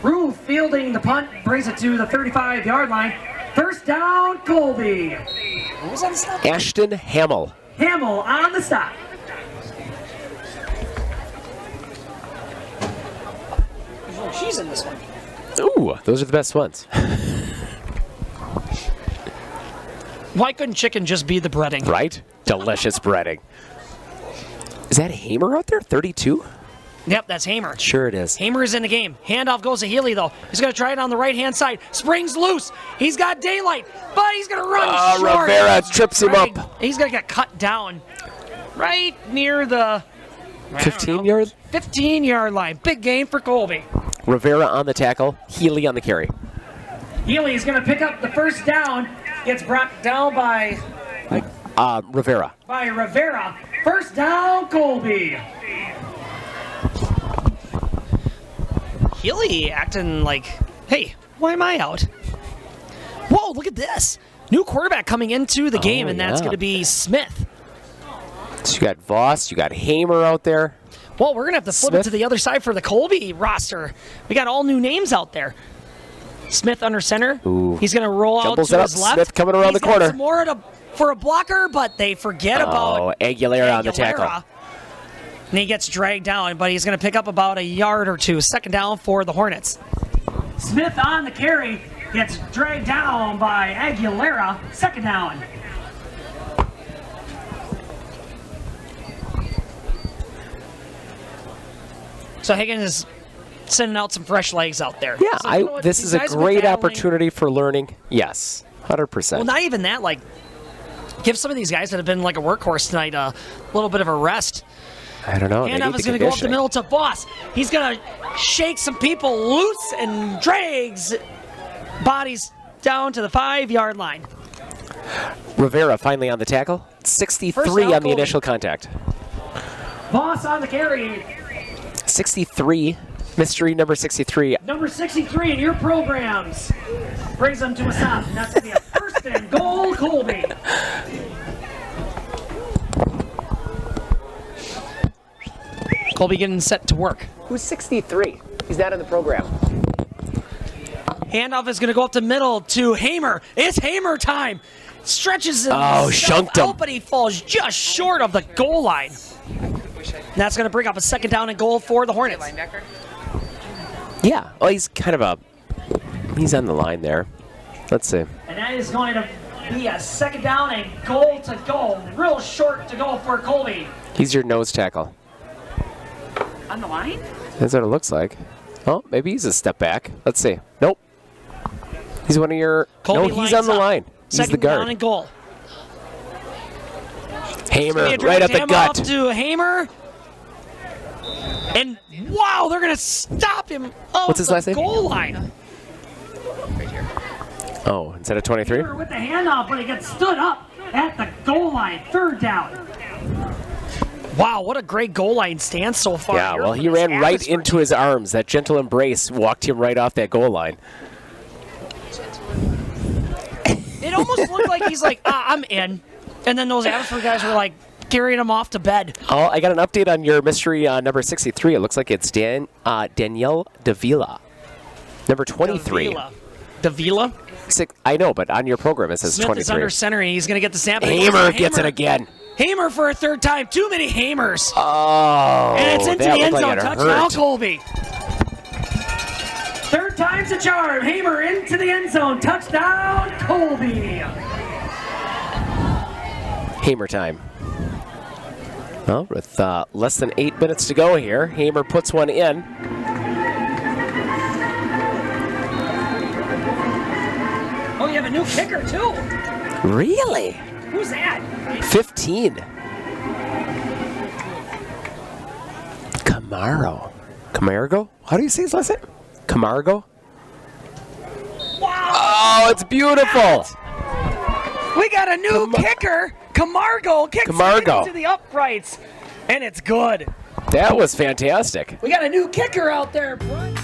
Rue fielding the punt. Brings it to the 35-yard line. 1st down, Colby. Who was on the stop? Ashton Hamill. Hamill on the stop. She's in this one. Ooh, those are the best ones. Why couldn't chicken just be the breading? Right? Delicious breading. Is that Hamer out there? 32? Yep, that's Hamer. Sure it is. Hamer is in the game. Handoff goes to Healy, though. He's going to try it on the right-hand side. Springs loose. He's got daylight, but he's going to run short. Rivera trips him up. He's going to get cut down right near the 15 yard? 15-yard line. Big gain for Colby. Rivera on the tackle. Healy on the carry. Healy is going to pick up the 1st down. Gets brought down by Rivera. Rivera. 1st down, Colby. Healy acting like, hey, why am I out? Whoa, look at this. New quarterback coming into the game, and that's going to be Smith. So you got Voss, you got Hamer out there. Well, we're going to have to flip it to the other side for the Colby roster. We got all new names out there. Smith under center. Ooh. He's going to roll out Jumbles to it his up. left. Smith coming around He's the corner. got some more for a blocker, but they forget about Aguilera on the tackle. And he gets dragged down, but he's going to pick up about a yard or two. Second down for the Hornets. Smith on the carry. Gets dragged down by Aguilera. Second down. So Higgins is sending out some fresh legs out there. Yeah, So, you know what, this these is a guys have been great battling. opportunity for learning. Yes, 100%. Well, not even that. Like, give some of these guys that have been like a workhorse tonight a little bit of a rest. I don't know. They Handoff need is the going to go up the conditioning. middle to Voss. He's going to shake some people loose and drags bodies down to the 5-yard line. Rivera finally on the tackle. 63 First on down, the Colby. initial contact. Voss on the carry. 63. Mystery number 63. Number 63 in your programs brings them to a stop. And that's going to be a first and goal, Colby. Colby getting set to work. Who's 63? He's not in the program. Handoff is going to go up the middle to Hamer. It's Hamer time. Stretches himself shunked him. out, but he falls just short of the goal line. And that's going to bring up a second down and goal for the Hornets. Yeah. Oh, he's kind of he's on the line there. Let's see. And that is going to be a second down and goal to go. Real short to go for Colby. He's your nose tackle. On the line? That's what it looks like. Oh, maybe he's a step back. Let's see. Nope. He's one of your... Colby no, he's lines on the up. line. He's Second the guard. down and goal. Hamer, It's gonna be a right up the handoff gut. to Hamer. And wow, they're going to stop him off What's his last the name? goal line. Oh, instead of 23? Hamer with the handoff, but he gets stood up at the goal line. Third down. Wow, what a great goal line stance so far. Yeah, here well, for he this ran right Abbotsford. into his arms. That gentle embrace walked him right off that goal line. It almost looked like he's like, I'm in. And then those Abbotsford guys were like carrying him off to bed. Oh, I got an update on your mystery number 63. It looks like it's Danielle Davila. Number 23. Davila? I know, but on your program it says Smith 23. is under center, and he's going to get the snap. Hamer gets it again. Hamer for a third time. Too many Hamers. Oh, And it's into that the end looked zone. like it Touchdown, hurt. Colby. Third time's a charm. Hamer into the end zone. Touchdown, Colby. Hamer time. Well, with less than 8 minutes to go here, Hamer puts one in. Oh, you have a new kicker, too. Really? Who's that? 15. Camargo? How do you say his last name? Camargo? Wow. Oh, it's beautiful. We got a new kicker. Camargo kicks Camargo. it into the uprights, and it's good. That was fantastic. We got a new kicker out there, Brian.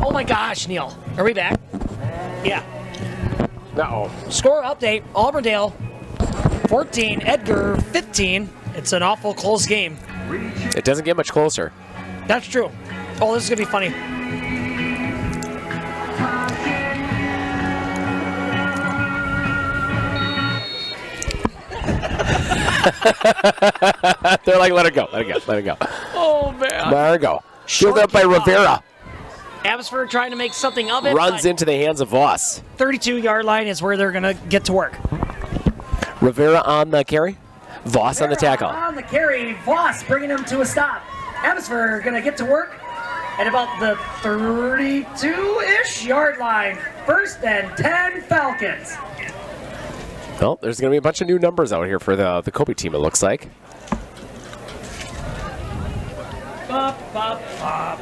Oh my gosh, Neil. Are we back? Yeah. Uh-oh. Score update. Auburndale 14, Edgar 15. It's an awful close game. It doesn't get much closer. That's true. Oh, this is going to be funny. They're like, let it go, let it go, let it go. Oh, man. There we go. Shielded up by Rivera. Abbotsford trying to make something of it. Runs into the hands of Voss. 32-yard line is where they're going to get to work. Rivera on the carry. Voss on the tackle. On the carry, Voss bringing him to a stop. Abbotsford going to get to work at about the 32-ish yard line. First and 10 Falcons. Well, there's going to be a bunch of new numbers out here for the Colby team, it looks like. Bop, bop, bop.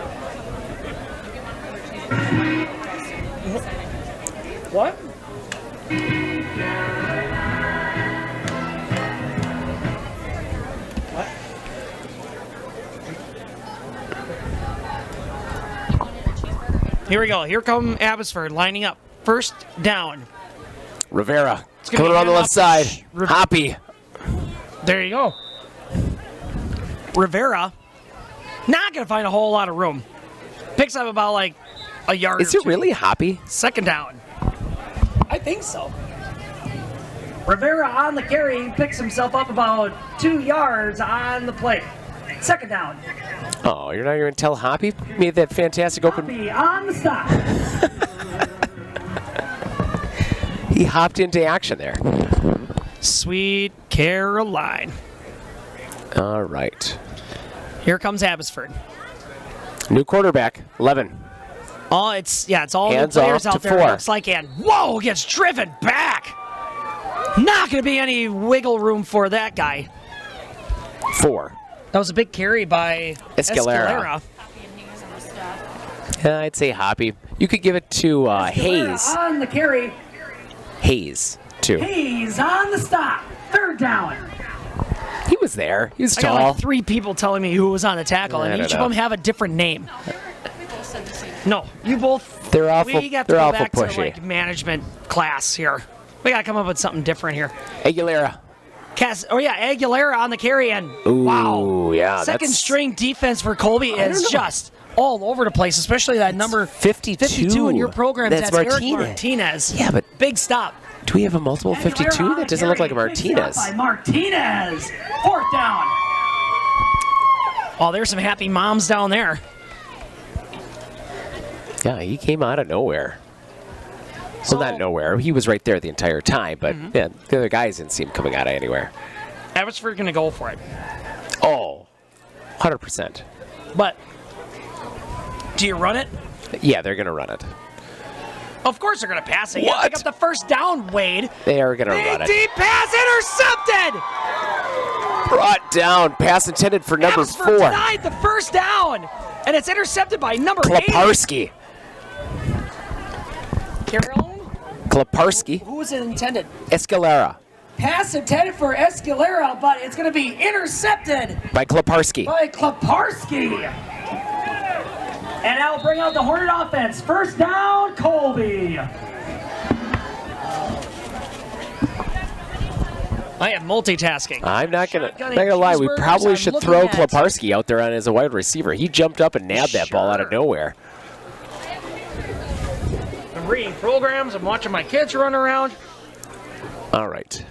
What? Here we go. Here come Abbotsford lining up. First down. Rivera It's gonna coming be around the left side. Hoppy. There you go. Rivera, not going to find a whole lot of room. Picks up about like a yard. Is it really Hoppy? Second down. I think so. Rivera on the carry picks himself up about 2 yards on the play. Second down. Oh, you're not going to tell Hoppy made that fantastic open. Hoppy on the stop. He hopped into action there. Sweet Caroline. All right. Here comes Abbotsford. New quarterback, 11. Oh, it's all Hands the players off out to there. 4. It looks like, and whoa, gets driven back. Not going to be any wiggle room for that guy. 4. That was a big carry by Escalera. Yeah, I'd say Hoppy. You could give it to Hayes. On the carry. Hayes, too. Hayes on the stop. Third down. He was there. He was I got tall. like 3 people telling me who was on the tackle, I and don't each of know. them have a different name. No, you both. They're awful. We got to They're go awful back pushy. to like management class here. We got to come up with something different here. Aguilera. Aguilera on the carry, and Ooh, wow. yeah. Second that's string defense for Colby I don't is know. just all over the place, especially that number 52 in your program. That's Eric Martinez. Martinez. Yeah, but big stop. do we have a multiple 52? That doesn't look like a Martinez. By Martinez. Fourth down. Oh, there's some happy moms down there. Yeah, he came out of nowhere. Well, not nowhere. He was right there the entire time, but yeah, the other guys didn't see him coming out of anywhere. Abbotsford going to go for it. Oh, 100%. But do you run it? Yeah, they're going to run it. Of course they're going to pass it. You pick up the first down, Wade. They are going to run it. Deep pass intercepted. Brought down. Pass intended for number Abbotsford 4. denied the first down, and it's intercepted by number 8. Klaparski. Carol? Klaparski. Who was it intended? Escalera. Pass intended for Escalera, but it's going to be intercepted By Klaparski. by Klaparski. And that'll bring out the Hornet offense. First down, Colby. I am multitasking. I'm not gonna lie. We probably should throw Klaparski out there as a wide receiver. He jumped up and nabbed that ball out of nowhere. I'm reading programs. I'm watching my kids run around. All right.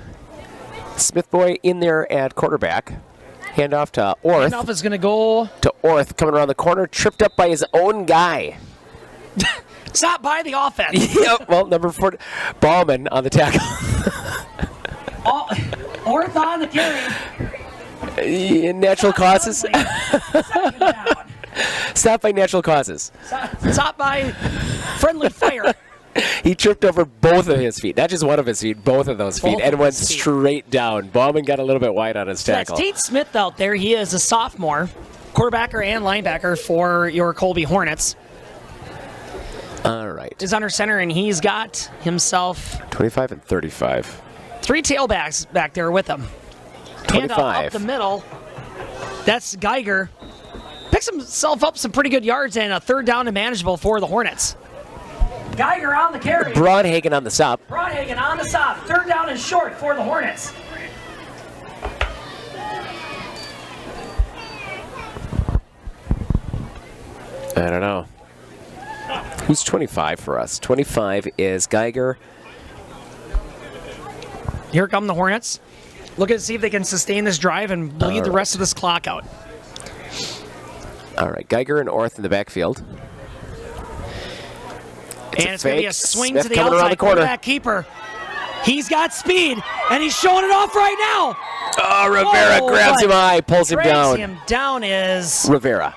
Smith boy in there at quarterback. Handoff to Orth. Handoff is going to go to Orth, coming around the corner, tripped up by his own guy. Stop by the offense. Yep. Well, number 4, Ballman on the tackle. Orth on the carry. Natural causes. Stop by natural causes. Stop by friendly fire. He tripped over both of his feet, not just one of his feet, both of those feet, Both and of went his feet. straight down. Ballman got a little bit wide on his So that's tackle. Tate Smith out there. He is a sophomore, quarterbacker and linebacker for your Colby Hornets. All right. Is under center, and he's got himself 25 and 35. 3 tailbacks back there with him. Handoff 25. up the middle. That's Geiger. Picks himself up some pretty good yards and a third down and manageable for the Hornets. Geiger on the carry. Broadhagen on the stop. Broadhagen on the stop. Third down and short for the Hornets. I don't know. Who's 25 for us? 25 is Geiger. Here come the Hornets. Looking to see if they can sustain this drive and bleed the rest of this clock out. All right, Geiger and Orth in the backfield. And it's going to be a swing Smith to the coming around outside. the corner. Quarterback keeper. He's got speed, and he's showing it off right now. Oh, Rivera grabs him high, pulls him down. Drags him down is Rivera.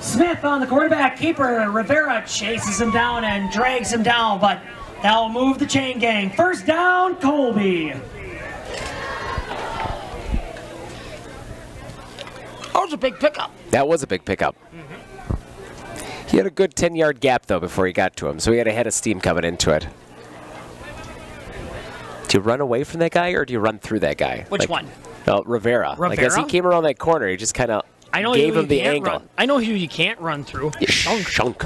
Smith on the quarterback keeper. Rivera chases him down and drags him down, but that'll move the chain gang. First down, Colby. That was a big pickup. That was a big pickup. He had a good 10-yard gap, though, before he got to him, so he had a head of steam coming into it. Do you run away from that guy, or do you run through that guy? Which one? Oh, Rivera. Like, as he came around that corner, he just kind of gave him the angle. Run. I know who you can't run through. Shunk.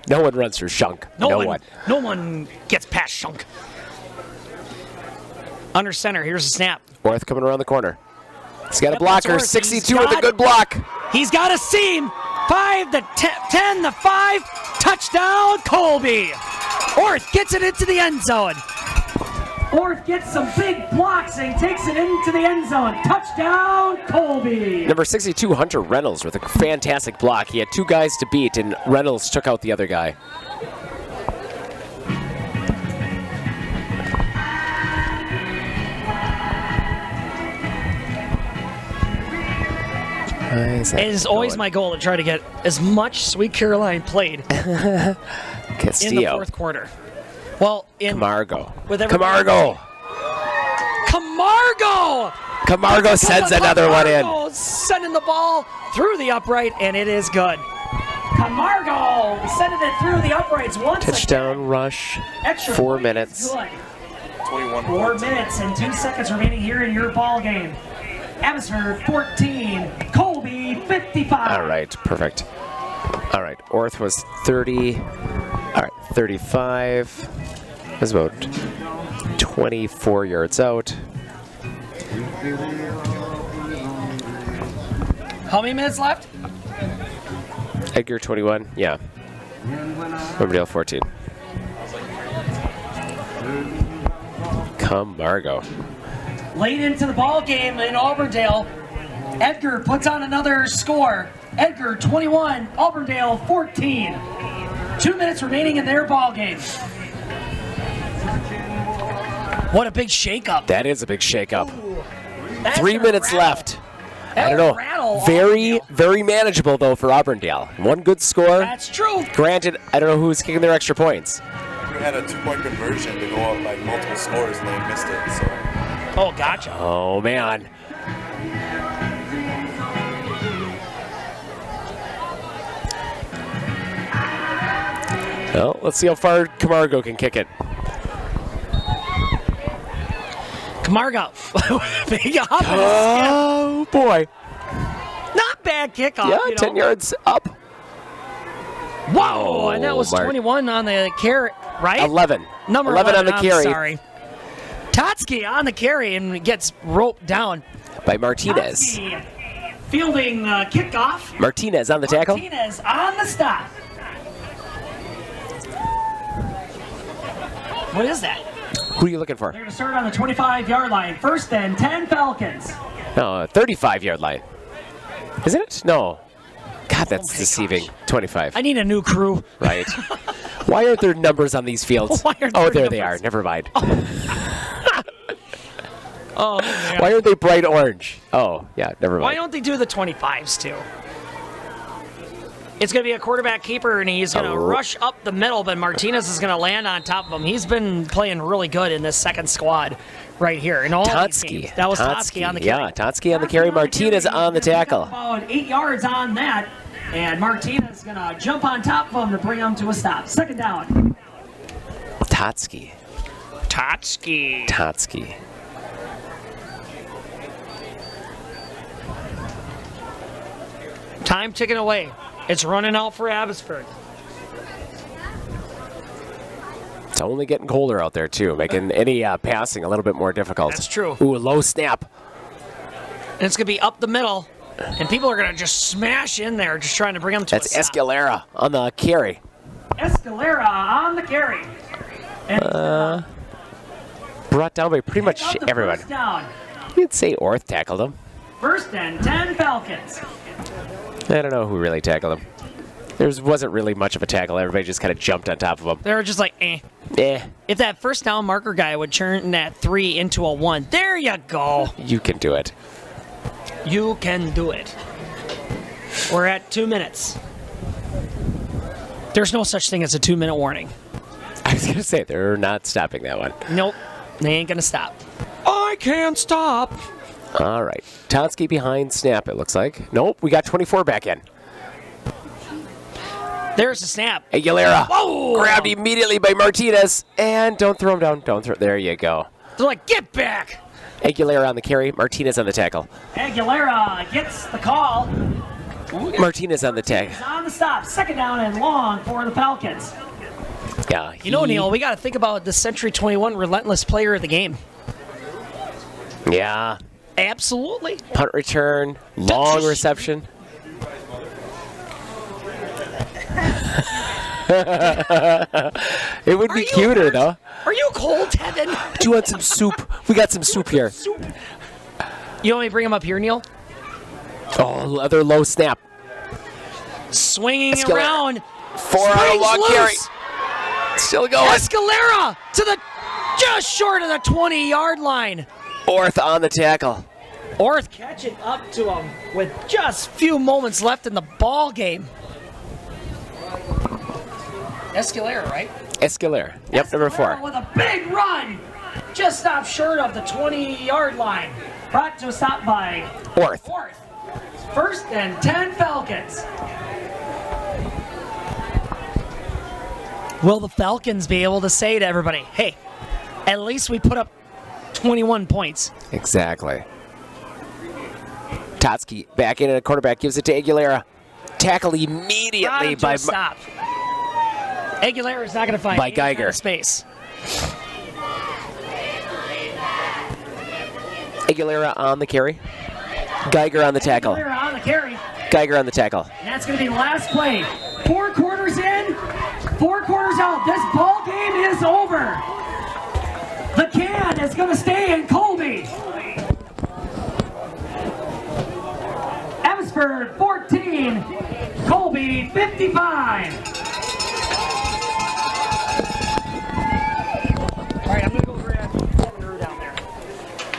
No one runs through Shunk. No one. No one gets past Shunk. Under center, here's the snap. Orth coming around the corner. He's got a blocker, 62 with a got- good block. He's got a seam. 5 to 10 to 5. Touchdown, Colby. Orth gets it into the end zone. Orth gets some big blocks and takes it into the end zone. Touchdown, Colby. Number 62, Hunter Reynolds, with a fantastic block. He had two guys to beat, and Reynolds took out the other guy. It is always my goal to try to get as much Sweet Caroline played Castillo. in the fourth quarter. Well, in Camargo. with everybody- Camargo sends another one in. Camargo sending the ball through the upright, and it is good. Camargo sending it through the uprights once Touchdown rush, Extra 4 point minutes. is good. 4 minutes and 2 seconds remaining here in your ball game. Abbotsford 14, Colby 55. All right, perfect. All right, Orth was 30. All right, 35. That's about 24 yards out. How many minutes left? Edgar 21, yeah. Riverdale 14. Camargo. Late into the ball game in Auburndale, Edgar puts on another score. Edgar 21, Auburndale 14. 2 minutes remaining in their ball game. What a big shakeup. That is a big shakeup. 3 3 minutes left. I don't know. Very, very manageable, though, for Auburndale. One good score. That's true. Granted, I don't know who's kicking their extra points. We had a 2-point conversion to go up like multiple scores and they missed it. So. Oh, gotcha. Oh, man. Well, let's see how far Camargo can kick it. Camargo. Big hop. Oh, boy. Not bad kickoff. Yeah, 10 yards up. Whoa, and that was Mark. 21 on the carry, right? 11. Number 11 on the I'm carry. Sorry. Totsky on the carry and gets roped down. By Martinez. Totsky fielding the kickoff. Martinez on the tackle. Martinez on the stop. What is that? Who are you looking for? They're going to start on the 25-yard line. First and 10 Falcons. No, 35-yard line. Isn't it? No. God, that's deceiving. 25. I need a new crew. Right. Why aren't there numbers on these fields? Why aren't Oh, there there they are. numbers? Never mind. Oh, man. Why aren't they bright orange? Oh, yeah, never Why mind. don't they do the 25s too? It's going to be a quarterback keeper, and he's going to rush up the middle, but Martinez is going to land on top of him. He's been playing really good in this second squad right here. In all these Totsky. games. That was Totsky on the carry. Yeah, Totsky on the carry. Martinez on the tackle. About 8 yards on that, and Martinez is going to jump on top of him to bring him to a stop. Second down. Totsky. Totsky. Totsky. Time ticking away. It's running out for Abbotsford. It's only getting colder out there, too, making any passing a little bit more difficult. That's true. Ooh, a low snap. And it's going to be up the middle, and people are going to just smash in there, just trying to bring them to That's a stop. Escalera on the carry. Escalera on the carry. And Brought down by pretty much up the everyone. first down. You'd say Orth tackled him. First and 10 Falcons. I don't know who really tackled him. There wasn't really much of a tackle. Everybody just kind of jumped on top of him. They were just like, eh. If that first down marker guy would turn that 3 into a 1, there you go. You can do it. You can do it. We're at 2 minutes. There's no such thing as a 2-minute warning. I was going to say, they're not stopping that one. Nope. They ain't going to stop. I can't stop. All right. Tonsky behind snap, it looks like. Nope, we got 24 back in. There's the snap. Aguilera. Whoa! Grabbed immediately by Martinez. And don't throw him down. Don't throw. There you go. They're like, get back. Aguilera on the carry. Martinez on the tackle. Aguilera gets the call. Martinez on the tag. He's on the stop. 2nd down and long for the Falcons. Yeah. You know, Neil, we got to think about the Century 21 relentless player of the game. Yeah. Absolutely. Punt return. Long reception. It would be cuter, though. Are you cold, Tevin? Do you want some soup? We got some soup here. You want me to bring him up here, Neil? Oh, other low snap. Swinging Escalera. around. 4 on a long carry. Still going. Escalera to the just short of the 20-yard line. Orth on the tackle. Orth catching up to him with just few moments left in the ball game. Escalera, right? Escalera. Yep, number 4. With a big run. Just stopped short of the 20-yard line. Brought to a stop by Orth. 1st and 10 Falcons. Will the Falcons be able to say to everybody, hey, at least we put up 21 points? Exactly. Totsky back in at a quarterback, gives it to Aguilera. Tackle immediately by stop. Aguilera is not going to find by any kind Geiger. of space. Aguilera on the carry. Geiger on the tackle. Aguilera on the carry. Geiger on the tackle. And that's going to be the last play. 4 quarters in, 4 quarters out. This ball game is over. The can is going to stay in Colby. Abbotsford 14, Colby 55. All right, I'm going to go grab Drew down there.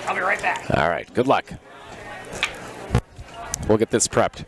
I'll be right back. All right, good luck. We'll get this prepped.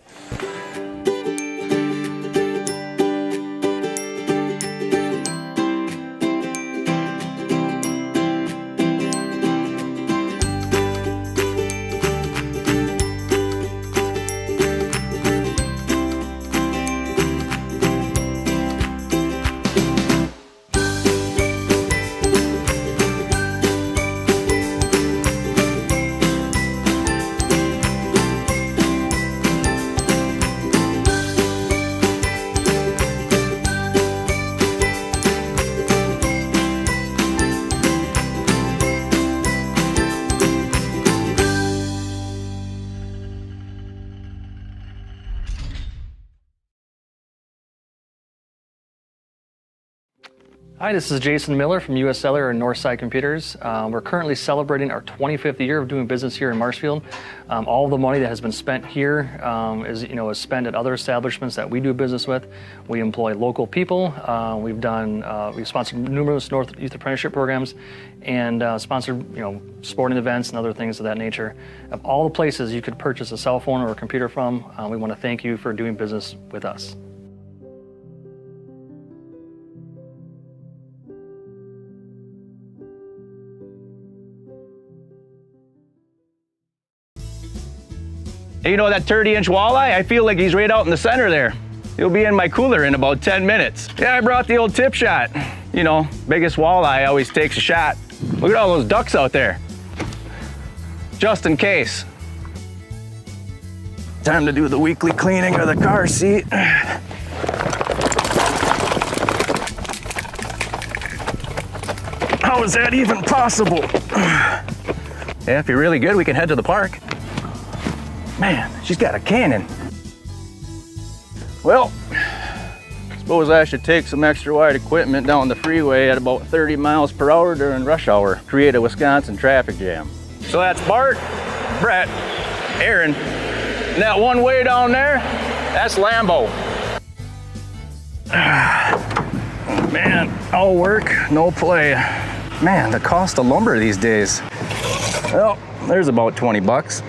Hi, this is Jason Miller from US Cellular and Northside Computers. We're currently celebrating our 25th year of doing business here in Marshfield. All the money that has been spent here is spent at other establishments that we do business with. We employ local people. We've sponsored numerous North Youth Apprenticeship programs and sponsored sporting events and other things of that nature. Of all the places you could purchase a cell phone or a computer from, we want to thank you for doing business with us. Hey, you know that 30-inch walleye? I feel like he's right out in the center there. He'll be in my cooler in about 10 minutes. Yeah, I brought the old tip shot. You know, biggest walleye always takes a shot. Look at all those ducks out there. Just in case. Time to do the weekly cleaning of the car seat. How is that even possible? Yeah, if you're really good, we can head to the park. Man, she's got a cannon. Well, suppose I should take some extra wide equipment down the freeway at about 30 miles per hour during rush hour, create a Wisconsin traffic jam. So that's Bart, Brett, Aaron, and that one way down there, that's Lambo. Man, all work, no play. Man, the cost of lumber these days. Well, there's about 20 bucks.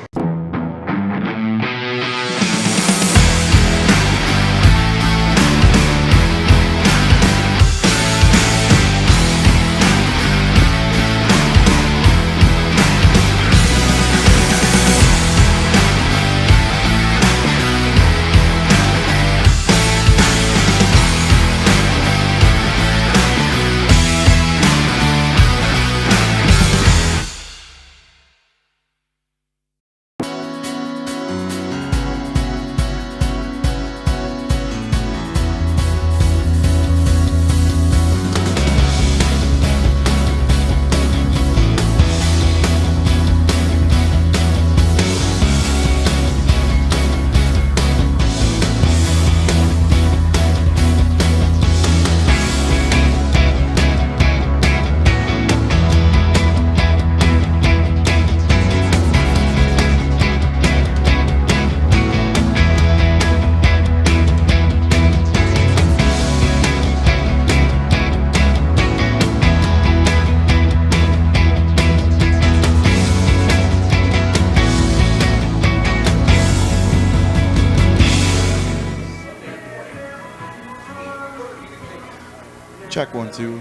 Check 1, 2.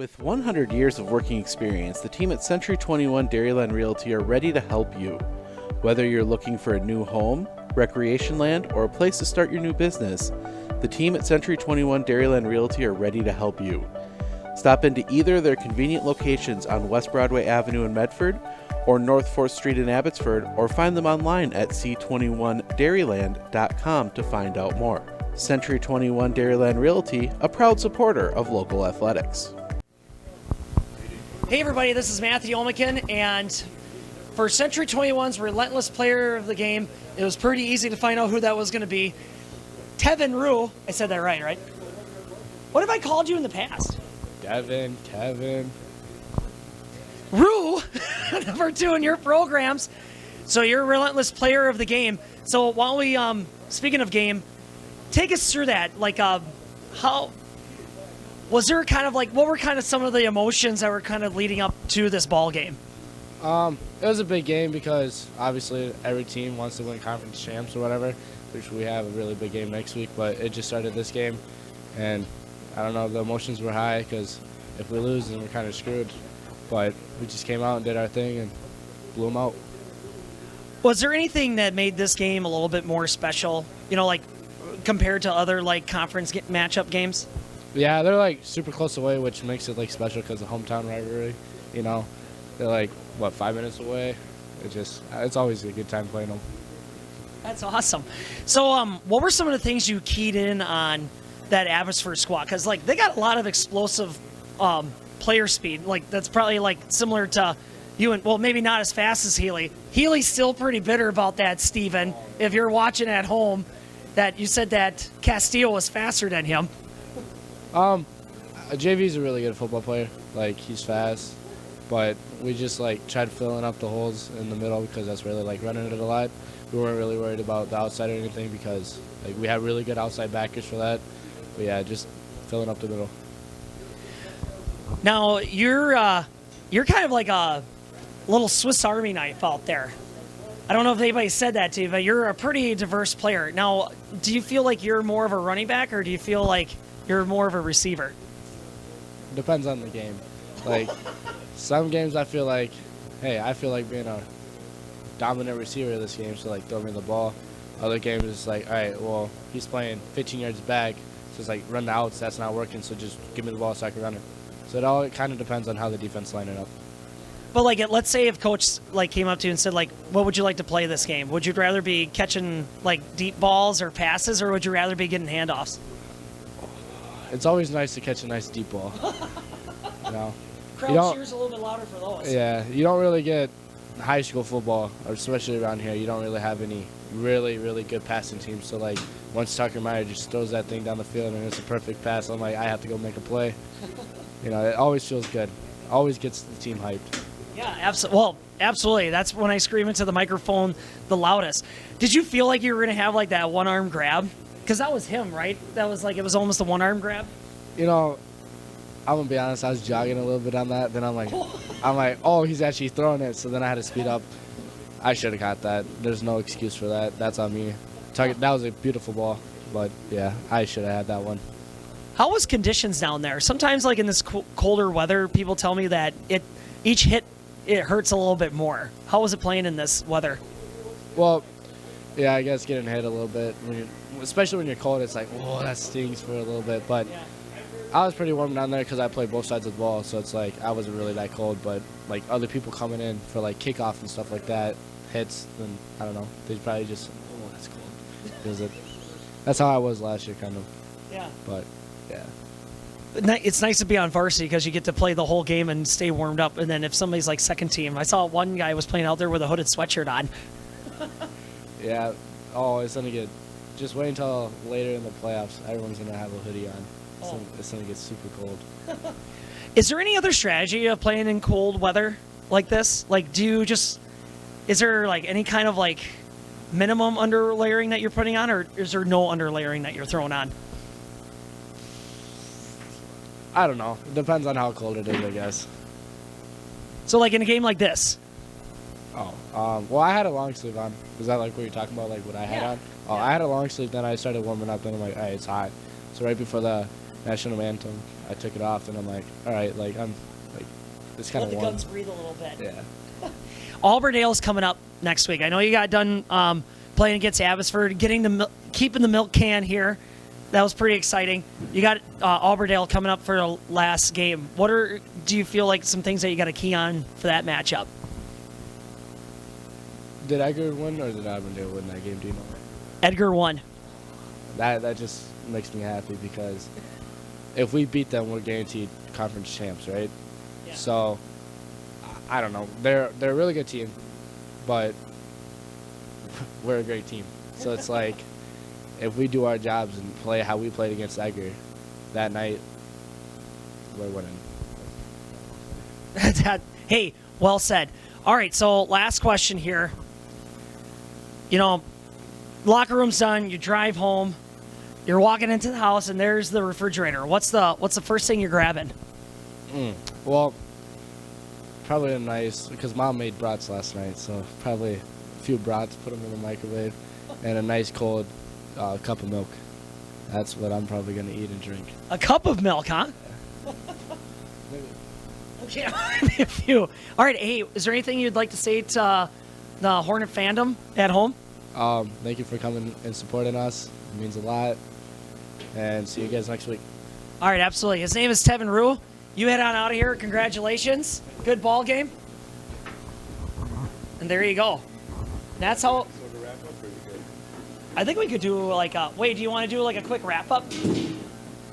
With 100 years of working experience, the team at Century 21 Dairyland Realty are ready to help you. Whether you're looking for a new home, recreation land, or a place to start your new business, the team at Century 21 Dairyland Realty are ready to help you. Stop into either of their convenient locations on West Broadway Avenue in Medford or North 4th Street in Abbotsford, or find them online at c21dairyland.com to find out more. Century 21 Dairyland Realty, a proud supporter of local athletics. Hey everybody, this is Matthew Olmican, and for Century 21's Relentless Player of the Game, it was pretty easy to find out who that was going to be. Tevin Rue. I said that right? What have I called you in the past? Devin, Kevin. Rue, number 2 in your programs. So you're a relentless player of the game. So while we, speaking of game, take us through that. Like, how was there kind of like, what were kind of some of the emotions that were kind of leading up to this ball game? It was a big game because obviously every team wants to win conference champs or whatever, which we have a really big game next week, but it just started this game, and I don't know, the emotions were high because if we lose, then we're kind of screwed, but we just came out and did our thing and blew them out. Was there anything that made this game a little bit more special, you know, like compared to other like conference matchup games? Yeah, they're like super close away, which makes it like special because of hometown rivalry, you know. They're like, what, 5 minutes away? It's always a good time playing them. That's awesome. So what were some of the things you keyed in on that Abbotsford squad? Because like they got a lot of explosive player speed. Like that's probably like similar to you, and well, maybe not as fast as Healy. Healy's still pretty bitter about that, Steven. If you're watching at home, that you said that Castillo was faster than him. JV's a really good football player. Like, he's fast, but we just like tried filling up the holes in the middle because that's really like running it a lot. We weren't really worried about the outside or anything because like we have really good outside backers for that. But yeah, just filling up the middle. Now you're kind of like a little Swiss Army knife out there. I don't know if anybody said that to you, but you're a pretty diverse player. Now, do you feel like you're more of a running back, or do you feel like you're more of a receiver? Depends on the game. Like, some games I feel like, hey, I feel like being a dominant receiver this game, so like throw me the ball. Other games it's like, all right, well, he's playing 15 yards back, so it's like run the outs, that's not working, so just give me the ball so I can run it. So it all kind of depends on how the defense line it up. But like, let's say if coach like came up to you and said like, what would you like to play this game? Would you rather be catching like deep balls or passes, or would you rather be getting handoffs? It's always nice to catch a nice deep ball. You know? Crowd cheers a little bit louder for those. Yeah, you don't really get high school football, or especially around here, you don't really have any really, really good passing teams. So like, once Tucker Meyer just throws that thing down the field and it's a perfect pass, I'm like, I have to go make a play. You know, it always feels good. Always gets the team hyped. Yeah, absolutely. Well, absolutely. That's when I scream into the microphone the loudest. Did you feel like you were going to have like that one-arm grab? Because that was him, right? That was like, it was almost a one-arm grab. You know, I'm going to be honest, I was jogging a little bit on that. Then I'm like, oh, he's actually throwing it. So then I had to speed up. I should have caught that. There's no excuse for that. That's on me. That was a beautiful ball. But, yeah, I should have had that one. How was conditions down there? Sometimes, like in this colder weather, people tell me that each hit, it hurts a little bit more. How was it playing in this weather? Well, yeah, I guess getting hit a little bit, especially when you're cold, it's like, whoa, that stings for a little bit. But yeah. I was pretty warm down there because I play both sides of the ball, so it's like I wasn't really that cold. But like other people coming in for like kickoff and stuff like that, hits, then I don't know, they probably just, oh, that's cold. That's how I was last year, kind of. Yeah. But yeah. It's nice to be on varsity because you get to play the whole game and stay warmed up. And then if somebody's like second team, I saw one guy was playing out there with a hooded sweatshirt on. Yeah. Oh, it's going to get, just wait until later in the playoffs. Everyone's going to have a hoodie on. It's going to get super cold. Is there any other strategy of playing in cold weather like this? Like, is there like any kind of like minimum underlayering that you're putting on, or is there no underlayering that you're throwing on? I don't know. It depends on how cold it is, I guess. So, like in a game like this? Oh, well, I had a long sleeve on. Is that like what you're talking about, like what I had on? Oh, yeah. I had a long sleeve, then I started warming up, then I'm like, all right, it's hot. So right before the national anthem, I took it off, and I'm like, all right, like I'm, like, it's kind of warm. Let the guns breathe a little bit. Yeah. Alberdale's coming up next week. I know you got done playing against Abbotsford, keeping the milk can here. That was pretty exciting. You got Alberdale coming up for the last game. Do you feel like some things that you got to key on for that matchup? Did Edgar win or did Alberdale win that game? Do you know? Edgar won. That just makes me happy because if we beat them, we're guaranteed conference champs, right? Yeah. So I don't know. They're a really good team, but we're a great team. So it's like, if we do our jobs and play how we played against Edgar that night, we're winning. Hey, well said. All right, so last question here. You know, locker room's done. You drive home. You're walking into the house, and there's the refrigerator. What's the first thing you're grabbing? Well, probably a nice, because Mom made brats last night, so probably a few brats, put them in the microwave, and a nice cold cup of milk. That's what I'm probably going to eat and drink. A cup of milk, huh? Okay, maybe a few. All right, hey, is there anything you'd like to say to the Hornet fandom at home? Thank you for coming and supporting us. It means a lot. And see you guys next week. All right, absolutely. His name is Tevin Rue. You head on out of here. Congratulations. Good ball game. And there you go. That's how. I think we could do like a. Wait, do you want to do like a quick wrap up?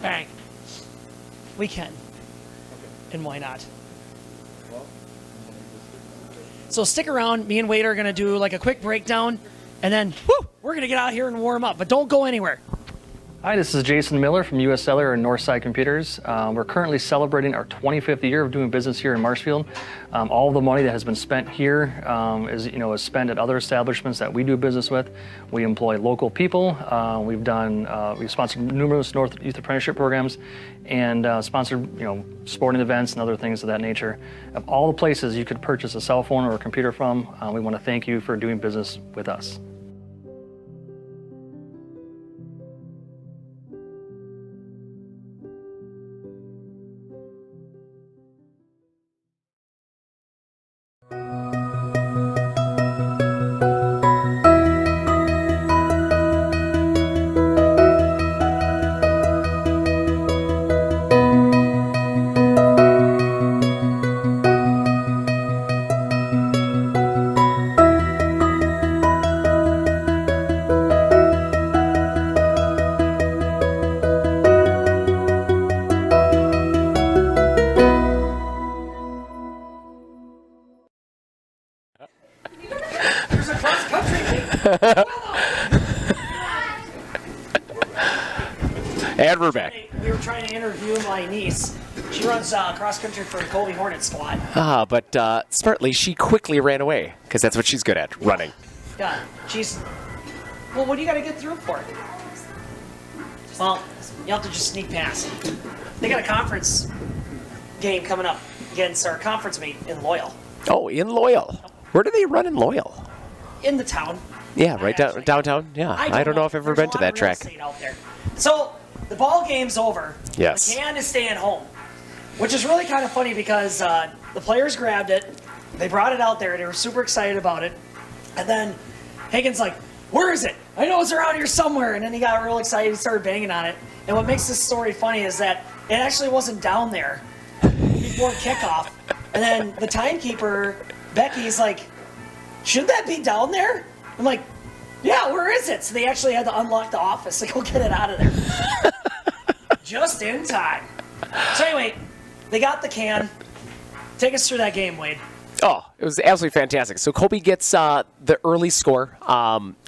Bang. We can. And why not? So stick around. Me and Wade are going to do like a quick breakdown. And then, we're going to get out here and warm up. But don't go anywhere. Hi, this is Jason Miller from US Cellular and Northside Computers. We're currently celebrating our 25th year of doing business here in Marshfield. All of the money that has been spent here is spent at other establishments that we do business with. We employ local people. We've sponsored numerous North Youth Apprenticeship programs and sponsored sporting events and other things of that nature. Of all the places you could purchase a cell phone or a computer from, we want to thank you for doing business with us. And we're back. We were trying to interview my niece. She runs cross country for the Colby Hornet squad. But smartly, she quickly ran away because that's what she's good at, running. Yeah, well, what do you got to get through for? Well, you have to just sneak past. They got a conference game coming up against our conference mate in Loyal. Oh, in Loyal. Where do they run in Loyal? In the town. Yeah, right downtown. Yeah, I don't know if I've ever been to that track. Out there. So the ball game's over. Yes. McCann is staying home, which is really kind of funny because the players grabbed it, they brought it out there, they were super excited about it, and then Hagen's like, "Where is it? I know it's around here somewhere." And then he got real excited, he started banging on it. And what makes this story funny is that it actually wasn't down there before kickoff. And then the timekeeper, Becky's like, "Should that be down there?" I'm like, "Yeah, where is it?" So they actually had to unlock the office to go get it out of there. Just in time. So anyway, they got the can. Take us through that game, Wade. Oh, it was absolutely fantastic. So Colby gets the early score.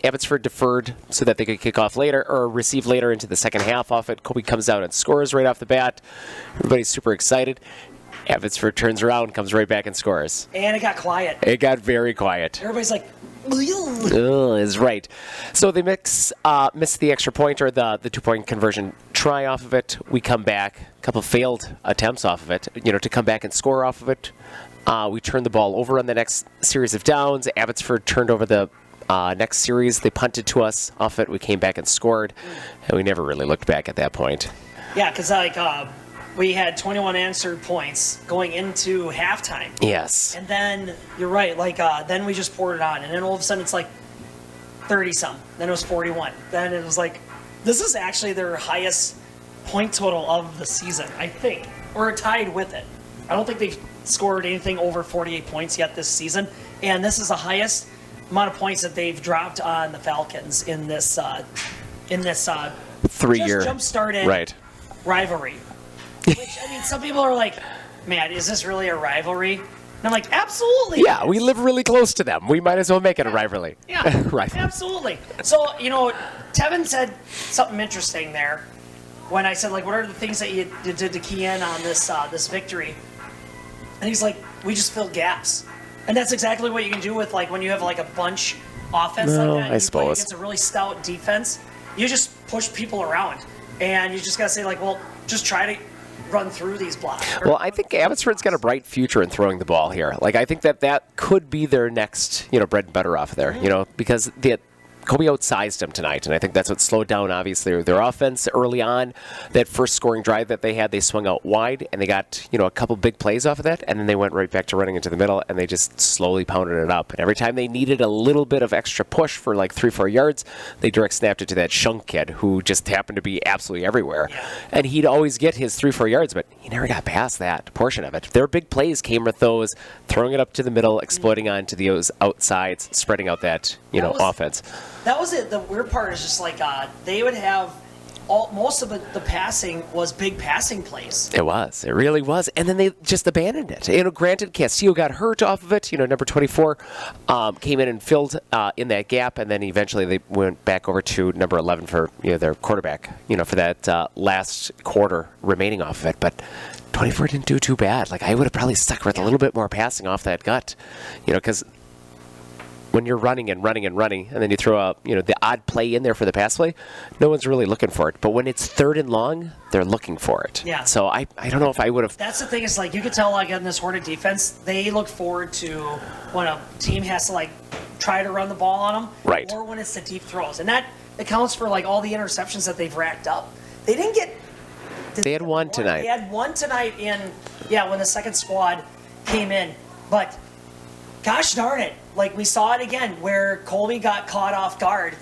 Abbotsford deferred so that they could kick off later or receive later into the second half off it. Colby comes out and scores right off the bat. Everybody's super excited. Abbotsford turns around, comes right back and scores. And it got quiet. It got very quiet. Everybody's like, is right. So they miss the extra point or the 2-point conversion try off of it. We come back, a couple failed attempts off of it, to come back and score off of it. We turned the ball over on the next series of downs. Abbotsford turned over the next series. They punted to us off it. We came back and scored, and we never really looked back at that point. Yeah, because we had 21 answered points going into halftime. Yes. And then, you're right, then we just poured it on. And then all of a sudden it's like 30-some. Then it was 41. Then it was like, this is actually their highest point total of the season, I think. Or tied with it. I don't think they've scored anything over 48 points yet this season. And this is the highest amount of points that they've dropped on the Falcons in this 3-year just jump-started rivalry. Which, some people are like, "Man, is this really a rivalry?" And I'm like, absolutely. Yeah, we live really close to them. We might as well make it a rivalry. Yeah, absolutely. So, Tevin said something interesting there when I said, like, what are the things that you did to key in on this this victory? And he's like, we just filled gaps. And that's exactly what you can do with, like, when you have, like, a bunch offense No, like that. I And you play suppose. against a really stout defense. You just push people around. And you just got to say, like, well, just try to run through these blocks. Well, I think Abbotsford's got a bright future in throwing the ball here. Like, I think that could be their next, bread and butter off there, because Colby outsized them tonight, and I think that's what slowed down, obviously, their offense early on. That first scoring drive that they had, they swung out wide, and they got, a couple big plays off of that, and then they went right back to running into the middle, and they just slowly pounded it up. And every time they needed a little bit of extra push for like 3-4 yards, they direct snapped it to that Shunk kid, who just happened to be absolutely everywhere. And he'd always get his 3-4 yards, but he never got past that portion of it. Their big plays came with those, throwing it up to the middle, exploiting onto those outsides, spreading out that, offense. That was it. The weird part is just like they would have most of the passing was big passing plays. It was. It really was. And then they just abandoned it. Granted, Castillo got hurt off of it. Number 24 came in and filled in that gap, and then eventually they went back over to number 11 for their quarterback, for that last quarter remaining off of it. But 24 didn't do too bad. Like, I would have probably stuck with a little bit more passing off that gut, because when you're running and running and running, and then you throw out, the odd play in there for the pass play, no one's really looking for it. But when it's third and long, they're looking for it. Yeah. So I don't know if I would have. That's the thing, is like you could tell, like, in this Hornet defense, they look forward to when a team has to, like, try to run the ball on them, right? Or when it's the deep throws, and that accounts for, like, all the interceptions that they've racked up. They didn't get. They had one tonight. They had one tonight when the second squad came in, but gosh darn it. Like, we saw it again where Colby got caught off guard.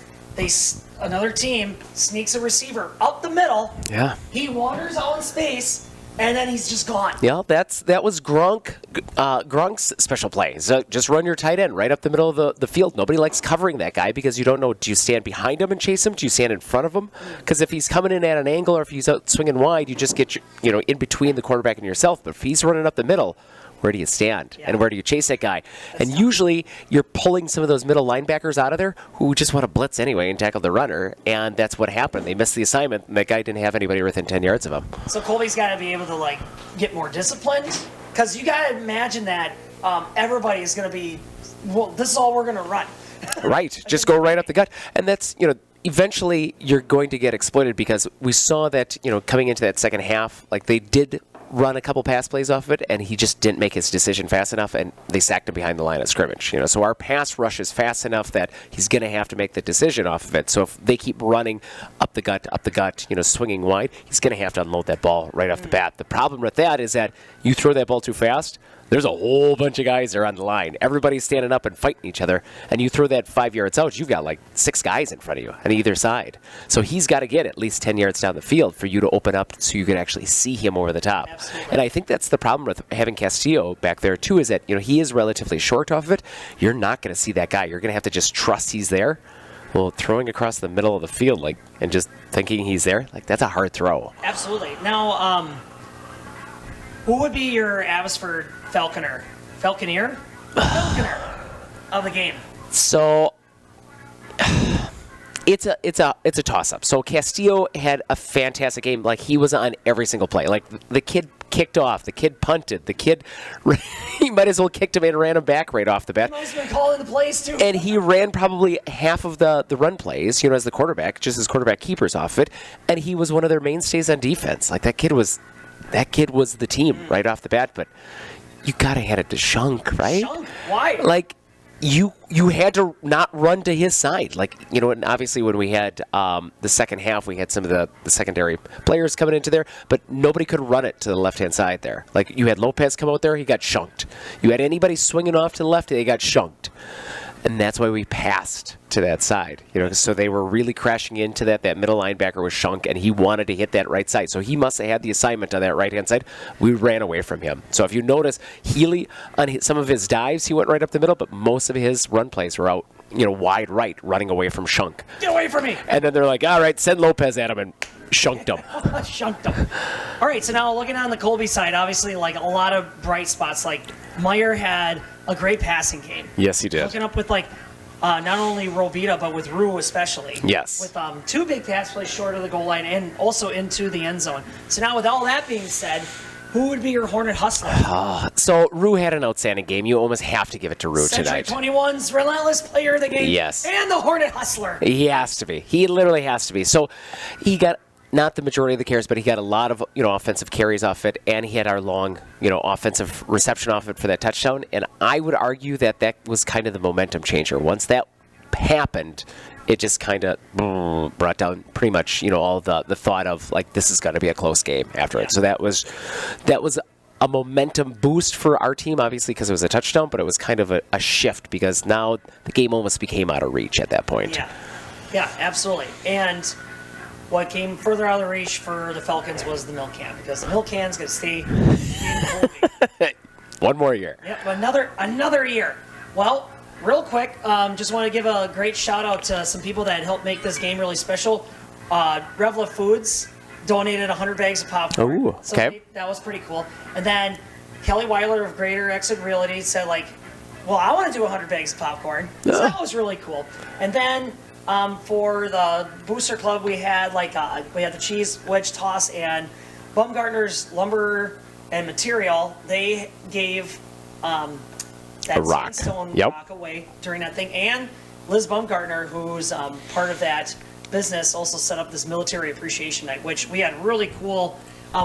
Another team sneaks a receiver up the middle. Yeah. He wanders out in space, and then he's just gone. Yeah, that was Gronk's special play. So just run your tight end right up the middle of the field. Nobody likes covering that guy because you don't know, do you stand behind him and chase him? Do you stand in front of him? Because if he's coming in at an angle or if he's out swinging wide, you just get in between the quarterback and yourself. But if he's running up the middle, where do you stand? And where do you chase that guy? And usually you're pulling some of those middle linebackers out of there who just want to blitz anyway and tackle the runner, and that's what happened. They missed the assignment, and that guy didn't have anybody within 10 yards of him. So Colby's got to be able to, like, get more disciplined, because you got to imagine that everybody is going to be, well, this is all we're going to run. Right. Just go right up the gut. And that's, eventually you're going to get exploited, because we saw that, coming into that second half, like, they did run a couple pass plays off of it, and he just didn't make his decision fast enough, and they sacked him behind the line of scrimmage. So our pass rush is fast enough that he's going to have to make the decision off of it. So if they keep running up the gut, swinging wide, he's going to have to unload that ball right off the bat. The problem with that is that you throw that ball too fast, there's a whole bunch of guys there on the line. Everybody's standing up and fighting each other, and you throw that 5 yards out, you've got like 6 guys in front of you on either side. So he's got to get at least 10 yards down the field for you to open up so you can actually see him over the top. Absolutely. And I think that's the problem with having Castillo back there too, is that he is relatively short off of it. You're not going to see that guy. You're going to have to just trust he's there. Well, throwing across the middle of the field, and just thinking he's there, that's a hard throw. Absolutely. Now, who would be your Abbotsford Falconer of the game? So it's a toss-up. So Castillo had a fantastic game. Like, he was on every single play. Like, the kid kicked off, the kid punted, the kid he might as well kicked him and ran him back right off the bat. He must have been calling the plays too. And he ran probably half of the run plays, as the quarterback, just as quarterback keepers off it. And he was one of their mainstays on defense. Like, that kid was the team right off the bat. But you gotta hand it to Shunk, right? Shunk? Why? Like, you had to not run to his side. Like, and obviously when we had the second half, we had some of the secondary players coming into there, but nobody could run it to the left-hand side there. Like, you had Lopez come out there, he got shunked. You had anybody swinging off to the left, they got shunked. And that's why we passed to that side. So they were really crashing into that. That middle linebacker was Shunk, and he wanted to hit that right side. So he must have had the assignment on that right-hand side. We ran away from him. So if you notice, Healy, on some of his dives, he went right up the middle, but most of his run plays were out, wide right, running away from Shunk. Get away from me! And then they're like, all right, send Lopez at him, and shunked him. Shunked him. All right, so now looking on the Colby side, obviously, like, a lot of bright spots. Like, Meyer had a great passing game. Yes, he did. Looking up with, like, not only Rovita, but with Rue especially. Yes. With 2 big pass plays short of the goal line and also into the end zone. So now with all that being said, who would be your Hornet Hustler? So Rue had an outstanding game. You almost have to give it to Rue Century tonight. 21's relentless player of the game. Yes. And the Hornet Hustler. He has to be. He literally has to be. So he got not the majority of the carries, but he got a lot of offensive carries off it, and he had our long offensive reception off it for that touchdown. And I would argue that was kind of the momentum changer. Once that happened, it just kind of brought down pretty much all the thought of like this is going to be a close game after it. So that was a momentum boost for our team, obviously because it was a touchdown, but it was kind of a shift because now the game almost became out of reach at that point. Yeah, absolutely. And what came further out of the reach for the Falcons was the milk can, because the milk can's going to stay in Colby. One more year. Yep, another year. Well, real quick, just want to give a great shout out to some people that helped make this game really special. Revla Foods donated 100 bags of popcorn. Ooh, So okay. that was pretty cool. And then Kelly Weiler of Greater Exit Realty said, like, well, I want to do 100 bags of popcorn. So that was really cool. And then for the Booster Club, we had the cheese wedge toss, and Baumgartner's Lumber and Material, they gave that A rock. sandstone Yep. rock away during that thing. And Liz Baumgartner, who's part of that business, also set up this military appreciation night, which we had really cool.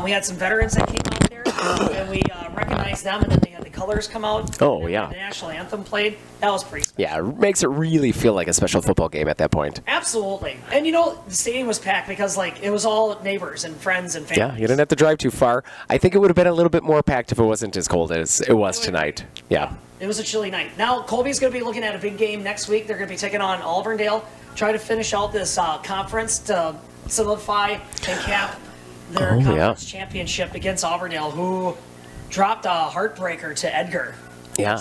We had some veterans that came out there, and we recognized them, and then they had the colors come out. Oh, and yeah. The national anthem played. That was pretty special. Yeah, it makes it really feel like a special football game at that point. Absolutely. And the stadium was packed because it was all neighbors and friends and family. Yeah, you didn't have to drive too far. I think it would have been a little bit more packed if it wasn't as cold as it was tonight. Yeah. It was a chilly night. Now, Colby's going to be looking at a big game next week. They're going to be taking on Auburndale, try to finish out this conference to solidify and cap their conference championship against Auburndale, who dropped a heartbreaker to Edgar. Yeah.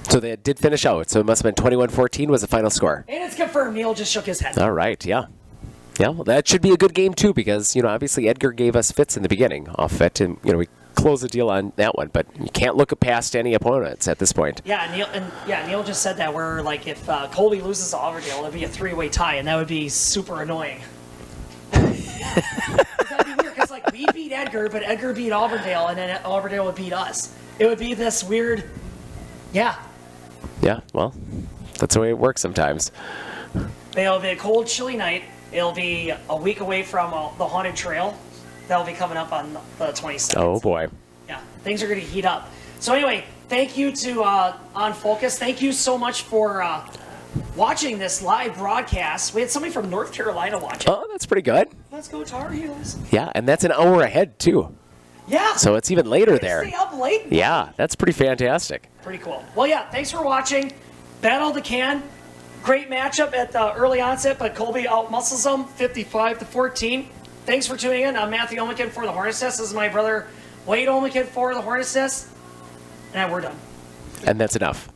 So they did finish out. So it must have been 21-14 was the final score. And it's confirmed. Neil just shook his head. All right, yeah. Yeah, well, that should be a good game, too, because, obviously Edgar gave us fits in the beginning off it, and, we closed the deal on that one, but you can't look past any opponents at this point. Yeah, Neil just said that where, if Colby loses to Auburndale, it'd be a 3-way tie, and that would be super annoying. That'd be weird, because, we beat Edgar, but Edgar beat Auburndale, and then Auburndale would beat us. It would be this weird, Yeah, well, that's the way it works sometimes. It'll be a cold, chilly night. It'll be a week away from the Haunted Trail. That'll be coming up on the 22nd. Oh, boy. Yeah, things are going to heat up. So anyway, thank you to On Focus. Thank you so much for watching this live broadcast. We had somebody from North Carolina watching. Oh, that's pretty good. Let's go Tar Heels. Yeah, and that's an hour ahead, too. Yeah. So it's even later there. Stay up late. Yeah, that's pretty fantastic. Pretty cool. Well, yeah, thanks for watching. Battle the Can. Great matchup at the early onset, but Colby outmuscles them 55-14. Thanks for tuning in. I'm Matthew Olmican for the Hornets Nest. This is my brother Wade Olmican for the Hornets Nest. And we're done. And that's enough.